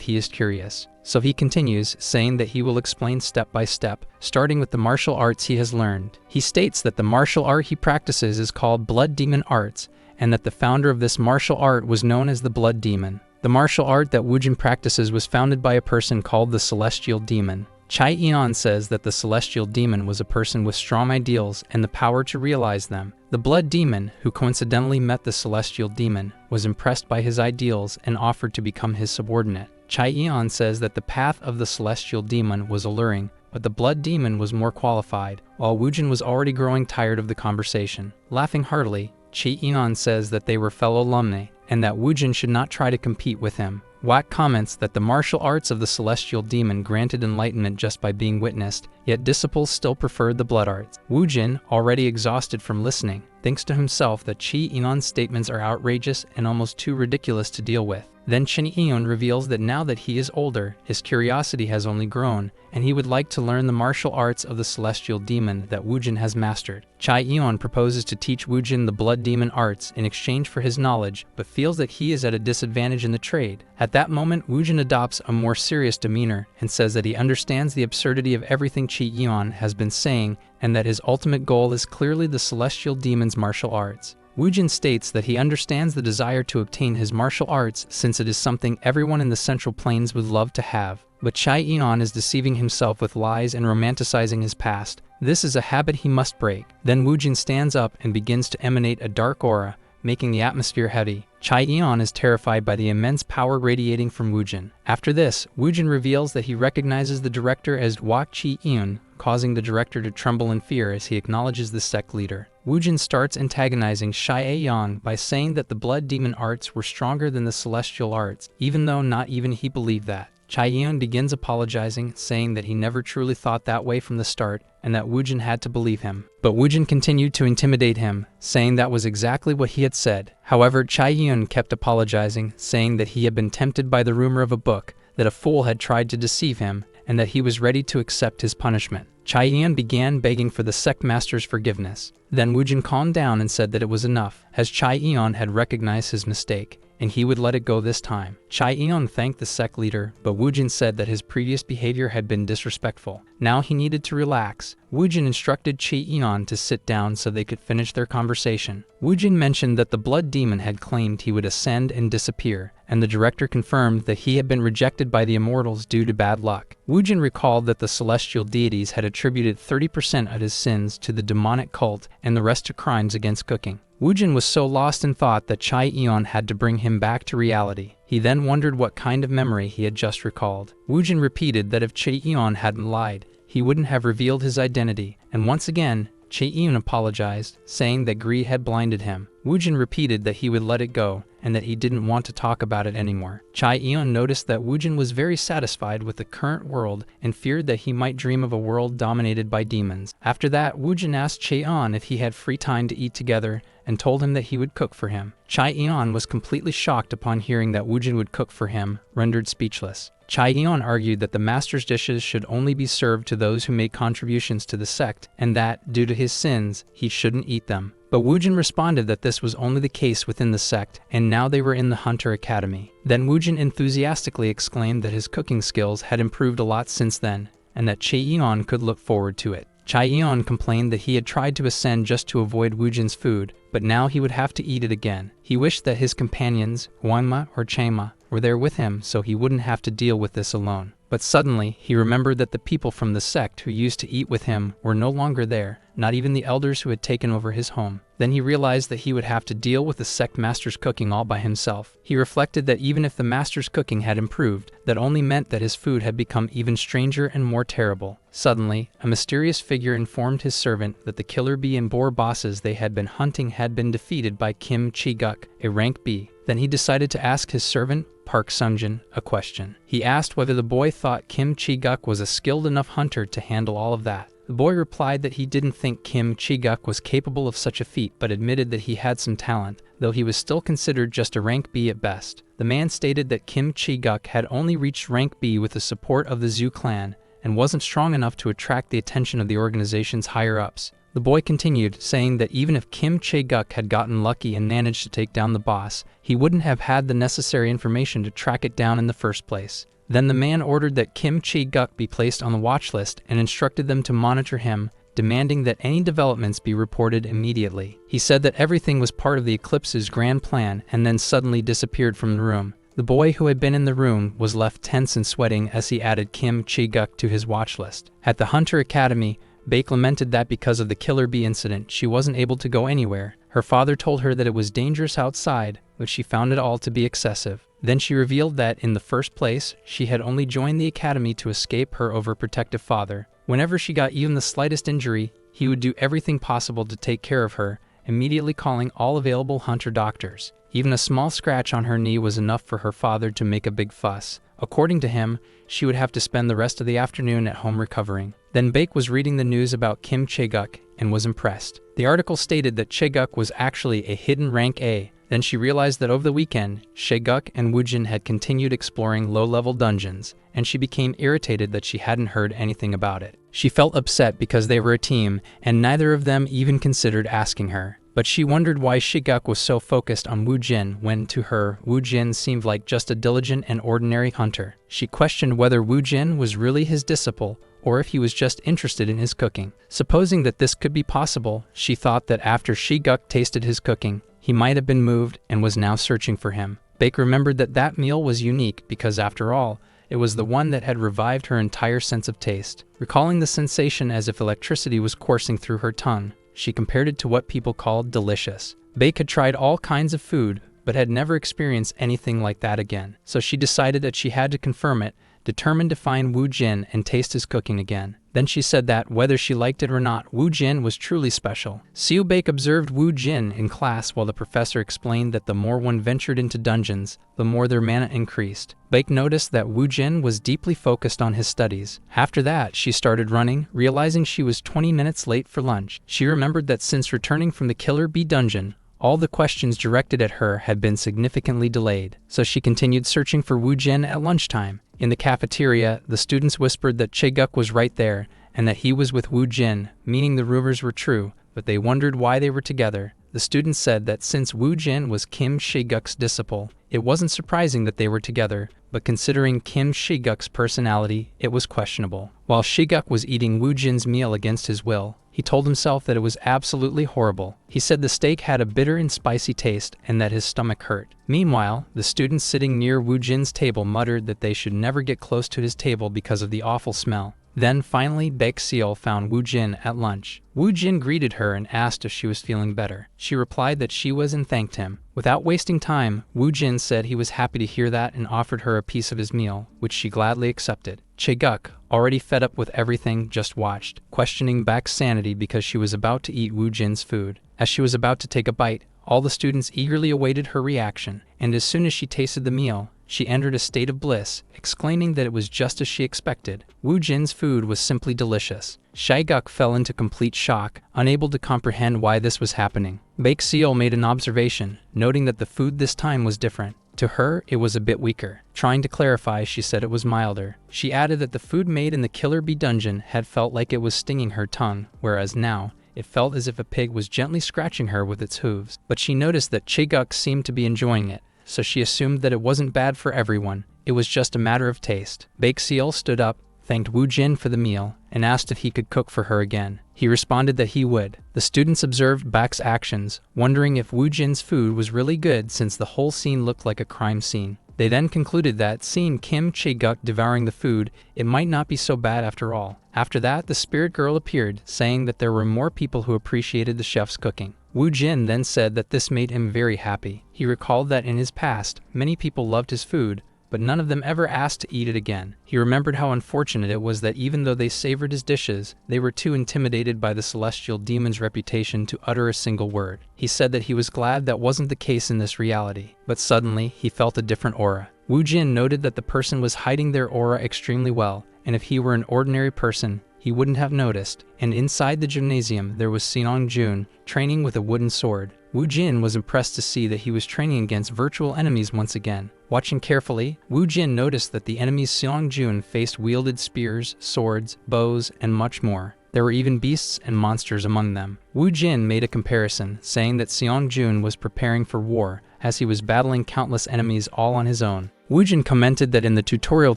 he is curious. So he continues, saying that he will explain step by step, starting with the martial arts he has learned. He states that the martial art he practices is called Blood Demon Arts, and that the founder of this martial art was known as the Blood Demon. The martial art that Woojin practices was founded by a person called the Celestial Demon. Chai Ion says that the Celestial Demon was a person with strong ideals and the power to realize them. The Blood Demon, who coincidentally met the Celestial Demon, was impressed by his ideals and offered to become his subordinate. Chai Ion says that the path of the Celestial Demon was alluring, but the Blood Demon was more qualified, while Woojin was already growing tired of the conversation. Laughing heartily, Chai Ion says that they were fellow alumni, and that Woojin should not try to compete with him. Wack comments that the martial arts of the Celestial Demon granted enlightenment just by being witnessed, yet disciples still preferred the blood arts. Woojin, already exhausted from listening, thinks to himself that Chai Ion's statements are outrageous and almost too ridiculous to deal with. Then Chai Ion reveals that now that he is older, his curiosity has only grown, and he would like to learn the martial arts of the Celestial Demon that Woojin has mastered. Chai Ion proposes to teach Woojin the Blood Demon arts in exchange for his knowledge, but feels that he is at a disadvantage in the trade. At that moment, Woojin adopts a more serious demeanor and says that he understands the absurdity of everything Chai Ion has been saying and that his ultimate goal is clearly the Celestial Demon's martial arts. Woojin states that he understands the desire to obtain his martial arts since it is something everyone in the Central Plains would love to have. But Chai Ion is deceiving himself with lies and romanticizing his past. This is a habit he must break. Then Woojin stands up and begins to emanate a dark aura, making the atmosphere heavy. Chae-eon is terrified by the immense power radiating from Woojin. After this, Woojin reveals that he recognizes the director as Hwa Chi-eun, causing the director to tremble in fear as he acknowledges the sect leader. Woojin starts antagonizing Chae-eon by saying that the blood demon arts were stronger than the celestial arts, even though not even he believed that. Chae-eon begins apologizing, saying that he never truly thought that way from the start and that Woojin had to believe him. But Woojin continued to intimidate him, saying that was exactly what he had said. However, Chae-eon kept apologizing, saying that he had been tempted by the rumor of a book, that a fool had tried to deceive him, and that he was ready to accept his punishment. Chae-eon began begging for the sect master's forgiveness. Then Woojin calmed down and said that it was enough, as Chae-eon had recognized his mistake, and he would let it go this time. Chae-eon thanked the sect leader, but Woojin said that his previous behavior had been disrespectful. Now he needed to relax. Woojin instructed Chae-eon to sit down so they could finish their conversation. Woojin mentioned that the blood demon had claimed he would ascend and disappear, and the director confirmed that he had been rejected by the immortals due to bad luck. Woojin recalled that the celestial deities had attributed 30% of his sins to the demonic cult and the rest to crimes against cooking. Woojin was so lost in thought that Chae-eon had to bring him back to reality. He then wondered what kind of memory he had just recalled. Woojin repeated that if Chae-eon hadn't lied, he wouldn't have revealed his identity, and once again, Chae-eon apologized, saying that greed had blinded him. Woojin repeated that he would let it go, and that he didn't want to talk about it anymore. Chae-eon noticed that Woojin was very satisfied with the current world and feared that he might dream of a world dominated by demons. After that, Woojin asked Chae-eon if he had free time to eat together and told him that he would cook for him. Chae-eon was completely shocked upon hearing that Woojin would cook for him, rendered speechless. Chae-eon argued that the master's dishes should only be served to those who made contributions to the sect, and that, due to his sins, he shouldn't eat them. But Woojin responded that this was only the case within the sect, and now they were in the Hunter Academy. Then Woojin enthusiastically exclaimed that his cooking skills had improved a lot since then, and that Chae-eon could look forward to it. Chae-eon complained that he had tried to ascend just to avoid Woojin's food, but now he would have to eat it again. He wished that his companions, Hwanma or Chema, were there with him so he wouldn't have to deal with this alone. But suddenly, he remembered that the people from the sect who used to eat with him were no longer there, not even the elders who had taken over his home. Then he realized that he would have to deal with the sect master's cooking all by himself. He reflected that even if the master's cooking had improved, that only meant that his food had become even stranger and more terrible. Suddenly, a mysterious figure informed his servant that the killer bee and boar bosses they had been hunting had been defeated by Kim Chi-guk, a rank B. Then he decided to ask his servant, Park Sungjin, a question. He asked whether the boy thought Kim Chi-guk was a skilled enough hunter to handle all of that. The boy replied that he didn't think Kim Chi-guk was capable of such a feat, but admitted that he had some talent, though he was still considered just a rank B at best. The man stated that Kim Chi-guk had only reached rank B with the support of the Zhu clan, and wasn't strong enough to attract the attention of the organization's higher-ups. The boy continued, saying that even if Kim Chi-guk had gotten lucky and managed to take down the boss, he wouldn't have had the necessary information to track it down in the first place. Then the man ordered that Kim Chi-guk be placed on the watch list and instructed them to monitor him, demanding that any developments be reported immediately. He said that everything was part of the Eclipse's grand plan and then suddenly disappeared from the room. The boy who had been in the room was left tense and sweating as he added Kim Chi-guk to his watch list. At the Hunter Academy, Baek lamented that because of the killer bee incident, she wasn't able to go anywhere. Her father told her that it was dangerous outside, but she found it all to be excessive. Then she revealed that, in the first place, she had only joined the academy to escape her overprotective father. Whenever she got even the slightest injury, he would do everything possible to take care of her, immediately calling all available hunter doctors. Even a small scratch on her knee was enough for her father to make a big fuss. According to him, she would have to spend the rest of the afternoon at home recovering. Then Baek was reading the news about Kim Chi-guk and was impressed. The article stated that Chi-guk was actually a hidden rank A. Then she realized that over the weekend, Chi-guk and Woojin had continued exploring low-level dungeons, and she became irritated that she hadn't heard anything about it. She felt upset because they were a team, and neither of them even considered asking her. But she wondered why Chi-guk was so focused on Woojin when, to her, Woojin seemed like just a diligent and ordinary hunter. She questioned whether Woojin was really his disciple, or if he was just interested in his cooking. Supposing that this could be possible, she thought that after Chi-guk tasted his cooking, he might have been moved and was now searching for him. Baek remembered that that meal was unique because, after all, it was the one that had revived her entire sense of taste. Recalling the sensation as if electricity was coursing through her tongue, she compared it to what people called delicious. Baek had tried all kinds of food, but had never experienced anything like that again. So she decided that she had to confirm it, determined to find Wu Jin and taste his cooking again. Then she said that, whether she liked it or not, Wu Jin was truly special. Siu Baek observed Wu Jin in class while the professor explained that the more one ventured into dungeons, the more their mana increased. Baek noticed that Wu Jin was deeply focused on his studies. After that, she started running, realizing she was 20 minutes late for lunch. She remembered that since returning from the Killer Bee dungeon, all the questions directed at her had been significantly delayed, so she continued searching for Wu Jin at lunchtime. In the cafeteria, the students whispered that Chae-guk was right there and that he was with Wu Jin, meaning the rumors were true, but they wondered why they were together. The students said that since Wu Jin was Kim Chae-guk's disciple, it wasn't surprising that they were together, but considering Kim Chae-guk's personality, it was questionable. While Chae-guk was eating Wu Jin's meal against his will, he told himself that it was absolutely horrible. He said the steak had a bitter and spicy taste and that his stomach hurt. Meanwhile, the students sitting near Wu Jin's table muttered that they should never get close to his table because of the awful smell. Then finally, Baek Seol found Wu Jin at lunch. Wu Jin greeted her and asked if she was feeling better. She replied that she was and thanked him. Without wasting time, Wu Jin said he was happy to hear that and offered her a piece of his meal, which she gladly accepted. Chae-guk, already fed up with everything, just watched, questioning Baek's sanity because she was about to eat Wu Jin's food. As she was about to take a bite, all the students eagerly awaited her reaction, and as soon as she tasted the meal, she entered a state of bliss, exclaiming that it was just as she expected. Wu Jin's food was simply delicious. Chae-guk fell into complete shock, unable to comprehend why this was happening. Baek Seol made an observation, noting that the food this time was different. To her, it was a bit weaker. Trying to clarify, she said it was milder. She added that the food made in the Killer Bee dungeon had felt like it was stinging her tongue, whereas now, it felt as if a pig was gently scratching her with its hooves. But she noticed that Chae-guk seemed to be enjoying it, so she assumed that it wasn't bad for everyone. It was just a matter of taste. Baek Seol stood up, thanked Wu Jin for the meal, and asked if he could cook for her again. He responded that he would. The students observed Baek's actions, wondering if Wu Jin's food was really good since the whole scene looked like a crime scene. They then concluded that, seeing Kim Chae-guk devouring the food, it might not be so bad after all. After that, the spirit girl appeared, saying that there were more people who appreciated the chef's cooking. Wu Jin then said that this made him very happy. He recalled that in his past, many people loved his food, but none of them ever asked to eat it again. He remembered how unfortunate it was that even though they savored his dishes, they were too intimidated by the celestial demon's reputation to utter a single word. He said that he was glad that wasn't the case in this reality, but suddenly he felt a different aura. Wu Jin noted that the person was hiding their aura extremely well, and if he were an ordinary person, he wouldn't have noticed. And inside the gymnasium, there was Seong Jun, training with a wooden sword. Wu Jin was impressed to see that he was training against virtual enemies once again. Watching carefully, Wu Jin noticed that the enemies Seong Jun faced wielded spears, swords, bows, and much more. There were even beasts and monsters among them. Wu Jin made a comparison, saying that Seong Jun was preparing for war, as he was battling countless enemies all on his own. Wu Jin commented that in the tutorial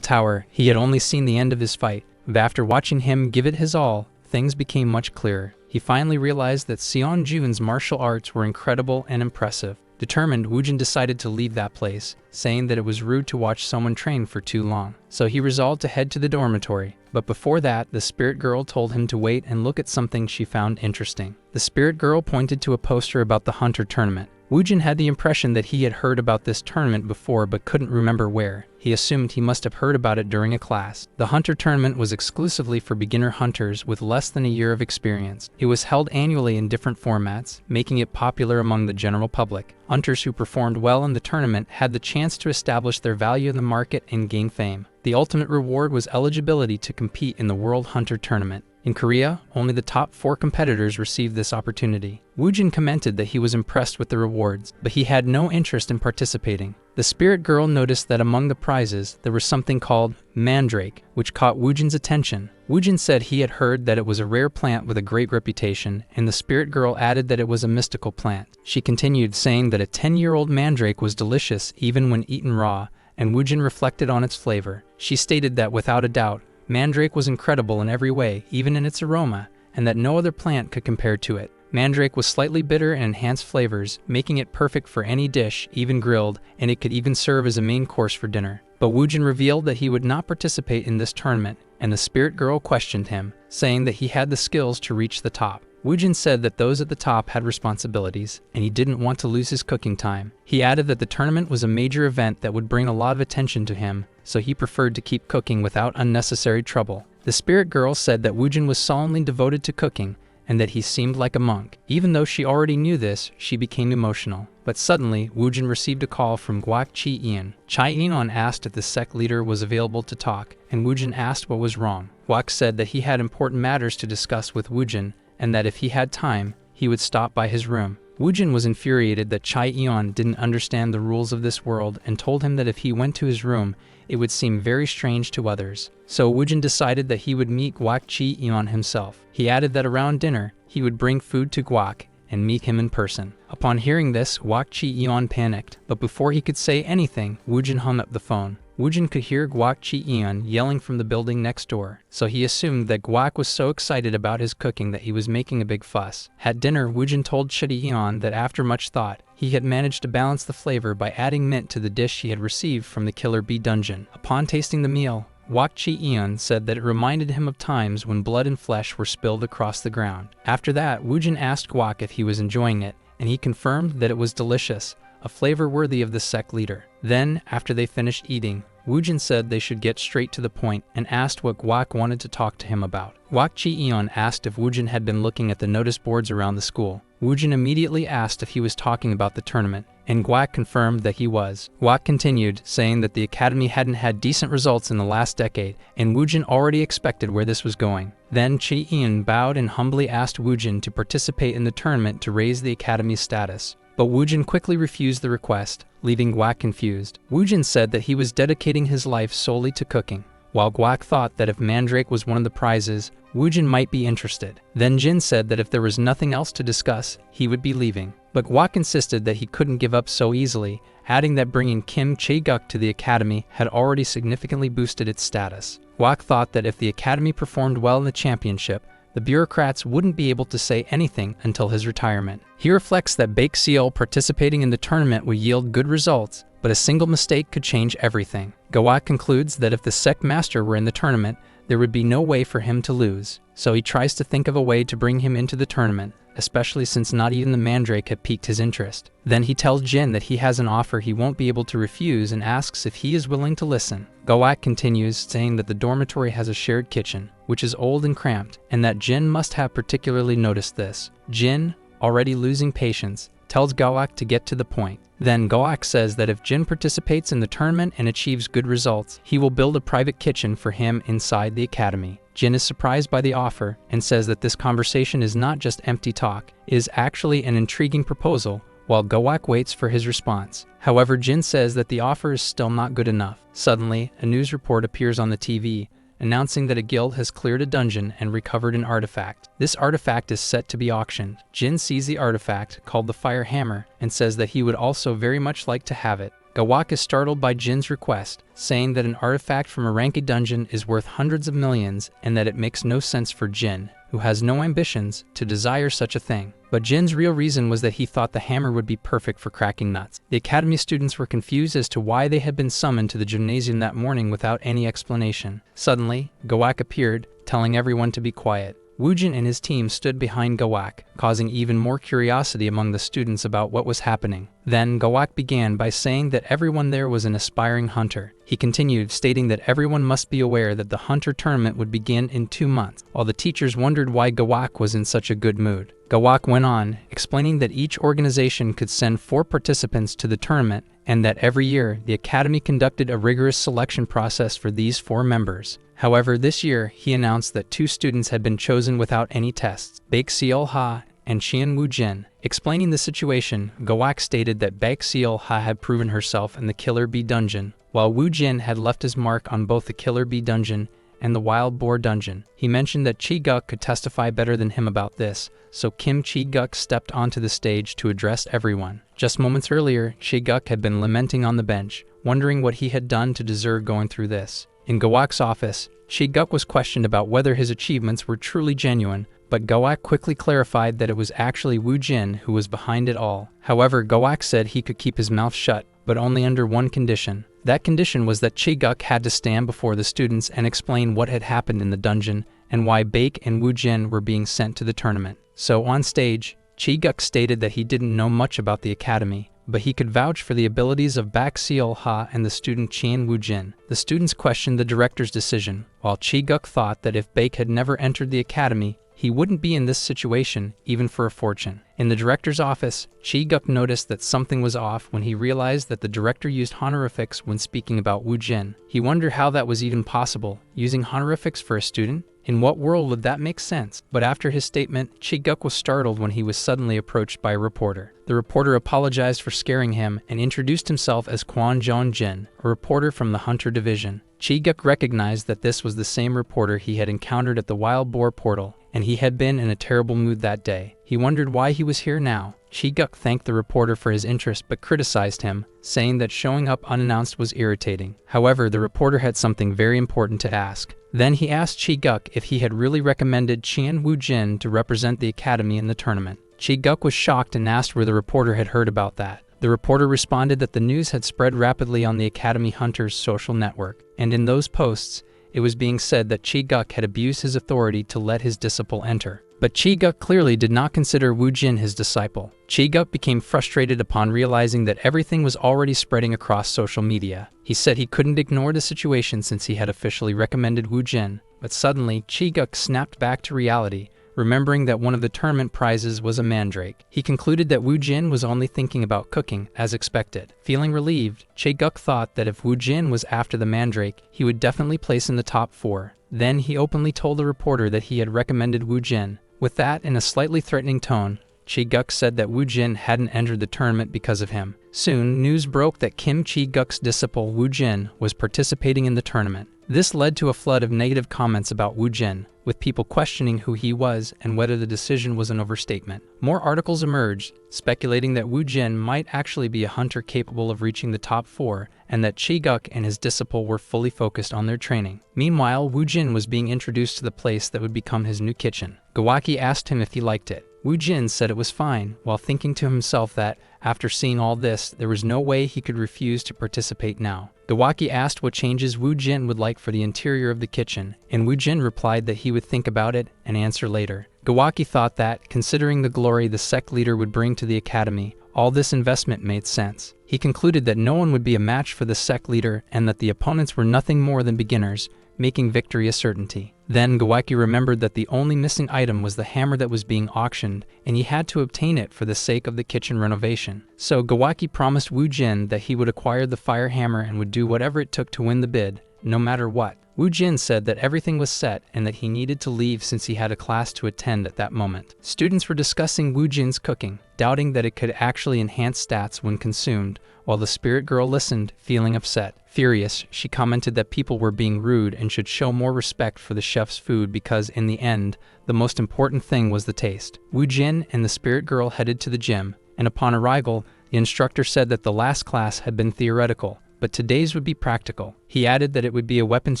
tower, he had only seen the end of his fight, but after watching him give it his all, things became much clearer. He finally realized that Seong Jun's martial arts were incredible and impressive. Determined, Wu Jin decided to leave that place, saying that it was rude to watch someone train for too long. So he resolved to head to the dormitory. But before that, the spirit girl told him to wait and look at something she found interesting. The spirit girl pointed to a poster about the hunter tournament. Wu Jin had the impression that he had heard about this tournament before but couldn't remember where. He assumed he must have heard about it during a class. The hunter tournament was exclusively for beginner hunters with less than a year of experience. It was held annually in different formats, making it popular among the general public. Hunters who performed well in the tournament had the chance to establish their value in the market and gain fame. The ultimate reward was eligibility to compete in the World Hunter Tournament. In Korea, only the top 4 competitors received this opportunity. Wu Jin commented that he was impressed with the rewards, but he had no interest in participating. The spirit girl noticed that among the prizes, there was something called mandrake, which caught Wu Jin's attention. Wu Jin said he had heard that it was a rare plant with a great reputation, and the spirit girl added that it was a mystical plant. She continued, saying that a 10-year-old mandrake was delicious even when eaten raw, and Wu Jin reflected on its flavor. She stated that without a doubt, mandrake was incredible in every way, even in its aroma, and that no other plant could compare to it. Mandrake was slightly bitter and enhanced flavors, making it perfect for any dish, even grilled, and it could even serve as a main course for dinner. But Wu Jin revealed that he would not participate in this tournament, and the spirit girl questioned him, saying that he had the skills to reach the top. Woo Jin said that those at the top had responsibilities, and he didn't want to lose his cooking time. He added that the tournament was a major event that would bring a lot of attention to him, so he preferred to keep cooking without unnecessary trouble. The spirit girl said that Woo Jin was solemnly devoted to cooking, and that he seemed like a monk. Even though she already knew this, she became emotional. But suddenly, Woo Jin received a call from Guak Chi-eun. Chi-eun asked if the sect leader was available to talk, and Woo Jin asked what was wrong. Guak said that he had important matters to discuss with Woo Jin, and that if he had time, he would stop by his room. Woo Jin was infuriated that Chi-eun didn't understand the rules of this world and told him that if he went to his room, it would seem very strange to others. So Woo Jin decided that he would meet Guak Chi-eun himself. He added that around dinner, he would bring food to Guak and meet him in person. Upon hearing this, Guak Chi-eun panicked, but before he could say anything, Woo Jin hung up the phone. Woo Jin could hear Guak Chi-eun yelling from the building next door, so he assumed that Guak was so excited about his cooking that he was making a big fuss. At dinner, Woo Jin told Chi-eun that after much thought, he had managed to balance the flavor by adding mint to the dish he had received from the Killer Bee dungeon. Upon tasting the meal, Guak Chi-eun said that it reminded him of times when blood and flesh were spilled across the ground. After that, Woo Jin asked Guak if he was enjoying it, and he confirmed that it was delicious, a flavor worthy of the sect leader. Then, after they finished eating, Woo Jin said they should get straight to the point and asked what Guak wanted to talk to him about. Guak Chi-eun asked if Woo Jin had been looking at the notice boards around the school. Woo Jin immediately asked if he was talking about the tournament, and Guak confirmed that he was. Guak continued, saying that the academy hadn't had decent results in the last decade, and Woo Jin already expected where this was going. Then Chi-eun bowed and humbly asked Woo Jin to participate in the tournament to raise the academy's status. But Woo Jin quickly refused the request, leaving Guak confused. Woo Jin said that he was dedicating his life solely to cooking, while Guak thought that if Mandrake was one of the prizes, Woo Jin might be interested. Then Jin said that if there was nothing else to discuss, he would be leaving. But Guak insisted that he couldn't give up so easily, adding that bringing Kim Chae-guk to the academy had already significantly boosted its status. Guak thought that if the academy performed well in the championship, the bureaucrats wouldn't be able to say anything until his retirement. He reflects that Baek Seol participating in the tournament would yield good results, but a single mistake could change everything. Guak concludes that if the sect master were in the tournament, there would be no way for him to lose, so he tries to think of a way to bring him into the tournament, especially since not even the Mandrake had piqued his interest. Then he tells Jin that he has an offer he won't be able to refuse and asks if he is willing to listen. Guak continues, saying that the dormitory has a shared kitchen, which is old and cramped, and that Jin must have particularly noticed this. Jin, already losing patience, tells Guak to get to the point. Then Guak says that if Jin participates in the tournament and achieves good results, he will build a private kitchen for him inside the academy. Jin is surprised by the offer and says that this conversation is not just empty talk, it is actually an intriguing proposal, while Guak waits for his response. However, Jin says that the offer is still not good enough. Suddenly, a news report appears on the TV, announcing that a guild has cleared a dungeon and recovered an artifact. This artifact is set to be auctioned. Jin sees the artifact, called the Fire Hammer, and says that he would also very much like to have it. Guak is startled by Jin's request, saying that an artifact from a ranked dungeon is worth hundreds of millions and that it makes no sense for Jin, who has no ambitions, to desire such a thing. But Jin's real reason was that he thought the hammer would be perfect for cracking nuts. The academy students were confused as to why they had been summoned to the gymnasium that morning without any explanation. Suddenly, Guak appeared, telling everyone to be quiet. Woo Jin and his team stood behind Guak, causing even more curiosity among the students about what was happening. Then Guak began by saying that everyone there was an aspiring hunter. He continued, stating that everyone must be aware that the hunter tournament would begin in 2 months, while the teachers wondered why Guak was in such a good mood. Guak went on, explaining that each organization could send 4 participants to the tournament, and that every year the academy conducted a rigorous selection process for these 4 members. However, this year he announced that 2 students had been chosen without any tests, Baek Seol Ha and Xian Woo Jin. Explaining the situation, Guak stated that Baek Seol Ha had proven herself in the Killer Bee dungeon, while Woo Jin had left his mark on both the Killer Bee dungeon and the Wild Boar dungeon. He mentioned that Chae-guk could testify better than him about this, so Kim Chae-guk stepped onto the stage to address everyone. Just moments earlier, Chae-guk had been lamenting on the bench, wondering what he had done to deserve going through this. In Guak's office, Chae-guk was questioned about whether his achievements were truly genuine, but Guak quickly clarified that it was actually Woo Jin who was behind it all. However, Guak said he could keep his mouth shut, but only under one condition. That condition was that Chae-guk had to stand before the students and explain what had happened in the dungeon and why Baek and Woo Jin were being sent to the tournament. So on stage, Chi-guk stated that he didn't know much about the academy, but he could vouch for the abilities of Bak Seol-ha and the student Chien Woo-jin. The students questioned the director's decision, while Chi-guk thought that if Bak had never entered the academy, he wouldn't be in this situation, even for a fortune. In the director's office, Chi-guk noticed that something was off when he realized that the director used honorifics when speaking about Woo-jin. He wondered how that was even possible, using honorifics for a student? In what world would that make sense? But after his statement, Chi-guk was startled when he was suddenly approached by a reporter. The reporter apologized for scaring him and introduced himself as Kwon Jong-jin, a reporter from the Hunter Division. Chi-guk recognized that this was the same reporter he had encountered at the Wild Boar Portal, and he had been in a terrible mood that day. He wondered why he was here now. Chi-guk thanked the reporter for his interest but criticized him, saying that showing up unannounced was irritating. However, the reporter had something very important to ask. Then he asked Chi-guk if he had really recommended Chien Woo-jin to represent the academy in the tournament. Chi-guk was shocked and asked where the reporter had heard about that. The reporter responded that the news had spread rapidly on the Academy Hunter's social network, and in those posts, it was being said that Chi-guk had abused his authority to let his disciple enter. But Chi-guk clearly did not consider Woo-jin his disciple. Chi-guk became frustrated upon realizing that everything was already spreading across social media. He said he couldn't ignore the situation since he had officially recommended Woo-jin, but suddenly Chi-guk snapped back to reality, remembering that one of the tournament prizes was a mandrake. He concluded that Woo-jin was only thinking about cooking, as expected. Feeling relieved, Chi-guk thought that if Woo-jin was after the mandrake, he would definitely place in the top 4. Then he openly told the reporter that he had recommended Woo-jin. With that, in a slightly threatening tone, Chi-guk said that Woo-jin hadn't entered the tournament because of him. Soon, news broke that Kim Chi-guk's disciple Woo-jin was participating in the tournament. This led to a flood of negative comments about Woo-jin, with people questioning who he was and whether the decision was an overstatement. More articles emerged, speculating that Woo-jin might actually be a hunter capable of reaching the top 4, and that Chi-guk and his disciple were fully focused on their training. Meanwhile, Woo-jin was being introduced to the place that would become his new kitchen. Gawaki asked him if he liked it. Woo-jin said it was fine, while thinking to himself that, after seeing all this, there was no way he could refuse to participate now. Gawaki asked what changes Woo-jin would like for the interior of the kitchen, and Woo-jin replied that he would think about it and answer later. Gawaki thought that, considering the glory the sect leader would bring to the academy, all this investment made sense. He concluded that no one would be a match for the sect leader and that the opponents were nothing more than beginners, making victory a certainty. Then Gawaki remembered that the only missing item was the hammer that was being auctioned, and he had to obtain it for the sake of the kitchen renovation. So Gawaki promised Woo-jin that he would acquire the fire hammer and would do whatever it took to win the bid, no matter what. Woo-jin said that everything was set and that he needed to leave since he had a class to attend at that moment. Students were discussing Woo-jin's cooking, doubting that it could actually enhance stats when consumed, while the spirit girl listened, feeling upset. Furious, she commented that people were being rude and should show more respect for the chef's food because, in the end, the most important thing was the taste. Woo-jin and the spirit girl headed to the gym, and upon arrival, the instructor said that the last class had been theoretical, but today's would be practical. He added that it would be a weapons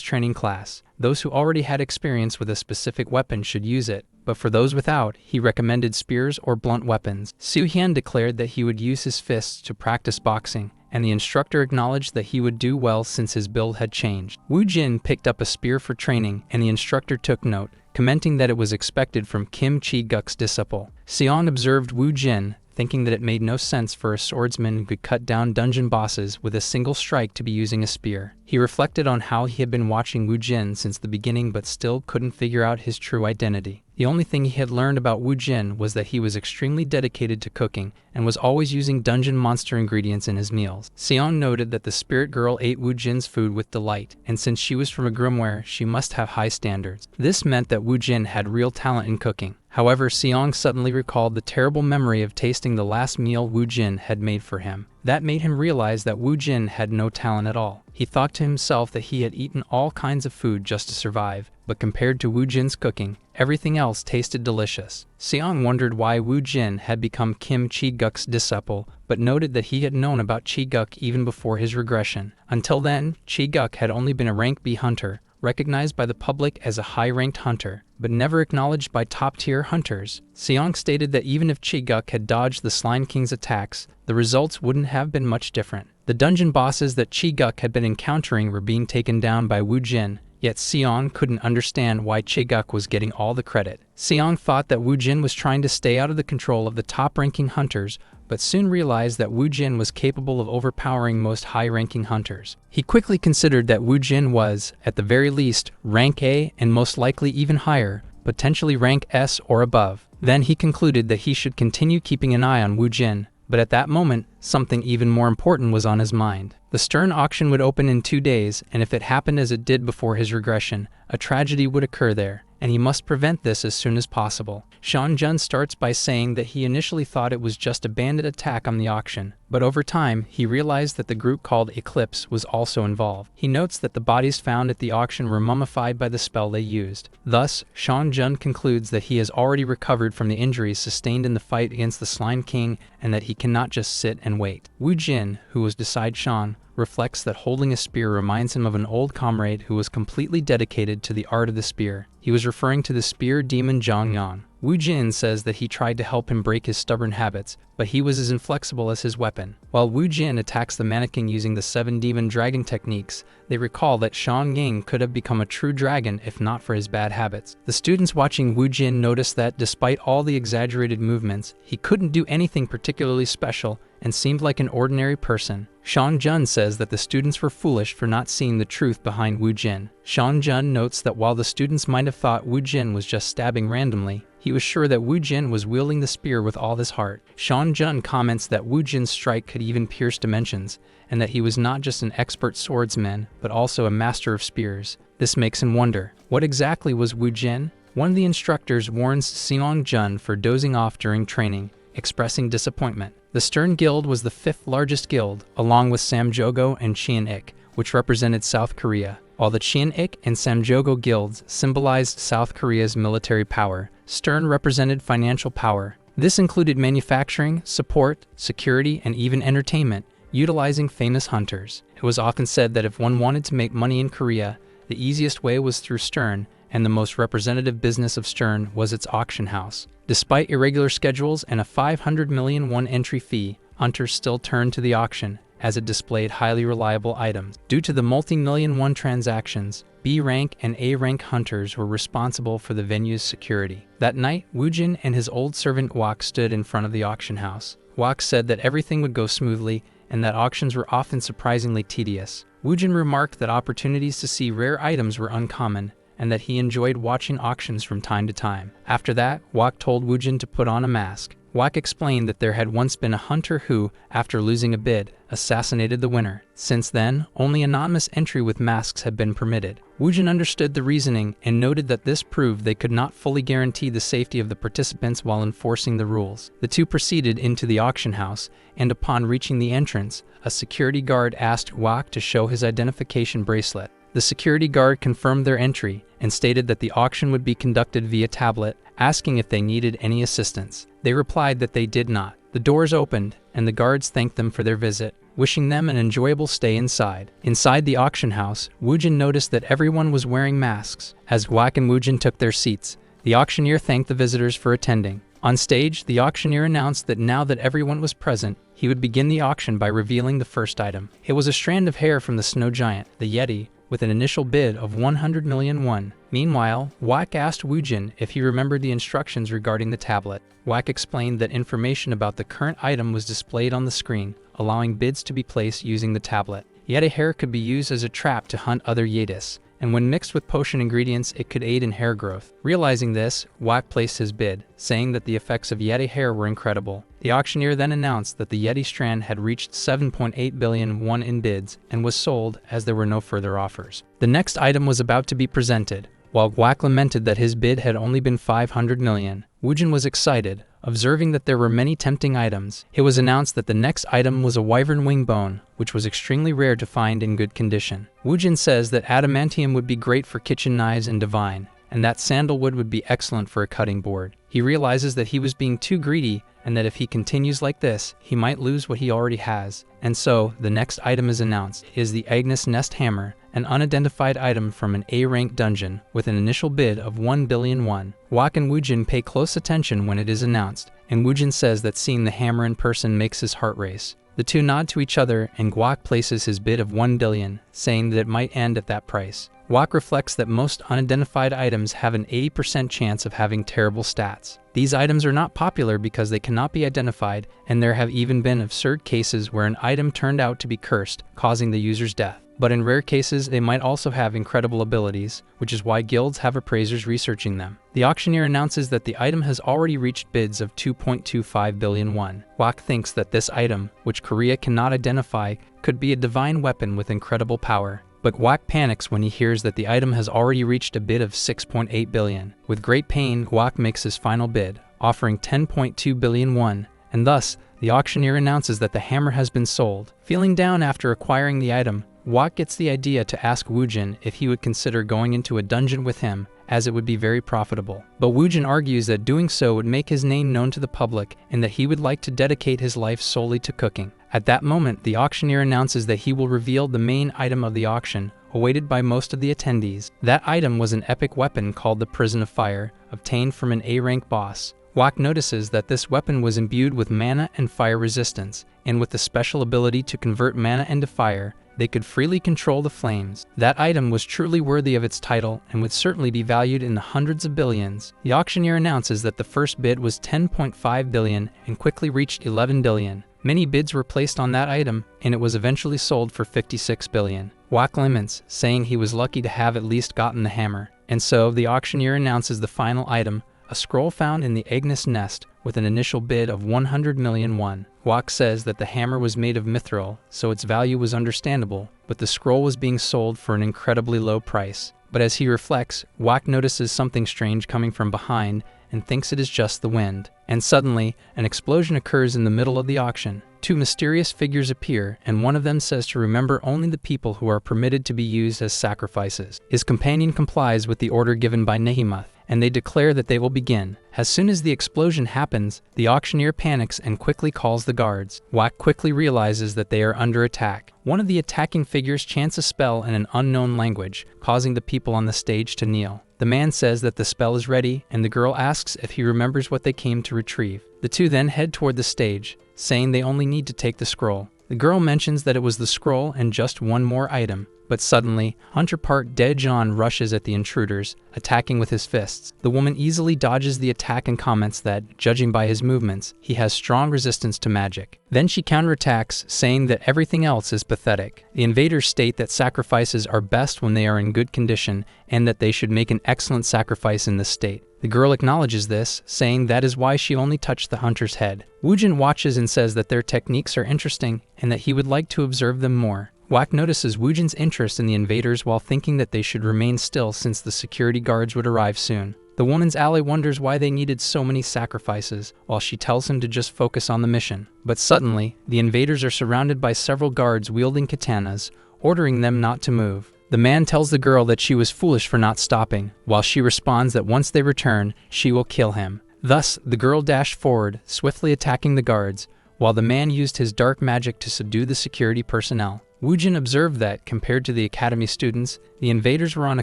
training class. Those who already had experience with a specific weapon should use it, but for those without, he recommended spears or blunt weapons. Soo-hyun declared that he would use his fists to practice boxing, and the instructor acknowledged that he would do well since his build had changed. Woo-jin picked up a spear for training, and the instructor took note, commenting that it was expected from Kim Chi-guk's disciple. Seon observed Woo-jin, thinking that it made no sense for a swordsman who could cut down dungeon bosses with a single strike to be using a spear. He reflected on how he had been watching Woo-jin since the beginning but still couldn't figure out his true identity. The only thing he had learned about Woo-jin was that he was extremely dedicated to cooking and was always using dungeon monster ingredients in his meals. Seon noted that the spirit girl ate Woo-jin's food with delight, and since she was from a grimoire, she must have high standards. This meant that Woo-jin had real talent in cooking. However, Seong suddenly recalled the terrible memory of tasting the last meal Woo-jin had made for him. That made him realize that Woo-jin had no talent at all. He thought to himself that he had eaten all kinds of food just to survive, but compared to Woo-jin's cooking, everything else tasted delicious. Seong wondered why Woo-jin had become Kim Chi-guk's disciple, but noted that he had known about Chi-guk even before his regression. Until then, Chi-guk had only been a rank B hunter, recognized by the public as a high-ranked hunter, but never acknowledged by top-tier hunters. Seong stated that even if Chi-guk had dodged the Slime King's attacks, the results wouldn't have been much different. The dungeon bosses that Chi-guk had been encountering were being taken down by Woo-jin, Yet Seong couldn't understand why Chae-guk was getting all the credit. Seong thought that Woo Jin was trying to stay out of the control of the top-ranking hunters, but soon realized that Woo Jin was capable of overpowering most high-ranking hunters. He quickly considered that Woo Jin was, at the very least, rank A and most likely even higher, potentially rank S or above. Then he concluded that he should continue keeping an eye on Woo Jin, but at that moment, something even more important was on his mind. The Stern auction would open in 2 days, and if it happened as it did before his regression, a tragedy would occur there, and he must prevent this as soon as possible. Sean Jun starts by saying that he initially thought it was just a bandit attack on the auction, but over time, he realized that the group called Eclipse was also involved. He notes that the bodies found at the auction were mummified by the spell they used. Thus, Sean Jun concludes that he has already recovered from the injuries sustained in the fight against the Slime King and that he cannot just sit and wait. Woo Jin, who was beside Sean, reflects that holding a spear reminds him of an old comrade who was completely dedicated to the art of the spear. He was referring to the spear demon Zhang Yan. Woo Jin says that he tried to help him break his stubborn habits, but he was as inflexible as his weapon. While Woo Jin attacks the mannequin using the 7 demon dragon techniques, they recall that Sean Ying could have become a true dragon if not for his bad habits. The students watching Woo Jin noticed that despite all the exaggerated movements, he couldn't do anything particularly special and seemed like an ordinary person. Sean Jun says that the students were foolish for not seeing the truth behind Woo Jin. Sean Jun notes that while the students might have thought Woo Jin was just stabbing randomly, he was sure that Woo Jin was wielding the spear with all his heart. Sean Jun comments that Woo Jin's strike could even pierce dimensions, and that he was not just an expert swordsman, but also a master of spears. This makes him wonder, what exactly was Woo Jin? One of the instructors warns Seong Jun for dozing off during training, expressing disappointment. The Stern Guild was the 5th largest guild, along with Samjogo and Chien-ik, which represented South Korea. While the Chien-ik and Samjogo guilds symbolized South Korea's military power, Stern represented financial power. This included manufacturing, support, security, and even entertainment, utilizing famous hunters. It was often said that if one wanted to make money in Korea, the easiest way was through Stern, and the most representative business of Stern was its auction house. Despite irregular schedules and a 500 million won entry fee, hunters still turned to the auction, as it displayed highly reliable items. Due to the multi-million won transactions, B-rank and A-rank hunters were responsible for the venue's security. That night, Woo Jin and his old servant Wak stood in front of the auction house. Wak said that everything would go smoothly and that auctions were often surprisingly tedious. Woo Jin remarked that opportunities to see rare items were uncommon, and that he enjoyed watching auctions from time to time. After that, Wak told Woo Jin to put on a mask. Wak explained that there had once been a hunter who, after losing a bid, assassinated the winner. Since then, only anonymous entry with masks had been permitted. Woo Jin understood the reasoning and noted that this proved they could not fully guarantee the safety of the participants while enforcing the rules. The two proceeded into the auction house, and upon reaching the entrance, a security guard asked Wak to show his identification bracelet. The security guard confirmed their entry and stated that the auction would be conducted via tablet, asking if they needed any assistance. They replied that they did not. The doors opened, and the guards thanked them for their visit, wishing them an enjoyable stay inside. Inside the auction house, Woo Jin noticed that everyone was wearing masks. As Wak and Woo Jin took their seats, the auctioneer thanked the visitors for attending. On stage, the auctioneer announced that now that everyone was present, he would begin the auction by revealing the first item. It was a strand of hair from the snow giant, the Yeti, with an initial bid of 100 million won. Meanwhile, Wak asked Woo Jin if he remembered the instructions regarding the tablet. Wak explained that information about the current item was displayed on the screen, allowing bids to be placed using the tablet. Yeti hair could be used as a trap to hunt other Yetis, and when mixed with potion ingredients, it could aid in hair growth. Realizing this, Wak placed his bid, saying that the effects of Yeti hair were incredible. The auctioneer then announced that the Yeti strand had reached 7.8 billion won in bids and was sold as there were no further offers. The next item was about to be presented. While Wak lamented that his bid had only been 500 million, Woo Jin was excited, observing that there were many tempting items. It was announced that the next item was a wyvern wing bone, which was extremely rare to find in good condition. Woo Jin says that adamantium would be great for kitchen knives and divine, and that sandalwood would be excellent for a cutting board. He realizes that he was being too greedy and that if he continues like this, he might lose what he already has. And so, the next item is announced. It is the Agnes Nest Hammer, an unidentified item from an A-rank dungeon with an initial bid of 1 billion won. Wak and Woo Jin pay close attention when it is announced, and Woo Jin says that seeing the hammer in person makes his heart race. The two nod to each other and Guak places his bid of 1 billion, saying that it might end at that price. Guak reflects that most unidentified items have an 80% chance of having terrible stats. These items are not popular because they cannot be identified, and there have even been absurd cases where an item turned out to be cursed, causing the user's death. But in rare cases, they might also have incredible abilities, which is why guilds have appraisers researching them. The auctioneer announces that the item has already reached bids of 2.25 billion won. Guak thinks that this item, which Korea cannot identify, could be a divine weapon with incredible power. But Guak panics when he hears that the item has already reached a bid of 6.8 billion. With great pain, Guak makes his final bid, offering 10.2 billion won, and thus, the auctioneer announces that the hammer has been sold. Feeling down after acquiring the item, Guak gets the idea to ask Woojin if he would consider going into a dungeon with him, as it would be very profitable. But Woojin argues that doing so would make his name known to the public and that he would like to dedicate his life solely to cooking. At that moment, the auctioneer announces that he will reveal the main item of the auction, awaited by most of the attendees. That item was an epic weapon called the Prison of Fire, obtained from an A-rank boss. Guak notices that this weapon was imbued with mana and fire resistance, and with the special ability to convert mana into fire, they could freely control the flames. That item was truly worthy of its title and would certainly be valued in the hundreds of billions. The auctioneer announces that the first bid was 10.5 billion and quickly reached 11 billion. Many bids were placed on that item, and it was eventually sold for 56 billion. Guak laments, saying he was lucky to have at least gotten the hammer. And so, the auctioneer announces the final item, a scroll found in the Agnes nest, with an initial bid of 100 million won. Guak says that the hammer was made of mithril, so its value was understandable, but the scroll was being sold for an incredibly low price. But as he reflects, Guak notices something strange coming from behind and thinks it is just the wind. And suddenly, an explosion occurs in the middle of the auction. Two mysterious figures appear, and one of them says to remember only the people who are permitted to be used as sacrifices. His companion complies with the order given by Nehemoth, and they declare that they will begin. As soon as the explosion happens, the auctioneer panics and quickly calls the guards. Guak quickly realizes that they are under attack. One of the attacking figures chants a spell in an unknown language, causing the people on the stage to kneel. The man says that the spell is ready, and the girl asks if he remembers what they came to retrieve. The two then head toward the stage, saying they only need to take the scroll. The girl mentions that it was the scroll and just one more item. But suddenly, Hunter Park Daejeon rushes at the intruders, attacking with his fists. The woman easily dodges the attack and comments that, judging by his movements, he has strong resistance to magic. Then she counterattacks, saying that everything else is pathetic. The invaders state that sacrifices are best when they are in good condition, and that they should make an excellent sacrifice in this state. The girl acknowledges this, saying that is why she only touched the hunter's head. Woojin watches and says that their techniques are interesting, and that he would like to observe them more. Guak notices Woojin's interest in the invaders while thinking that they should remain still since the security guards would arrive soon. The woman's ally wonders why they needed so many sacrifices, while she tells him to just focus on the mission. But suddenly, the invaders are surrounded by several guards wielding katanas, ordering them not to move. The man tells the girl that she was foolish for not stopping, while she responds that once they return, she will kill him. Thus, the girl dashed forward, swiftly attacking the guards, while the man used his dark magic to subdue the security personnel. Woojin observed that, compared to the academy students, the invaders were on a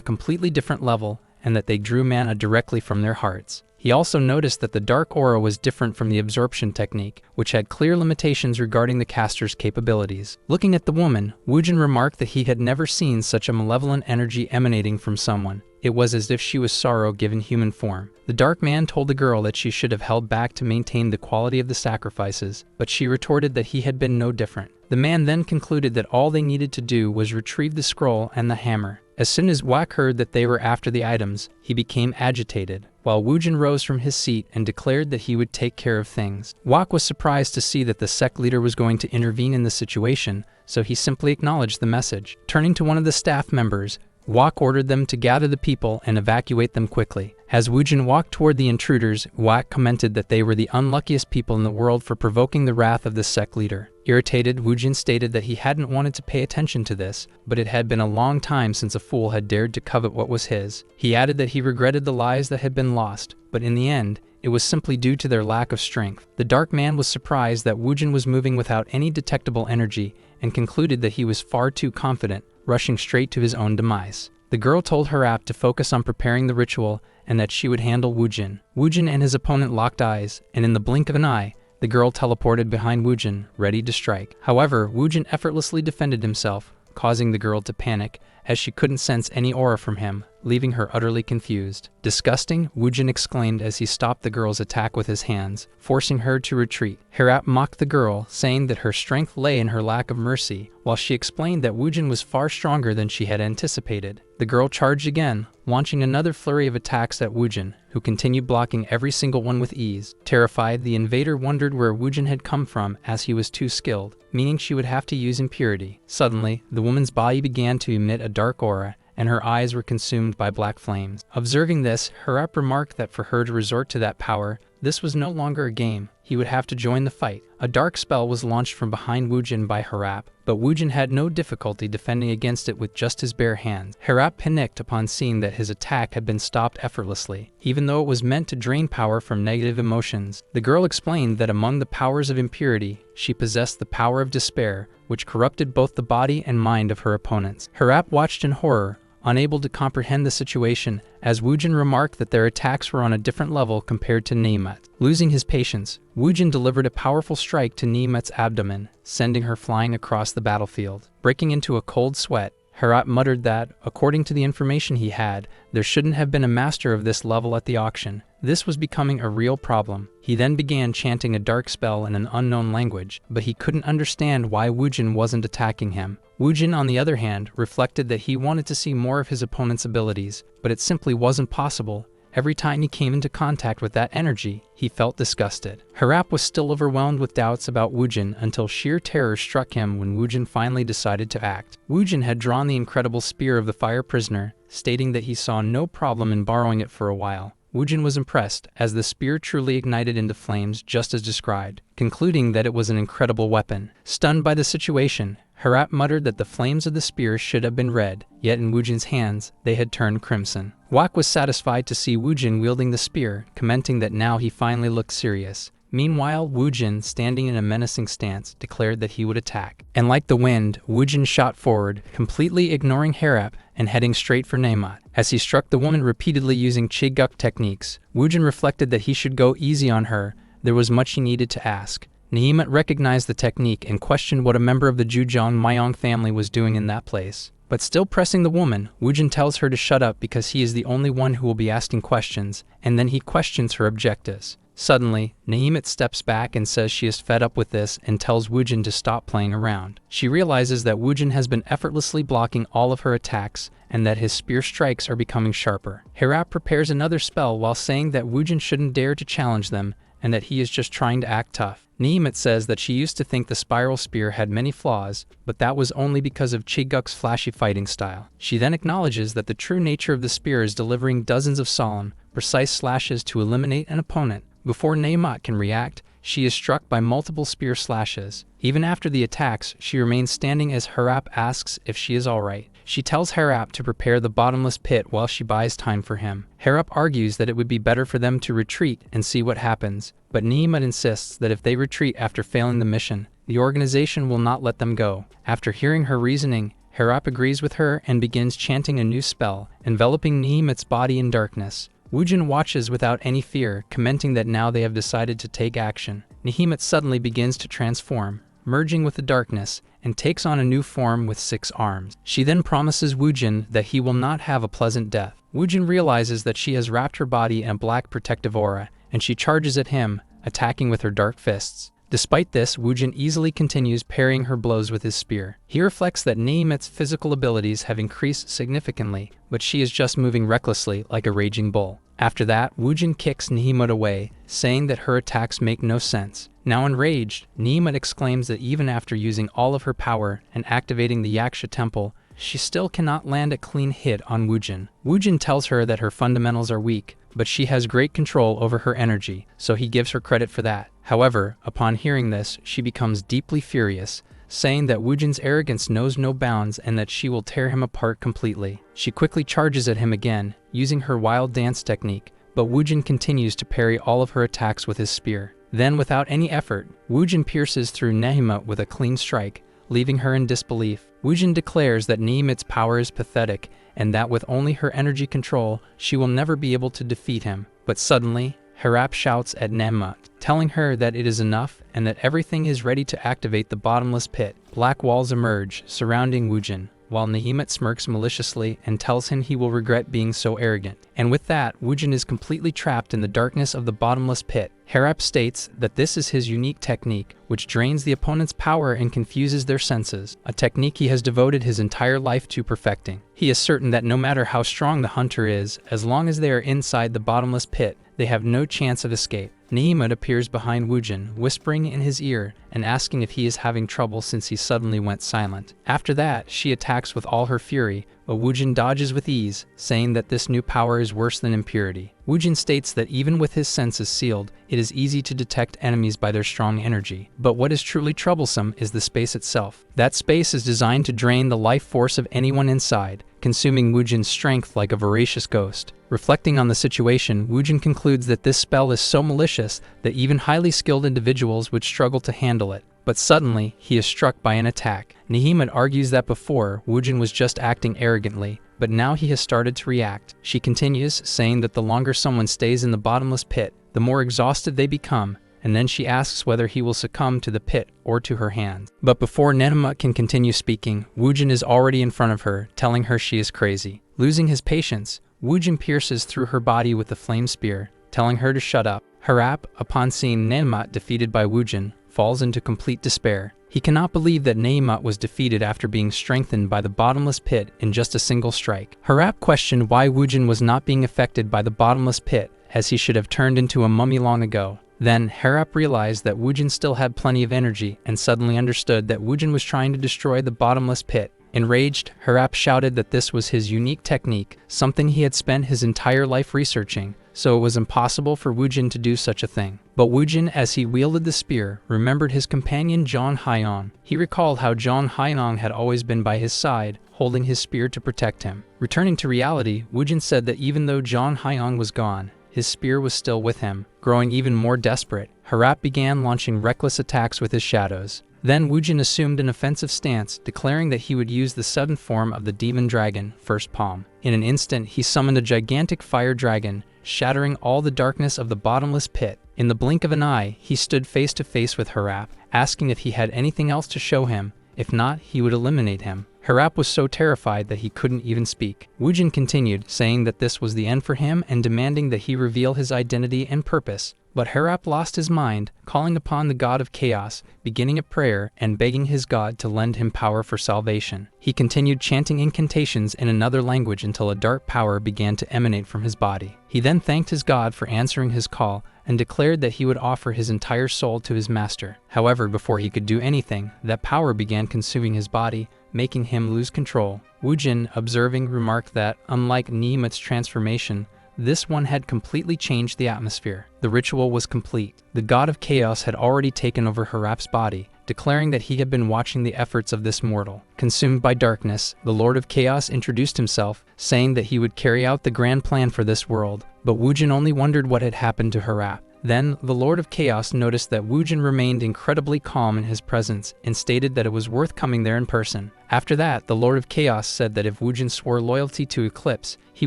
completely different level, and that they drew mana directly from their hearts. He also noticed that the dark aura was different from the absorption technique, which had clear limitations regarding the caster's capabilities. Looking at the woman, Woojin remarked that he had never seen such a malevolent energy emanating from someone. It was as if she was sorrow given human form. The dark man told the girl that she should have held back to maintain the quality of the sacrifices, but she retorted that he had been no different. The man then concluded that all they needed to do was retrieve the scroll and the hammer. As soon as Guak heard that they were after the items, he became agitated, while Woojin rose from his seat and declared that he would take care of things. Guak was surprised to see that the sect leader was going to intervene in the situation, so he simply acknowledged the message. Turning to one of the staff members, Guak ordered them to gather the people and evacuate them quickly. As Woojin walked toward the intruders, Guak commented that they were the unluckiest people in the world for provoking the wrath of the sect leader. Irritated, Woojin stated that he hadn't wanted to pay attention to this, but it had been a long time since a fool had dared to covet what was his. He added that he regretted the lives that had been lost, but in the end, it was simply due to their lack of strength. The dark man was surprised that Woojin was moving without any detectable energy, and concluded that he was far too confident, rushing straight to his own demise. The girl told Harap to focus on preparing the ritual and that she would handle Woojin. Woojin and his opponent locked eyes, and in the blink of an eye, The girl teleported behind Woojin, ready to strike. However, Woojin effortlessly defended himself, causing the girl to panic, as she couldn't sense any aura from him, leaving her utterly confused. Disgusting, Woojin exclaimed as he stopped the girl's attack with his hands, forcing her to retreat. Harap mocked the girl, saying that her strength lay in her lack of mercy, while she explained that Woojin was far stronger than she had anticipated. The girl charged again, launching another flurry of attacks at Woojin, who continued blocking every single one with ease. Terrified, the invader wondered where Woojin had come from, as he was too skilled, meaning she would have to use impurity. Suddenly, the woman's body began to emit a dark aura, and her eyes were consumed by black flames. Observing this, Harap remarked that for her to resort to that power, this was no longer a game. He would have to join the fight. A dark spell was launched from behind Woojin by Harap, but Woojin had no difficulty defending against it with just his bare hands. Harap panicked upon seeing that his attack had been stopped effortlessly, even though it was meant to drain power from negative emotions. The girl explained that among the powers of impurity, she possessed the power of despair, which corrupted both the body and mind of her opponents. Harap watched in horror, unable to comprehend the situation, as Woojin remarked that their attacks were on a different level compared to Nihimat. Losing his patience, Woojin delivered a powerful strike to Nihimat's abdomen, sending her flying across the battlefield. Breaking into a cold sweat, Harap muttered that, according to the information he had, there shouldn't have been a master of this level at the auction. This was becoming a real problem. He then began chanting a dark spell in an unknown language, but he couldn't understand why Woojin wasn't attacking him. Woojin, on the other hand, reflected that he wanted to see more of his opponent's abilities, but it simply wasn't possible. Every time he came into contact with that energy, he felt disgusted. Harap was still overwhelmed with doubts about Woojin until sheer terror struck him when Woojin finally decided to act. Woojin had drawn the incredible spear of the fire prisoner, stating that he saw no problem in borrowing it for a while. Woojin was impressed, as the spear truly ignited into flames just as described, concluding that it was an incredible weapon. Stunned by the situation, Harap muttered that the flames of the spear should have been red, yet in Woojin's hands, they had turned crimson. Wak was satisfied to see Woojin wielding the spear, commenting that now he finally looked serious. Meanwhile, Woojin, standing in a menacing stance, declared that he would attack. And like the wind, Woojin shot forward, completely ignoring Harap and heading straight for Nihimat. As he struck the woman repeatedly using Chiguk techniques, Woojin reflected that he should go easy on her. There was much he needed to ask. Nihimat recognized the technique and questioned what a member of the Jujong Mayong family was doing in that place. But still pressing the woman, Woojin tells her to shut up because he is the only one who will be asking questions, and then he questions her objectives. Suddenly, Nihimat steps back and says she is fed up with this and tells Woojin to stop playing around. She realizes that Woojin has been effortlessly blocking all of her attacks and that his spear strikes are becoming sharper. Harap prepares another spell while saying that Woojin shouldn't dare to challenge them and that he is just trying to act tough. Nihimat says that she used to think the spiral spear had many flaws, but that was only because of Chiguk's flashy fighting style. She then acknowledges that the true nature of the spear is delivering dozens of solemn, precise slashes to eliminate an opponent. Before Nihimat can react, she is struck by multiple spear slashes. Even after the attacks, she remains standing as Harap asks if she is alright. She tells Harap to prepare the bottomless pit while she buys time for him. Harap argues that it would be better for them to retreat and see what happens, but Nihimat insists that if they retreat after failing the mission, the organization will not let them go. After hearing her reasoning, Harap agrees with her and begins chanting a new spell, enveloping Nihimat's body in darkness. Woojin watches without any fear, commenting that now they have decided to take action. Nihimat suddenly begins to transform, merging with the darkness, and takes on a new form with 6 arms. She then promises Woojin that he will not have a pleasant death. Woojin realizes that she has wrapped her body in a black protective aura, and she charges at him, attacking with her dark fists. Despite this, Woojin easily continues parrying her blows with his spear. He reflects that Nihimat's physical abilities have increased significantly, but she is just moving recklessly like a raging bull. After that, Woojin kicks Nihimat away, saying that her attacks make no sense. Now enraged, Nihimat exclaims that even after using all of her power and activating the Yaksha temple, she still cannot land a clean hit on Woojin. Woojin tells her that her fundamentals are weak, but she has great control over her energy, so he gives her credit for that. However, upon hearing this, she becomes deeply furious, saying that Woojin's arrogance knows no bounds and that she will tear him apart completely. She quickly charges at him again, using her wild dance technique, but Woojin continues to parry all of her attacks with his spear. Then, without any effort, Woojin pierces through Nihimat with a clean strike, leaving her in disbelief. Woojin declares that Nihimat's power is pathetic and that with only her energy control, she will never be able to defeat him. But suddenly, Harap shouts at Manhwa, telling her that it is enough and that everything is ready to activate the bottomless pit. Black walls emerge, surrounding Woojin, while Nahimut smirks maliciously and tells him he will regret being so arrogant. And with that, Woojin is completely trapped in the darkness of the bottomless pit. Harap states that this is his unique technique, which drains the opponent's power and confuses their senses, a technique he has devoted his entire life to perfecting. He is certain that no matter how strong the hunter is, as long as they are inside the bottomless pit, they have no chance of escape. Nahimut appears behind Woojin, whispering in his ear and asking if he is having trouble since he suddenly went silent. After that, she attacks with all her fury, but Woojin dodges with ease, saying that this new power is worse than impurity. Woojin states that even with his senses sealed, it is easy to detect enemies by their strong energy. But what is truly troublesome is the space itself. That space is designed to drain the life force of anyone inside, consuming Woojin's strength like a voracious ghost. Reflecting on the situation, Woojin concludes that this spell is so malicious that even highly skilled individuals would struggle to handle it. But suddenly, he is struck by an attack. Nahimut argues that before, Woojin was just acting arrogantly, but now he has started to react. She continues, saying that the longer someone stays in the bottomless pit, the more exhausted they become, and then she asks whether he will succumb to the pit or to her hands. But before Nahimut can continue speaking, Woojin is already in front of her, telling her she is crazy. Losing his patience, Woojin pierces through her body with the flame spear, telling her to shut up. Harap, upon seeing Nahimut defeated by Woojin, falls into complete despair. He cannot believe that Nahimut was defeated after being strengthened by the bottomless pit in just a single strike. Harap questioned why Woojin was not being affected by the bottomless pit, as he should have turned into a mummy long ago. Then, Harap realized that Woojin still had plenty of energy and suddenly understood that Woojin was trying to destroy the bottomless pit. Enraged, Harap shouted that this was his unique technique, something he had spent his entire life researching, so it was impossible for Woojin to do such a thing. But Woojin, as he wielded the spear, remembered his companion John Hyong. He recalled how John Hyong had always been by his side, holding his spear to protect him. Returning to reality, Woojin said that even though John Hyong was gone, his spear was still with him. Growing even more desperate, Harap began launching reckless attacks with his shadows. Then Woojin assumed an offensive stance, declaring that he would use the sudden form of the demon dragon, First Palm. In an instant, he summoned a gigantic fire dragon, shattering all the darkness of the bottomless pit. In the blink of an eye, he stood face to face with Harap, asking if he had anything else to show him. If not, he would eliminate him. Harap was so terrified that he couldn't even speak. Woojin continued, saying that this was the end for him and demanding that he reveal his identity and purpose. But Harap lost his mind, calling upon the god of chaos, beginning a prayer and begging his god to lend him power for salvation. He continued chanting incantations in another language until a dark power began to emanate from his body. He then thanked his god for answering his call and declared that he would offer his entire soul to his master. However, before he could do anything, that power began consuming his body, making him lose control. Woojin, observing, remarked that, unlike Nahimut's transformation, this one had completely changed the atmosphere. The ritual was complete. The god of chaos had already taken over Harap's body, declaring that he had been watching the efforts of this mortal. Consumed by darkness, the Lord of Chaos introduced himself, saying that he would carry out the grand plan for this world. But Woojin only wondered what had happened to Harap. Then, the Lord of Chaos noticed that Woojin remained incredibly calm in his presence and stated that it was worth coming there in person. After that, the Lord of Chaos said that if Woojin swore loyalty to Eclipse, he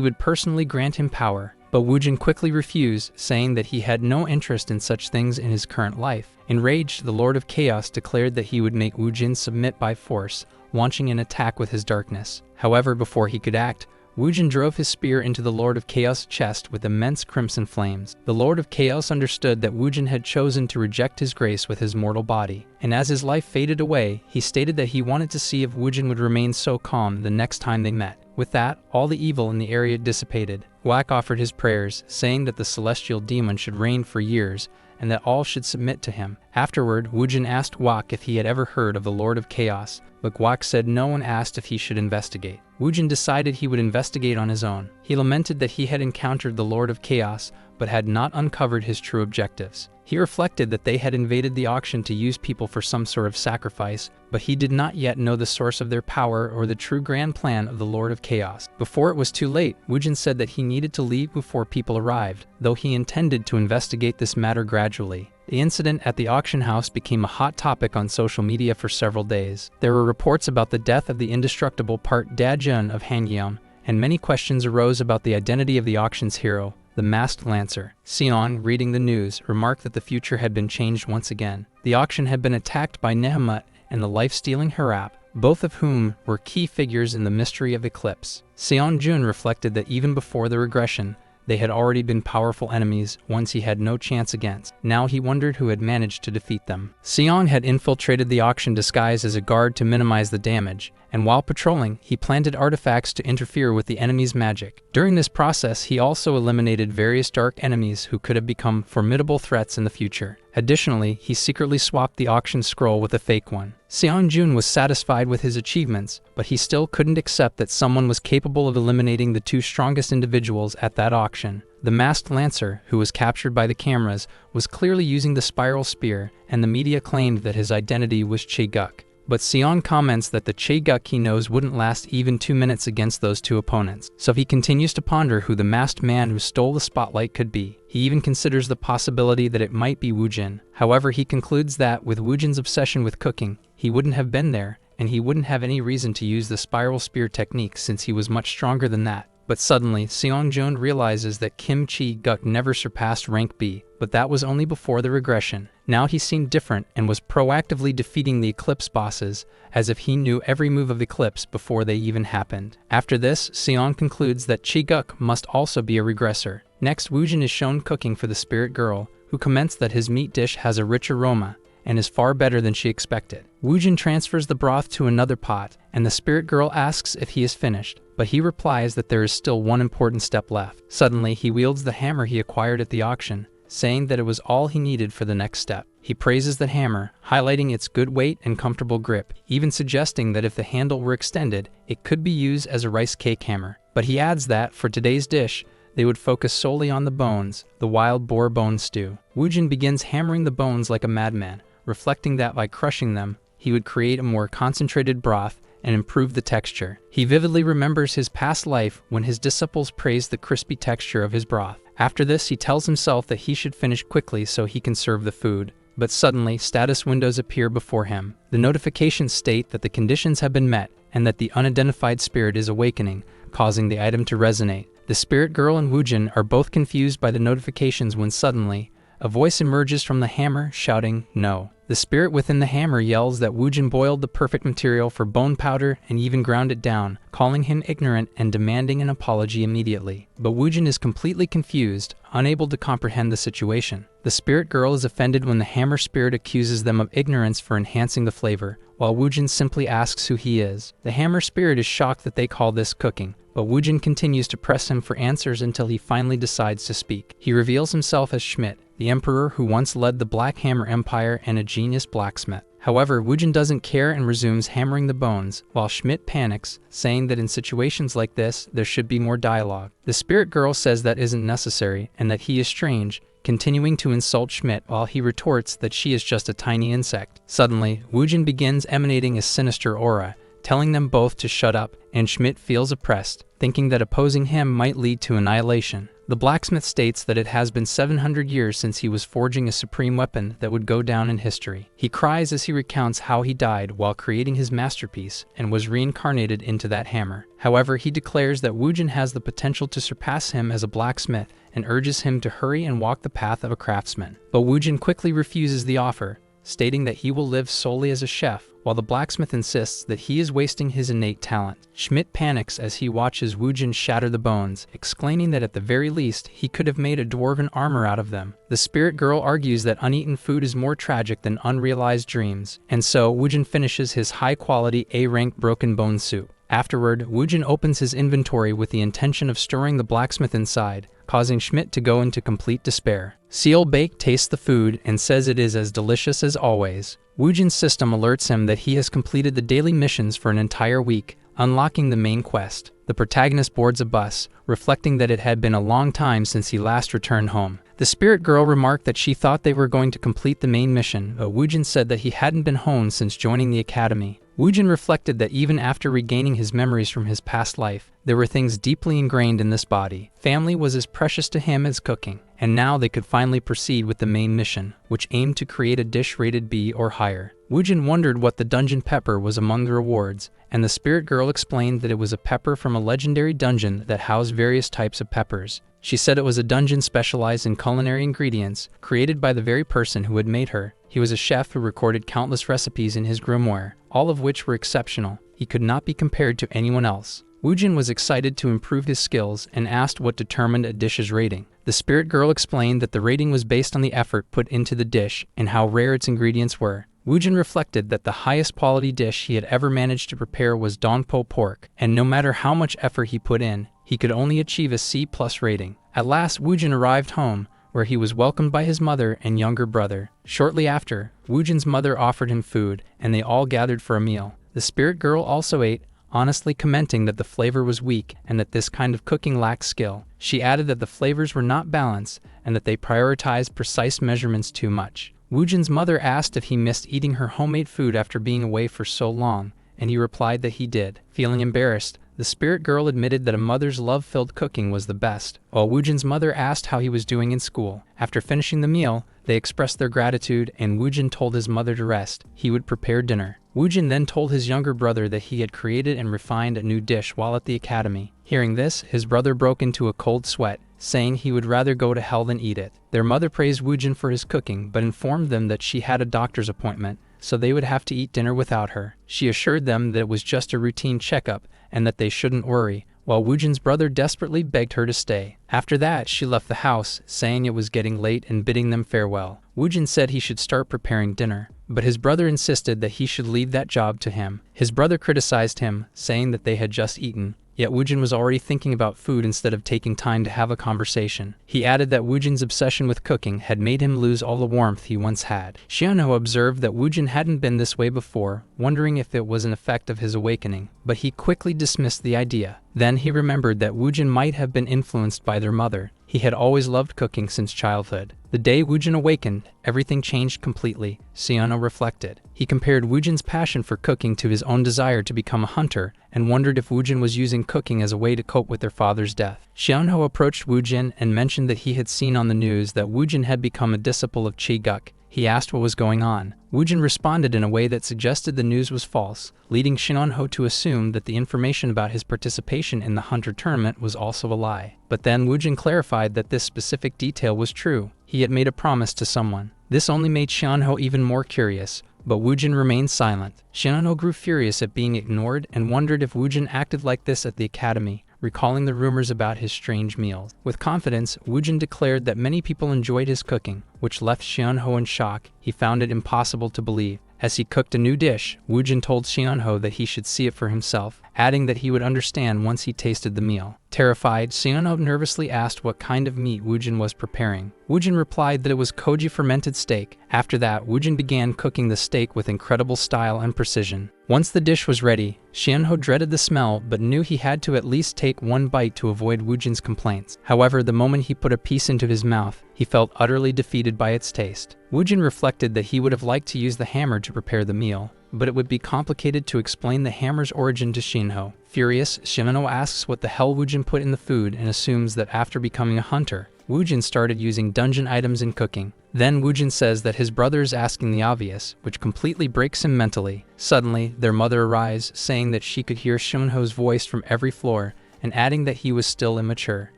would personally grant him power. But Woojin quickly refused, saying that he had no interest in such things in his current life. Enraged, the Lord of Chaos declared that he would make Woojin submit by force, launching an attack with his darkness. However, before he could act, Woojin drove his spear into the Lord of Chaos' chest with immense crimson flames. The Lord of Chaos understood that Woojin had chosen to reject his grace with his mortal body, and as his life faded away, he stated that he wanted to see if Woojin would remain so calm the next time they met. With that, all the evil in the area dissipated. Wak offered his prayers, saying that the celestial demon should reign for years, and that all should submit to him. Afterward, Woojin asked Wak if he had ever heard of the Lord of Chaos, but Wak said no and asked if he should investigate. Woojin decided he would investigate on his own. He lamented that he had encountered the Lord of Chaos, but had not uncovered his true objectives. He reflected that they had invaded the auction to use people for some sort of sacrifice, but he did not yet know the source of their power or the true grand plan of the Lord of Chaos. Before it was too late, Woojin said that he needed to leave before people arrived, though he intended to investigate this matter gradually. The incident at the auction house became a hot topic on social media for several days. There were reports about the death of the indestructible part Da Jun of Hangyeom, and many questions arose about the identity of the auction's hero. the masked lancer. Seon, reading the news, remarked that the future had been changed once again. The auction had been attacked by Nehemut and the life-stealing Harap, both of whom were key figures in the mystery of Eclipse. Seon-jun reflected that even before the regression, they had already been powerful enemies, ones he had no chance against. Now he wondered who had managed to defeat them. Seong had infiltrated the auction disguised as a guard to minimize the damage, and while patrolling, he planted artifacts to interfere with the enemy's magic. During this process, he also eliminated various dark enemies who could have become formidable threats in the future. Additionally, he secretly swapped the auction scroll with a fake one. Seon-jun was satisfied with his achievements, but he still couldn't accept that someone was capable of eliminating the two strongest individuals at that auction. The masked lancer, who was captured by the cameras, was clearly using the spiral spear, and the media claimed that his identity was Chae-guk. But Seon comments that the Chae-guk he knows wouldn't last even 2 minutes against those two opponents, so he continues to ponder who the masked man who stole the spotlight could be. He even considers the possibility that it might be Woojin. However, he concludes that, with Woojin's obsession with cooking, he wouldn't have been there, and he wouldn't have any reason to use the spiral spear technique since he was much stronger than that. But suddenly, Seon-jun realizes that Kim Chae-guk never surpassed rank B, but that was only before the regression. Now he seemed different and was proactively defeating the Eclipse bosses, as if he knew every move of Eclipse before they even happened. After this, Seon concludes that Chae-guk must also be a regressor. Next, Woojin is shown cooking for the spirit girl, who comments that his meat dish has a rich aroma and is far better than she expected. Woojin transfers the broth to another pot, and the spirit girl asks if he is finished, but he replies that there is still one important step left. Suddenly, he wields the hammer he acquired at the auction, saying that it was all he needed for the next step. He praises the hammer, highlighting its good weight and comfortable grip, even suggesting that if the handle were extended, it could be used as a rice cake hammer. But he adds that, for today's dish, they would focus solely on the bones, the wild boar bone stew. Woojin begins hammering the bones like a madman, reflecting that by crushing them, he would create a more concentrated broth and improve the texture. He vividly remembers his past life when his disciples praised the crispy texture of his broth. After this, he tells himself that he should finish quickly so he can serve the food. But suddenly, status windows appear before him. The notifications state that the conditions have been met and that the unidentified spirit is awakening, causing the item to resonate. The spirit girl and Woojin are both confused by the notifications when suddenly, a voice emerges from the hammer, shouting, "No." The spirit within the hammer yells that Woojin boiled the perfect material for bone powder and even ground it down, calling him ignorant and demanding an apology immediately. But Woojin is completely confused, unable to comprehend the situation. The spirit girl is offended when the hammer spirit accuses them of ignorance for enhancing the flavor, while Woojin simply asks who he is. The hammer spirit is shocked that they call this cooking, but Woojin continues to press him for answers until he finally decides to speak. He reveals himself as Schmidt, the emperor who once led the Black Hammer Empire and a genius blacksmith. However, Woojin doesn't care and resumes hammering the bones, while Schmidt panics, saying that in situations like this, there should be more dialogue. The spirit girl says that isn't necessary and that he is strange, continuing to insult Schmidt while he retorts that she is just a tiny insect. Suddenly, Woojin begins emanating a sinister aura, telling them both to shut up, and Schmidt feels oppressed, thinking that opposing him might lead to annihilation. The blacksmith states that it has been 700 years since he was forging a supreme weapon that would go down in history. He cries as he recounts how he died while creating his masterpiece and was reincarnated into that hammer. However, he declares that Woojin has the potential to surpass him as a blacksmith and urges him to hurry and walk the path of a craftsman. But Woojin quickly refuses the offer, stating that he will live solely as a chef, while the blacksmith insists that he is wasting his innate talent. Schmidt panics as he watches Woojin shatter the bones, exclaiming that at the very least, he could have made a dwarven armor out of them. The spirit girl argues that uneaten food is more tragic than unrealized dreams, and so Woojin finishes his high-quality A-rank broken bone soup. Afterward, Woojin opens his inventory with the intention of storing the blacksmith inside, causing Schmidt to go into complete despair. Seal Bake tastes the food and says it is as delicious as always. Woojin's system alerts him that he has completed the daily missions for an entire week, unlocking the main quest. The protagonist boards a bus, reflecting that it had been a long time since he last returned home. The spirit girl remarked that she thought they were going to complete the main mission, but Woojin said that he hadn't been home since joining the academy. Woojin reflected that even after regaining his memories from his past life, there were things deeply ingrained in this body. Family was as precious to him as cooking, and now they could finally proceed with the main mission, which aimed to create a dish rated B or higher. Woojin wondered what the dungeon pepper was among the rewards, and the spirit girl explained that it was a pepper from a legendary dungeon that housed various types of peppers. She said it was a dungeon specialized in culinary ingredients, created by the very person who had made her. He was a chef who recorded countless recipes in his grimoire, all of which were exceptional. He could not be compared to anyone else. Woojin was excited to improve his skills and asked what determined a dish's rating. The spirit girl explained that the rating was based on the effort put into the dish and how rare its ingredients were. Woojin reflected that the highest quality dish he had ever managed to prepare was donpo pork, and no matter how much effort he put in, he could only achieve a C+ rating. At last, Woojin arrived home, where he was welcomed by his mother and younger brother. Shortly after, Woojin's mother offered him food, and they all gathered for a meal. The spirit girl also ate, honestly commenting that the flavor was weak and that this kind of cooking lacked skill. She added that the flavors were not balanced and that they prioritized precise measurements too much. Woojin's mother asked if he missed eating her homemade food after being away for so long, and he replied that he did. Feeling embarrassed, the spirit girl admitted that a mother's love-filled cooking was the best, while Woojin's mother asked how he was doing in school. After finishing the meal, they expressed their gratitude, and Woojin told his mother to rest. He would prepare dinner. Woojin then told his younger brother that he had created and refined a new dish while at the academy. Hearing this, his brother broke into a cold sweat, saying he would rather go to hell than eat it. Their mother praised Woojin for his cooking, but informed them that she had a doctor's appointment, so they would have to eat dinner without her. She assured them that it was just a routine checkup and that they shouldn't worry, while Woojin's brother desperately begged her to stay. After that, she left the house, saying it was getting late and bidding them farewell. Woojin said he should start preparing dinner, but his brother insisted that he should leave that job to him. His brother criticized him, saying that they had just eaten, yet Woojin was already thinking about food instead of taking time to have a conversation. He added that Woojin's obsession with cooking had made him lose all the warmth he once had. Xianho observed that Woojin hadn't been this way before, wondering if it was an effect of his awakening, but he quickly dismissed the idea. Then he remembered that Woojin might have been influenced by their mother. He had always loved cooking since childhood. The day Woojin awakened, everything changed completely, Xianho reflected. He compared Woojin's passion for cooking to his own desire to become a hunter, and wondered if Woojin was using cooking as a way to cope with their father's death. Xianho approached Woojin and mentioned that he had seen on the news that Woojin had become a disciple of Chi Guk. He asked what was going on. Woojin responded in a way that suggested the news was false, leading Xianho to assume that the information about his participation in the hunter tournament was also a lie. But then Woojin clarified that this specific detail was true. He had made a promise to someone. This only made Xianho even more curious, but Woojin remained silent. Xianho grew furious at being ignored and wondered if Woojin acted like this at the academy, recalling the rumors about his strange meals. With confidence, Woojin declared that many people enjoyed his cooking, which left Xianho in shock. He found it impossible to believe. As he cooked a new dish, Woojin told Xianho that he should see it for himself, adding that he would understand once he tasted the meal. Terrified, Xianho nervously asked what kind of meat Woojin was preparing. Woojin replied that it was koji fermented steak. After that, Woojin began cooking the steak with incredible style and precision. Once the dish was ready, Xianho dreaded the smell but knew he had to at least take one bite to avoid Woojin's complaints. However, the moment he put a piece into his mouth, he felt utterly defeated by its taste. Woojin reflected that he would have liked to use the hammer to prepare the meal, but it would be complicated to explain the hammer's origin to Xianho. Furious, Xianho asks what the hell Woojin put in the food and assumes that after becoming a hunter, Woojin started using dungeon items in cooking. Then Woojin says that his brother is asking the obvious, which completely breaks him mentally. Suddenly, their mother arrives, saying that she could hear Xianho's voice from every floor, and adding that he was still immature.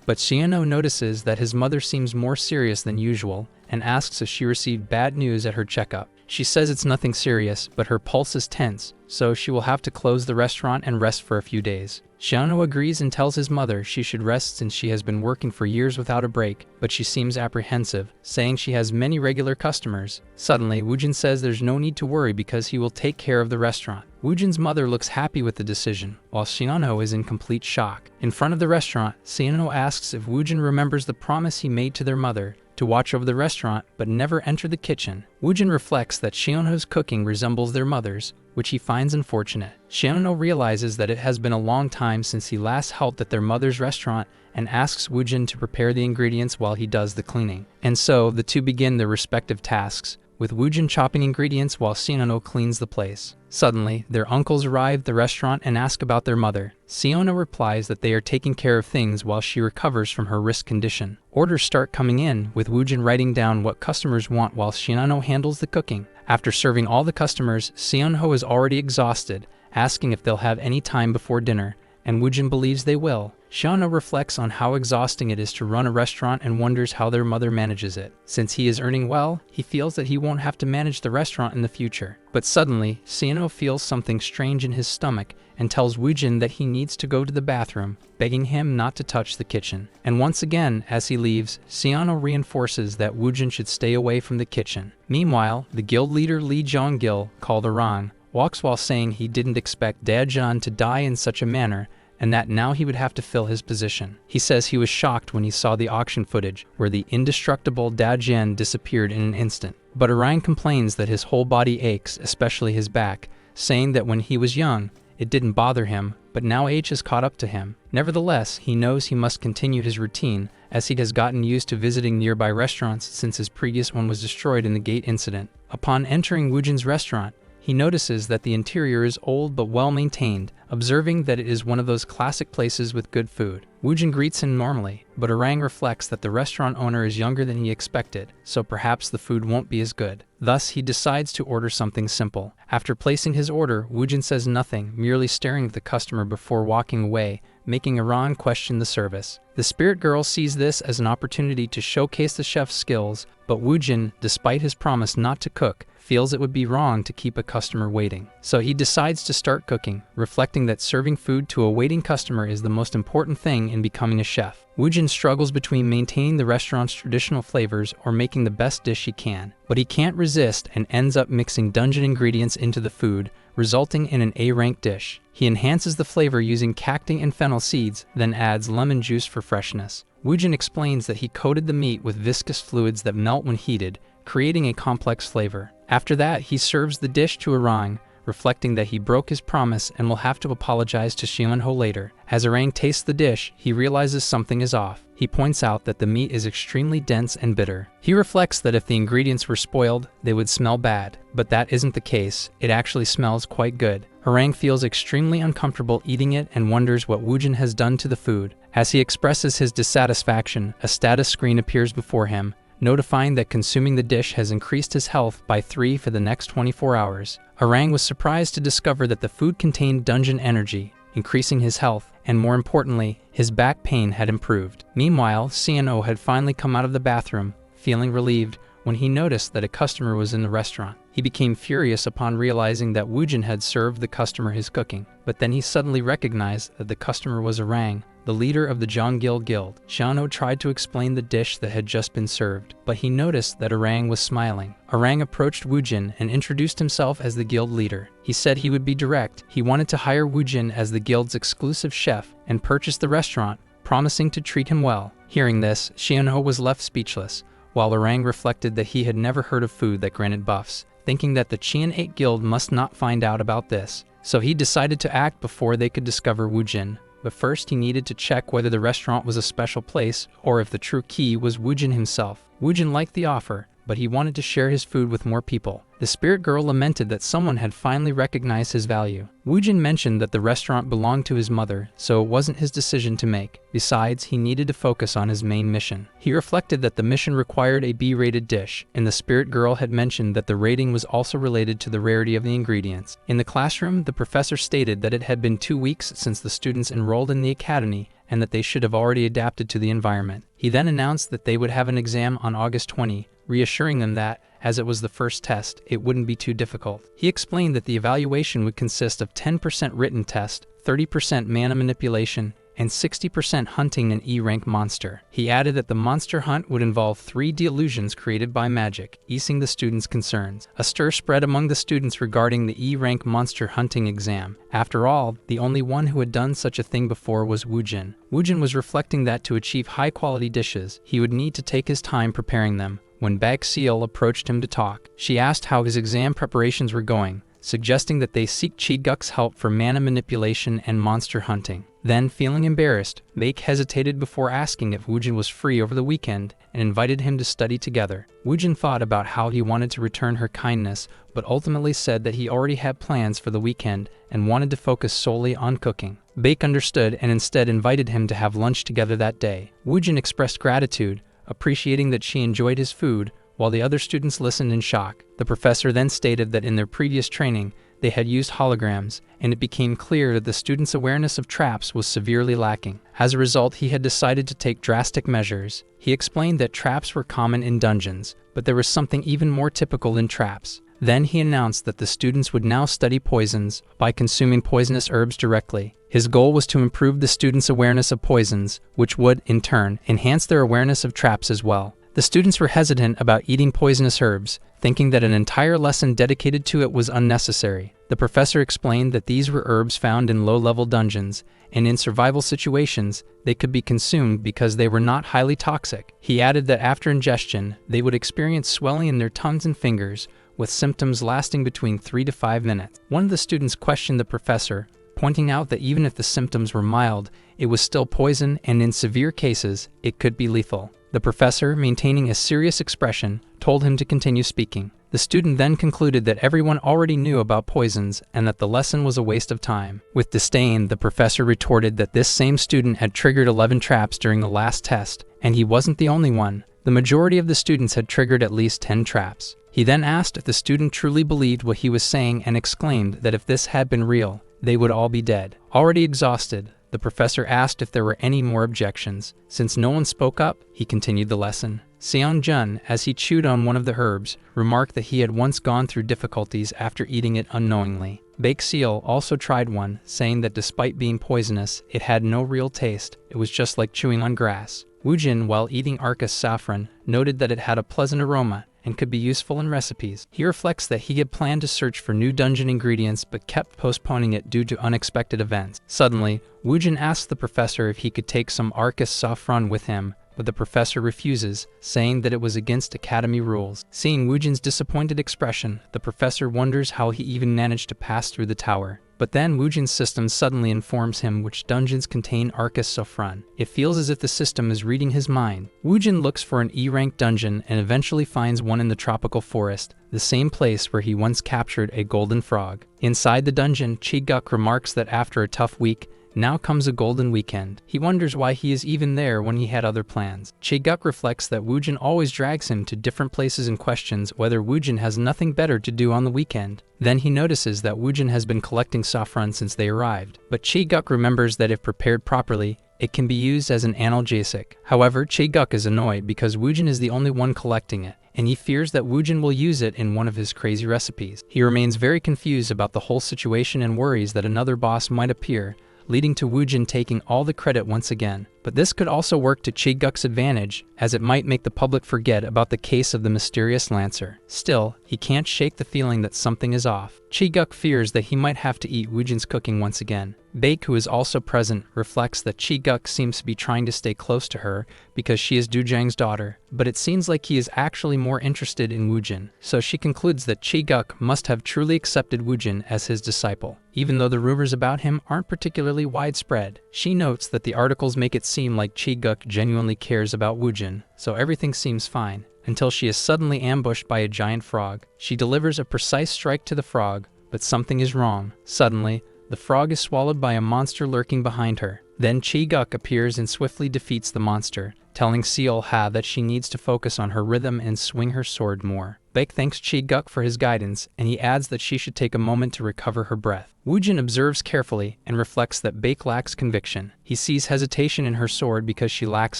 But Xianho notices that his mother seems more serious than usual, and asks if she received bad news at her checkup. She says it's nothing serious, but her pulse is tense, so she will have to close the restaurant and rest for a few days. Xianho agrees and tells his mother she should rest since she has been working for years without a break, but she seems apprehensive, saying she has many regular customers. Suddenly, Woojin says there's no need to worry because he will take care of the restaurant. Woojin's mother looks happy with the decision, while Xianho is in complete shock. In front of the restaurant, Xianho asks if Woojin remembers the promise he made to their mother to watch over the restaurant but never enter the kitchen. Woojin reflects that Xianho's cooking resembles their mother's, which he finds unfortunate. Xianho realizes that it has been a long time since he last helped at their mother's restaurant and asks Woojin to prepare the ingredients while he does the cleaning. And so, the two begin their respective tasks, with Woojin chopping ingredients while Xianho cleans the place. Suddenly, their uncles arrive at the restaurant and ask about their mother. Xianho replies that they are taking care of things while she recovers from her wrist condition. Orders start coming in, with Woojin writing down what customers want while Xianho handles the cooking. After serving all the customers, Xianho is already exhausted, asking if they'll have any time before dinner, and Woojin believes they will. Xiaono reflects on how exhausting it is to run a restaurant and wonders how their mother manages it. Since he is earning well, he feels that he won't have to manage the restaurant in the future. But suddenly, Xiaono feels something strange in his stomach and tells Woojin that he needs to go to the bathroom, begging him not to touch the kitchen. And once again, as he leaves, Xiaono reinforces that Woojin should stay away from the kitchen. Meanwhile, the guild leader Li Zhonggil, called Orang, walks while saying he didn't expect Dajian to die in such a manner, and that now he would have to fill his position. He says he was shocked when he saw the auction footage where the indestructible Dajian disappeared in an instant. But Orang complains that his whole body aches, especially his back, saying that when he was young, it didn't bother him, but now age has caught up to him. Nevertheless, he knows he must continue his routine, as he has gotten used to visiting nearby restaurants since his previous one was destroyed in the gate incident. Upon entering Woojin's restaurant, he notices that the interior is old but well maintained, observing that it is one of those classic places with good food. Woojin greets him normally, but Orang reflects that the restaurant owner is younger than he expected, so perhaps the food won't be as good. Thus, he decides to order something simple. After placing his order, Woojin says nothing, merely staring at the customer before walking away, making Orang question the service. The spirit girl sees this as an opportunity to showcase the chef's skills, but Woojin, despite his promise not to cook, feels it would be wrong to keep a customer waiting. So he decides to start cooking, reflecting that serving food to a waiting customer is the most important thing in becoming a chef. Woojin struggles between maintaining the restaurant's traditional flavors or making the best dish he can, but he can't resist and ends up mixing dungeon ingredients into the food, resulting in an A-rank dish. He enhances the flavor using cacti and fennel seeds, then adds lemon juice for freshness. Woojin explains that he coated the meat with viscous fluids that melt when heated, creating a complex flavor. After that, he serves the dish to Orang, reflecting that he broke his promise and will have to apologize to Xianho later. As Orang tastes the dish, he realizes something is off. He points out that the meat is extremely dense and bitter. He reflects that if the ingredients were spoiled, they would smell bad, but that isn't the case. It actually smells quite good. Orang feels extremely uncomfortable eating it and wonders what Woojin has done to the food. As he expresses his dissatisfaction, a status screen appears before him, notifying that consuming the dish has increased his health by 3 for the next 24 hours. Orang was surprised to discover that the food contained dungeon energy, increasing his health, and more importantly, his back pain had improved. Meanwhile, Xianho had finally come out of the bathroom, feeling relieved, when he noticed that a customer was in the restaurant. He became furious upon realizing that Woojin had served the customer his cooking, but then he suddenly recognized that the customer was Orang, the leader of the Zhonggil Guild. Xianho tried to explain the dish that had just been served, but he noticed that Orang was smiling. Orang approached Woojin and introduced himself as the guild leader. He said he would be direct. He wanted to hire Woojin as the guild's exclusive chef and purchase the restaurant, promising to treat him well. Hearing this, Xianho was left speechless, while Orang reflected that he had never heard of food that granted buffs, thinking that the Qian 8 Guild must not find out about this. So he decided to act before they could discover Woojin. But first he needed to check whether the restaurant was a special place or if the true key was Woojin himself. Woojin liked the offer, but he wanted to share his food with more people. The spirit girl lamented that someone had finally recognized his value. Woojin mentioned that the restaurant belonged to his mother, so it wasn't his decision to make. Besides, he needed to focus on his main mission. He reflected that the mission required a B-rated dish, and the spirit girl had mentioned that the rating was also related to the rarity of the ingredients. In the classroom, the professor stated that it had been 2 weeks since the students enrolled in the academy, and that they should have already adapted to the environment. He then announced that they would have an exam on August 20, reassuring them that, as it was the first test, it wouldn't be too difficult. He explained that the evaluation would consist of 10% written test, 30% mana manipulation, and 60% hunting an E-rank monster. He added that the monster hunt would involve 3D illusions created by magic, easing the students' concerns. A stir spread among the students regarding the E-rank monster hunting exam. After all, the only one who had done such a thing before was Woojin. Woojin was reflecting that to achieve high-quality dishes, he would need to take his time preparing them. When Bag Seal approached him to talk, she asked how his exam preparations were going, suggesting that they seek Chidguk's help for mana manipulation and monster hunting. Then, feeling embarrassed, Bake hesitated before asking if Woojin was free over the weekend and invited him to study together. Woojin thought about how he wanted to return her kindness, but ultimately said that he already had plans for the weekend and wanted to focus solely on cooking. Bake understood and instead invited him to have lunch together that day. Woojin expressed gratitude, appreciating that she enjoyed his food, while the other students listened in shock. The professor then stated that in their previous training, they had used holograms, and it became clear that the student's awareness of traps was severely lacking. As a result, he had decided to take drastic measures. He explained that traps were common in dungeons, but there was something even more typical than traps. Then he announced that the students would now study poisons by consuming poisonous herbs directly. His goal was to improve the students' awareness of poisons, which would, in turn, enhance their awareness of traps as well. The students were hesitant about eating poisonous herbs, thinking that an entire lesson dedicated to it was unnecessary. The professor explained that these were herbs found in low-level dungeons, and in survival situations, they could be consumed because they were not highly toxic. He added that after ingestion, they would experience swelling in their tongues and fingers, with symptoms lasting between 3 to 5 minutes. One of the students questioned the professor, pointing out that even if the symptoms were mild, it was still poison, and in severe cases, it could be lethal. The professor, maintaining a serious expression, told him to continue speaking. The student then concluded that everyone already knew about poisons and that the lesson was a waste of time. With disdain, the professor retorted that this same student had triggered 11 traps during the last test, and he wasn't the only one. The majority of the students had triggered at least 10 traps. He then asked if the student truly believed what he was saying and exclaimed that if this had been real, they would all be dead. Already exhausted, the professor asked if there were any more objections. Since no one spoke up, he continued the lesson. Seon-jun, as he chewed on one of the herbs, remarked that he had once gone through difficulties after eating it unknowingly. Baek-seol also tried one, saying that despite being poisonous, it had no real taste. It was just like chewing on grass. Woojin, while eating Arcus saffron, noted that it had a pleasant aroma and could be useful in recipes. He reflects that he had planned to search for new dungeon ingredients but kept postponing it due to unexpected events. Suddenly, Woojin asks the professor if he could take some Arcus saffron with him, but the professor refuses, saying that it was against academy rules. Seeing Woojin's disappointed expression, the professor wonders how he even managed to pass through the tower. But then Woojin's system suddenly informs him which dungeons contain Arcus saffron. It feels as if the system is reading his mind. Woojin looks for an E-rank dungeon and eventually finds one in the tropical forest, the same place where he once captured a golden frog. Inside the dungeon, Chi-guk remarks that after a tough week, now comes a golden weekend. He wonders why he is even there when he had other plans. Chi-guk reflects that Woojin always drags him to different places and questions whether Woojin has nothing better to do on the weekend. Then he notices that Woojin has been collecting saffron since they arrived. But Chi-guk remembers that if prepared properly, it can be used as an analgesic. However, Chi-guk is annoyed because Woojin is the only one collecting it, and he fears that Woojin will use it in one of his crazy recipes. He remains very confused about the whole situation and worries that another boss might appear, leading to Woojin taking all the credit once again. But this could also work to Chi-guk's advantage, as it might make the public forget about the case of the mysterious Lancer. Still, he can't shake the feeling that something is off. Chi-guk fears that he might have to eat Woojin's cooking once again. Baek, who is also present, reflects that Chi-guk seems to be trying to stay close to her because she is Dujang's daughter, but it seems like he is actually more interested in Woojin, so she concludes that Chi-guk must have truly accepted Woojin as his disciple. Even though the rumors about him aren't particularly widespread, she notes that the articles make it seem like Chi-guk genuinely cares about Woojin, so everything seems fine, until she is suddenly ambushed by a giant frog. She delivers a precise strike to the frog, but something is wrong. Suddenly, the frog is swallowed by a monster lurking behind her. Then Chi-guk appears and swiftly defeats the monster, telling Seol-ha that she needs to focus on her rhythm and swing her sword more. Baek thanks Chi-guk for his guidance, and he adds that she should take a moment to recover her breath. Woojin observes carefully and reflects that Baek lacks conviction. He sees hesitation in her sword because she lacks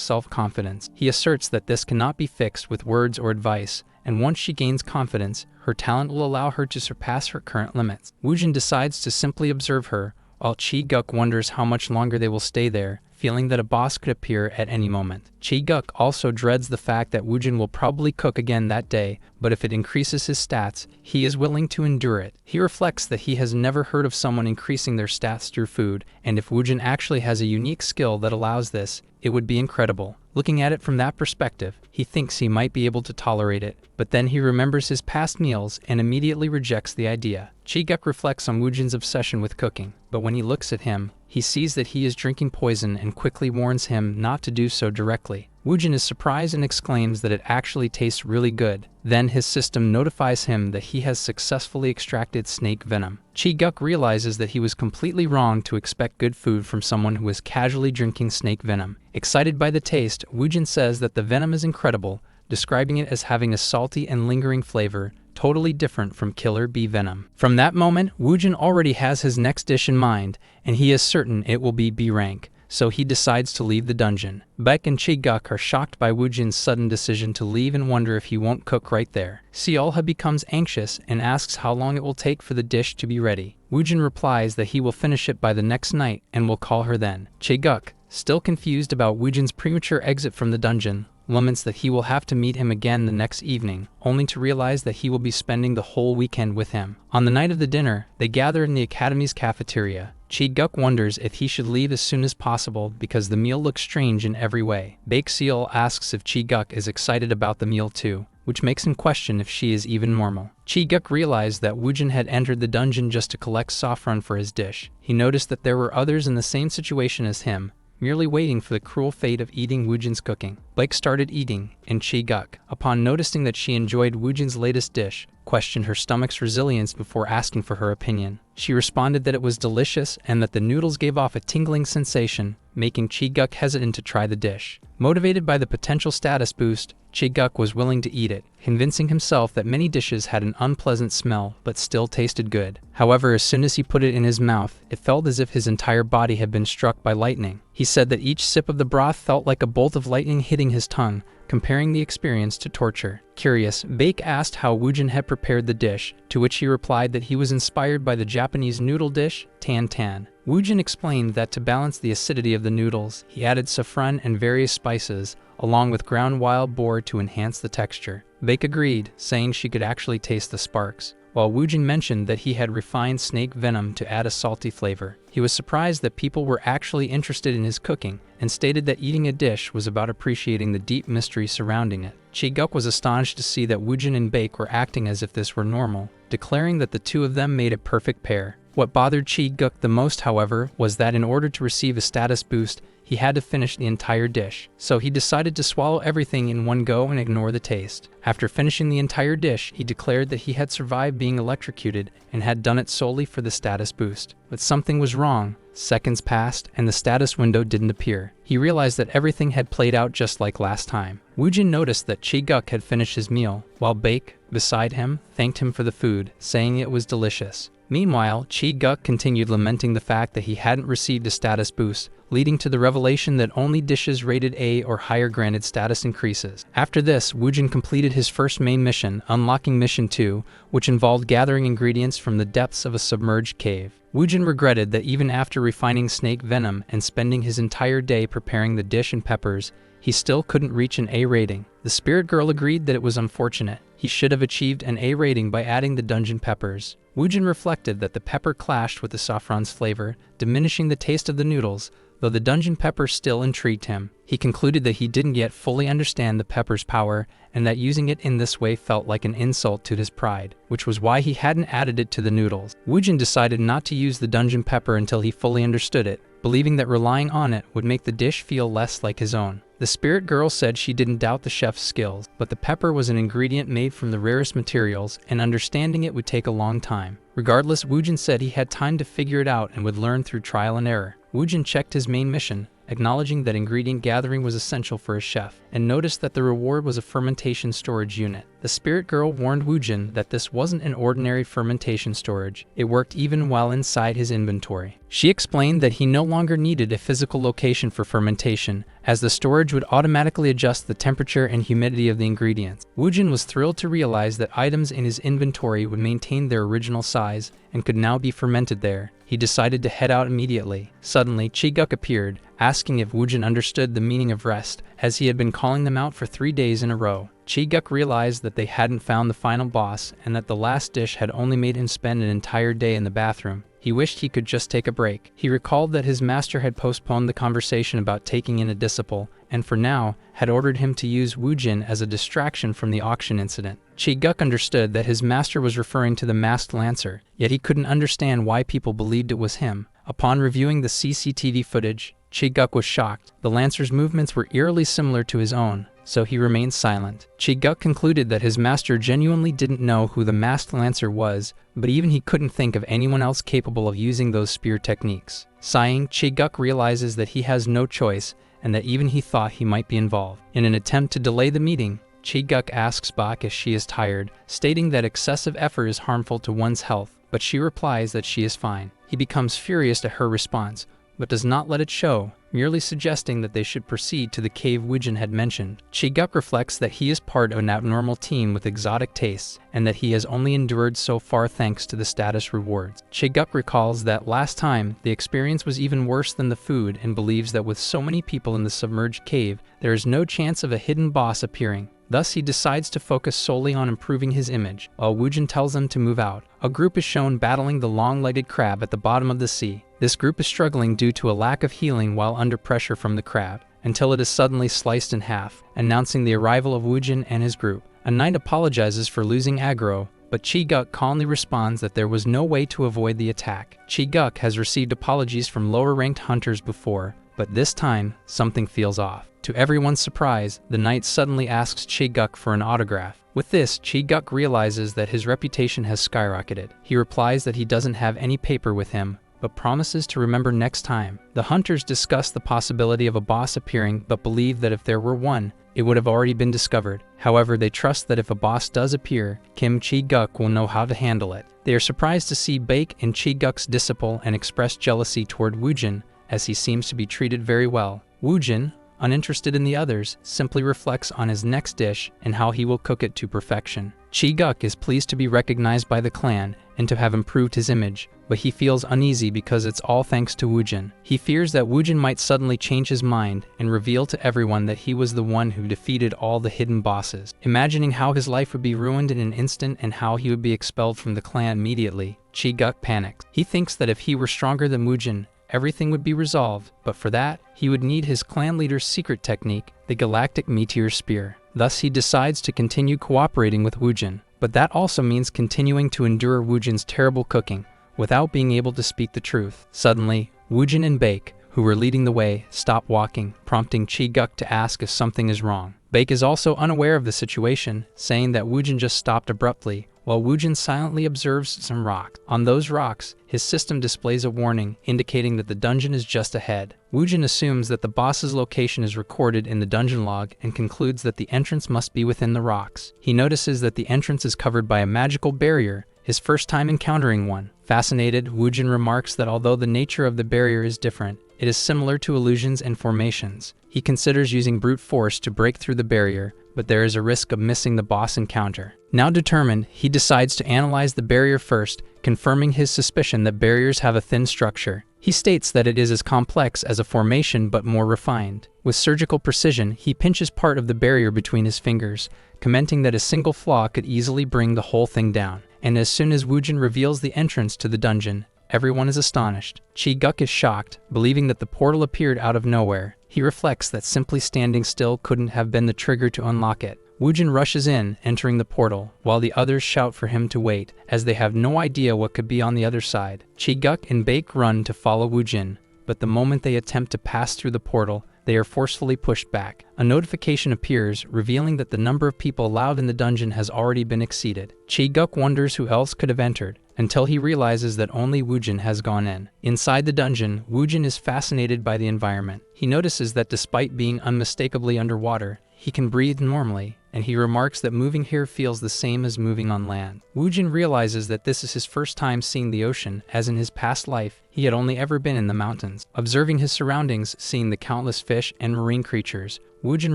self-confidence. He asserts that this cannot be fixed with words or advice, and once she gains confidence, her talent will allow her to surpass her current limits. Woojin decides to simply observe her, while Chi-guk wonders how much longer they will stay there, feeling that a boss could appear at any moment. Chi-guk also dreads the fact that Woojin will probably cook again that day, but if it increases his stats, he is willing to endure it. He reflects that he has never heard of someone increasing their stats through food, and if Woojin actually has a unique skill that allows this, it would be incredible. Looking at it from that perspective, he thinks he might be able to tolerate it, but then he remembers his past meals and immediately rejects the idea. Chi-guk reflects on Woojin's obsession with cooking, but when he looks at him, he sees that he is drinking poison and quickly warns him not to do so directly. Woojin is surprised and exclaims that it actually tastes really good. Then his system notifies him that he has successfully extracted snake venom. Chi-guk realizes that he was completely wrong to expect good food from someone who is casually drinking snake venom. Excited by the taste, Woojin says that the venom is incredible, describing it as having a salty and lingering flavor, totally different from killer bee venom. From that moment, Woojin already has his next dish in mind, and he is certain it will be B rank, so he decides to leave the dungeon. Baek and Chae-guk are shocked by Woojin's sudden decision to leave and wonder if he won't cook right there. Seolha becomes anxious and asks how long it will take for the dish to be ready. Woojin replies that he will finish it by the next night and will call her then. Chae-guk, still confused about Woojin's premature exit from the dungeon, laments that he will have to meet him again the next evening, only to realize that he will be spending the whole weekend with him. On the night of the dinner, they gather in the academy's cafeteria. Chae-guk wonders if he should leave as soon as possible because the meal looks strange in every way. Baek Seol asks if Chae-guk is excited about the meal too, which makes him question if she is even normal. Chae-guk realized that Woojin had entered the dungeon just to collect saffron for his dish. He noticed that there were others in the same situation as him, merely waiting for the cruel fate of eating Woojin's cooking. Baek started eating, and Chae-guk, upon noticing that she enjoyed Woojin's latest dish, questioned her stomach's resilience before asking for her opinion. She responded that it was delicious and that the noodles gave off a tingling sensation, making Chae-guk hesitant to try the dish. Motivated by the potential status boost, Chae-guk was willing to eat it, convincing himself that many dishes had an unpleasant smell but still tasted good. However, as soon as he put it in his mouth, it felt as if his entire body had been struck by lightning. He said that each sip of the broth felt like a bolt of lightning hitting his tongue, comparing the experience to torture. Curious, Baek asked how Woojin had prepared the dish, to which he replied that he was inspired by the Japanese noodle dish, tan tan. Woojin explained that to balance the acidity of the noodles, he added saffron and various spices, along with ground wild boar to enhance the texture. Baek agreed, saying she could actually taste the sparks, while Woojin mentioned that he had refined snake venom to add a salty flavor. He was surprised that people were actually interested in his cooking, and stated that eating a dish was about appreciating the deep mystery surrounding it. Chae-guk was astonished to see that Woojin and Baek were acting as if this were normal, declaring that the two of them made a perfect pair. What bothered Chae-guk the most, however, was that in order to receive a status boost, he had to finish the entire dish, so he decided to swallow everything in one go and ignore the taste. After finishing the entire dish, he declared that he had survived being electrocuted and had done it solely for the status boost. But something was wrong. Seconds passed, and the status window didn't appear. He realized that everything had played out just like last time. Woojin noticed that Chae-guk had finished his meal, while Baek, beside him, thanked him for the food, saying it was delicious. Meanwhile, Chae-guk continued lamenting the fact that he hadn't received a status boost, leading to the revelation that only dishes rated A or higher granted status increases. After this, Woojin completed his first main mission, unlocking Mission 2, which involved gathering ingredients from the depths of a submerged cave. Woojin regretted that even after refining snake venom and spending his entire day preparing the dish and peppers, he still couldn't reach an A rating. The spirit girl agreed that it was unfortunate. He should have achieved an A rating by adding the dungeon peppers. Woojin reflected that the pepper clashed with the saffron's flavor, diminishing the taste of the noodles, though the dungeon pepper still intrigued him. He concluded that he didn't yet fully understand the pepper's power, and that using it in this way felt like an insult to his pride, which was why he hadn't added it to the noodles. Woojin decided not to use the dungeon pepper until he fully understood it, believing that relying on it would make the dish feel less like his own. The spirit girl said she didn't doubt the chef's skills, but the pepper was an ingredient made from the rarest materials, and understanding it would take a long time. Regardless, Woojin said he had time to figure it out and would learn through trial and error. Woojin checked his main mission, acknowledging that ingredient gathering was essential for a chef, and noticed that the reward was a fermentation storage unit. The spirit girl warned Woojin that this wasn't an ordinary fermentation storage. It worked even while inside his inventory. She explained that he no longer needed a physical location for fermentation, as the storage would automatically adjust the temperature and humidity of the ingredients. Woojin was thrilled to realize that items in his inventory would maintain their original size and could now be fermented there. He decided to head out immediately. Suddenly, Chae-guk appeared, asking if Woojin understood the meaning of rest, as he had been calling them out for 3 days in a row. Chae-guk realized that they hadn't found the final boss and that the last dish had only made him spend an entire day in the bathroom. He wished he could just take a break. He recalled that his master had postponed the conversation about taking in a disciple, and for now, had ordered him to use Woojin as a distraction from the auction incident. Chae-guk understood that his master was referring to the masked lancer, yet he couldn't understand why people believed it was him. Upon reviewing the CCTV footage, Chae-guk was shocked. The lancer's movements were eerily similar to his own, so he remained silent. Chae-guk concluded that his master genuinely didn't know who the masked lancer was, but even he couldn't think of anyone else capable of using those spear techniques. Sighing, Chae-guk realizes that he has no choice, and that even he thought he might be involved. In an attempt to delay the meeting, Chi-guk asks Bak if she is tired, stating that excessive effort is harmful to one's health, but she replies that she is fine. He becomes furious at her response, but does not let it show, merely suggesting that they should proceed to the cave Woojin had mentioned. Chi-guk reflects that he is part of an abnormal team with exotic tastes, and that he has only endured so far thanks to the status rewards. Chi-guk recalls that last time, the experience was even worse than the food, and believes that with so many people in the submerged cave, there is no chance of a hidden boss appearing. Thus, he decides to focus solely on improving his image, while Woojin tells them to move out. A group is shown battling the long-legged crab at the bottom of the sea. This group is struggling due to a lack of healing while under pressure from the crab, until it is suddenly sliced in half, announcing the arrival of Woojin and his group. A knight apologizes for losing aggro, but Chi-guk calmly responds that there was no way to avoid the attack. Chi-guk has received apologies from lower-ranked hunters before, but this time, something feels off. To everyone's surprise, the knight suddenly asks Chi-guk for an autograph. With this, Chi-guk realizes that his reputation has skyrocketed. He replies that he doesn't have any paper with him, but promises to remember next time. The hunters discuss the possibility of a boss appearing, but believe that if there were one, it would have already been discovered. However, they trust that if a boss does appear, Kim Chi-guk will know how to handle it. They are surprised to see Baek in Chi-guk's disciple and express jealousy toward Woojin, as he seems to be treated very well. Woojin, uninterested in the others, simply reflects on his next dish and how he will cook it to perfection. Chi-guk is pleased to be recognized by the clan and to have improved his image, but he feels uneasy because it's all thanks to Woojin. He fears that Woojin might suddenly change his mind and reveal to everyone that he was the one who defeated all the hidden bosses. Imagining how his life would be ruined in an instant and how he would be expelled from the clan immediately, Chi-guk panics. He thinks that if he were stronger than Woojin, everything would be resolved, but for that, he would need his clan leader's secret technique, the Galactic Meteor Spear. Thus, he decides to continue cooperating with Woojin, but that also means continuing to endure Woojin's terrible cooking, without being able to speak the truth. Suddenly, Woojin and Baek, who were leading the way, stop walking, prompting Chi-guk to ask if something is wrong. Baek is also unaware of the situation, saying that Woojin just stopped abruptly, while Woojin silently observes some rocks. On those rocks, his system displays a warning indicating that the dungeon is just ahead. Woojin assumes that the boss's location is recorded in the dungeon log and concludes that the entrance must be within the rocks. He notices that the entrance is covered by a magical barrier, his first time encountering one. Fascinated, Woojin remarks that although the nature of the barrier is different, it is similar to illusions and formations. He considers using brute force to break through the barrier, but there is a risk of missing the boss encounter. Now determined, he decides to analyze the barrier first, confirming his suspicion that barriers have a thin structure. He states that it is as complex as a formation but more refined. With surgical precision, he pinches part of the barrier between his fingers, commenting that a single flaw could easily bring the whole thing down. And as soon as Woojin reveals the entrance to the dungeon, everyone is astonished. Chi-guk is shocked, believing that the portal appeared out of nowhere. He reflects that simply standing still couldn't have been the trigger to unlock it. Woojin rushes in, entering the portal, while the others shout for him to wait, as they have no idea what could be on the other side. Chi-guk and Baek run to follow Woojin, but the moment they attempt to pass through the portal, they are forcefully pushed back. A notification appears, revealing that the number of people allowed in the dungeon has already been exceeded. Chi-guk wonders who else could have entered, until he realizes that only Woojin has gone in. Inside the dungeon, Woojin is fascinated by the environment. He notices that despite being unmistakably underwater, he can breathe normally, and he remarks that moving here feels the same as moving on land. Woojin realizes that this is his first time seeing the ocean, as in his past life, he had only ever been in the mountains. Observing his surroundings, seeing the countless fish and marine creatures, Woojin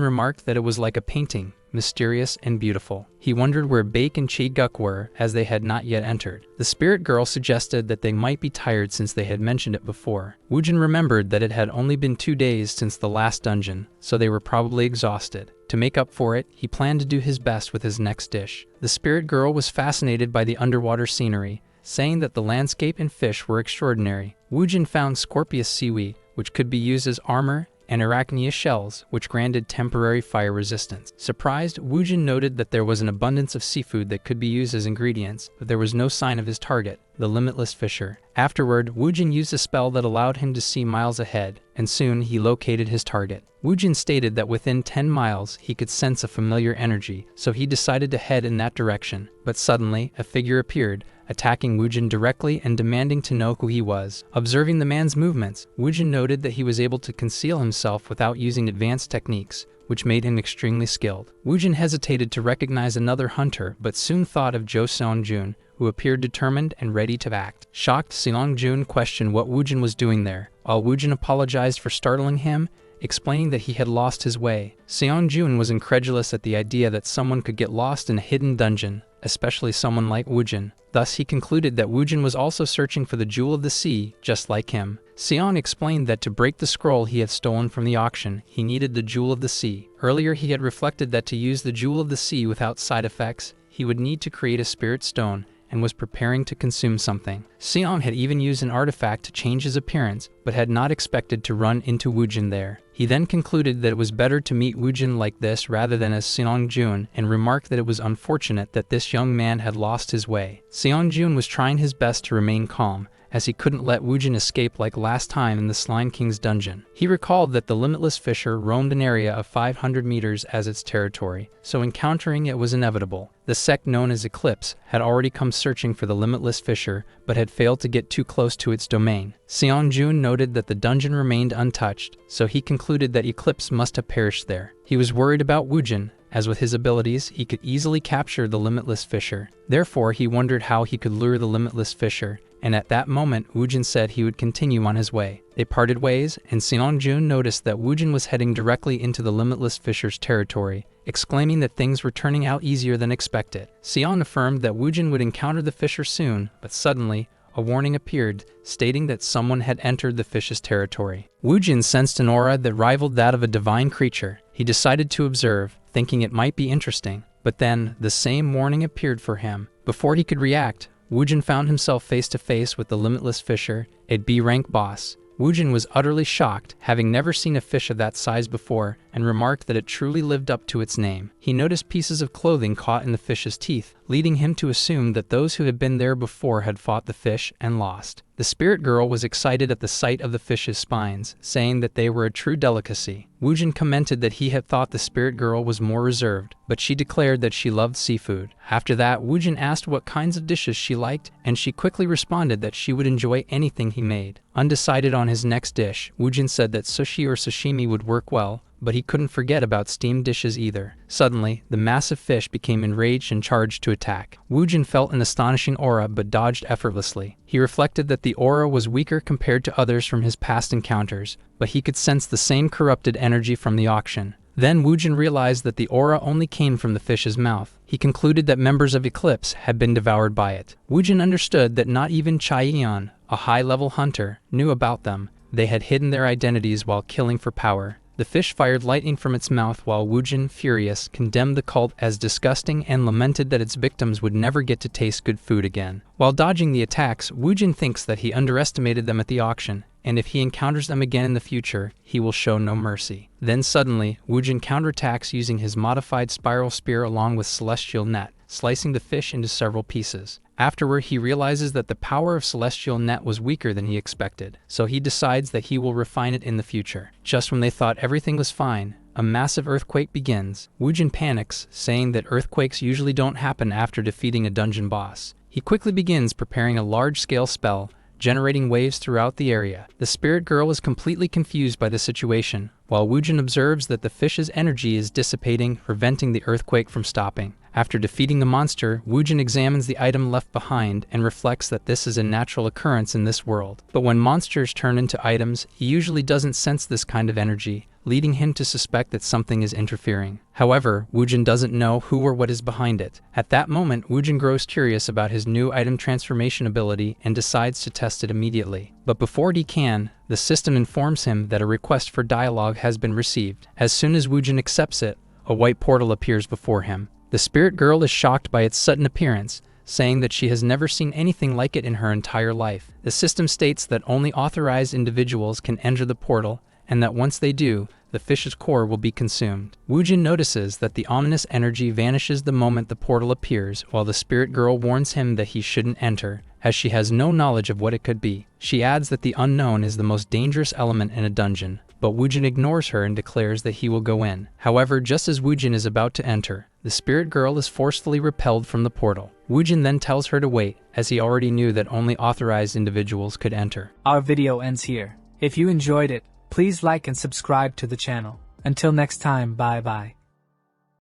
remarked that it was like a painting, mysterious and beautiful. He wondered where Baek and Chi-guk were, as they had not yet entered. The spirit girl suggested that they might be tired since they had mentioned it before. Woojin remembered that it had only been 2 days since the last dungeon, so they were probably exhausted. To make up for it, he planned to do his best with his next dish. The spirit girl was fascinated by the underwater scenery, saying that the landscape and fish were extraordinary. Woojin found scorpius seaweed, which could be used as armor, and arachnia shells, which granted temporary fire resistance. Surprised, Woojin noted that there was an abundance of seafood that could be used as ingredients, but there was no sign of his target. the limitless fissure. Afterward, Woojin used a spell that allowed him to see miles ahead, and soon he located his target. Woojin stated that within 10 miles he could sense a familiar energy, so he decided to head in that direction. But suddenly, a figure appeared, attacking Woojin directly and demanding to know who he was. Observing the man's movements, Woojin noted that he was able to conceal himself without using advanced techniques, which made him extremely skilled. Woojin hesitated to recognize another hunter, but soon thought of Jo Seong-jun, who appeared determined and ready to act. Shocked, Seong-jun questioned what Woojin was doing there, while Woojin apologized for startling him, explaining that he had lost his way. Seong-jun was incredulous at the idea that someone could get lost in a hidden dungeon, especially someone like Woojin. Thus, he concluded that Woojin was also searching for the Jewel of the Sea, just like him. Seong explained that to break the scroll he had stolen from the auction, he needed the Jewel of the Sea. Earlier, he had reflected that to use the Jewel of the Sea without side effects, he would need to create a spirit stone, and was preparing to consume something. Seong had even used an artifact to change his appearance, but had not expected to run into Woojin there. He then concluded that it was better to meet Woojin like this rather than as Seong-jun, and remarked that it was unfortunate that this young man had lost his way. Seong-jun was trying his best to remain calm, as he couldn't let Woojin escape like last time in the Slime King's dungeon. He recalled that the limitless fissure roamed an area of 500 meters as its territory, so encountering it was inevitable. The sect known as Eclipse had already come searching for the limitless fissure, but had failed to get too close to its domain. Seong-jun noted that the dungeon remained untouched, so he concluded that Eclipse must have perished there. He was worried about Woojin, as with his abilities, he could easily capture the limitless fissure. Therefore, he wondered how he could lure the limitless fissure, and at that moment, Woojin said he would continue on his way. They parted ways, and Seong-jun noticed that Woojin was heading directly into the limitless fissure's territory, exclaiming that things were turning out easier than expected. Seong affirmed that Woojin would encounter the fissure soon, but suddenly, a warning appeared, stating that someone had entered the fish's territory. Woojin sensed an aura that rivaled that of a divine creature. He decided to observe, thinking it might be interesting, but then, the same warning appeared for him. Before he could react, Woojin found himself face to face with the limitless fissure, a B-rank boss. Woojin was utterly shocked, having never seen a fish of that size before, and remarked that it truly lived up to its name. He noticed pieces of clothing caught in the fish's teeth, leading him to assume that those who had been there before had fought the fish and lost. The spirit girl was excited at the sight of the fish's spines, saying that they were a true delicacy. Woojin commented that he had thought the spirit girl was more reserved, but she declared that she loved seafood. After that, Woojin asked what kinds of dishes she liked, and she quickly responded that she would enjoy anything he made. Undecided on his next dish, Woojin said that sushi or sashimi would work well, but he couldn't forget about steamed dishes either. Suddenly, the massive fish became enraged and charged to attack. Woojin felt an astonishing aura but dodged effortlessly. He reflected that the aura was weaker compared to others from his past encounters, but he could sense the same corrupted energy from the auction. Then Woojin realized that the aura only came from the fish's mouth. He concluded that members of Eclipse had been devoured by it. Woojin understood that not even Chaiyan, a high-level hunter, knew about them. They had hidden their identities while killing for power. The fish fired lightning from its mouth while Woojin, furious, condemned the cult as disgusting and lamented that its victims would never get to taste good food again. While dodging the attacks, Woojin thinks that he underestimated them at the auction, and if he encounters them again in the future, he will show no mercy. Then suddenly, Woojin counterattacks using his modified spiral spear along with celestial net, slicing the fish into several pieces. Afterward, he realizes that the power of celestial net was weaker than he expected, so he decides that he will refine it in the future. Just when they thought everything was fine, a massive earthquake begins. Woojin panics, saying that earthquakes usually don't happen after defeating a dungeon boss. He quickly begins preparing a large-scale spell, generating waves throughout the area. The spirit girl is completely confused by the situation, while Woojin observes that the fish's energy is dissipating, preventing the earthquake from stopping. After defeating the monster, Woojin examines the item left behind and reflects that this is a natural occurrence in this world. But when monsters turn into items, he usually doesn't sense this kind of energy, leading him to suspect that something is interfering. However, Woojin doesn't know who or what is behind it. At that moment, Woojin grows curious about his new item transformation ability and decides to test it immediately. But before he can, the system informs him that a request for dialogue has been received. As soon as Woojin accepts it, a white portal appears before him. The spirit girl is shocked by its sudden appearance, saying that she has never seen anything like it in her entire life. The system states that only authorized individuals can enter the portal, and that once they do, the fish's core will be consumed. Woojin notices that the ominous energy vanishes the moment the portal appears, while the spirit girl warns him that he shouldn't enter, as she has no knowledge of what it could be. She adds that the unknown is the most dangerous element in a dungeon, but Woojin ignores her and declares that he will go in. However, just as Woojin is about to enter, the spirit girl is forcefully repelled from the portal. Woojin then tells her to wait, as he already knew that only authorized individuals could enter. Our video ends here. If you enjoyed it, please like and subscribe to the channel. Until next time, bye bye.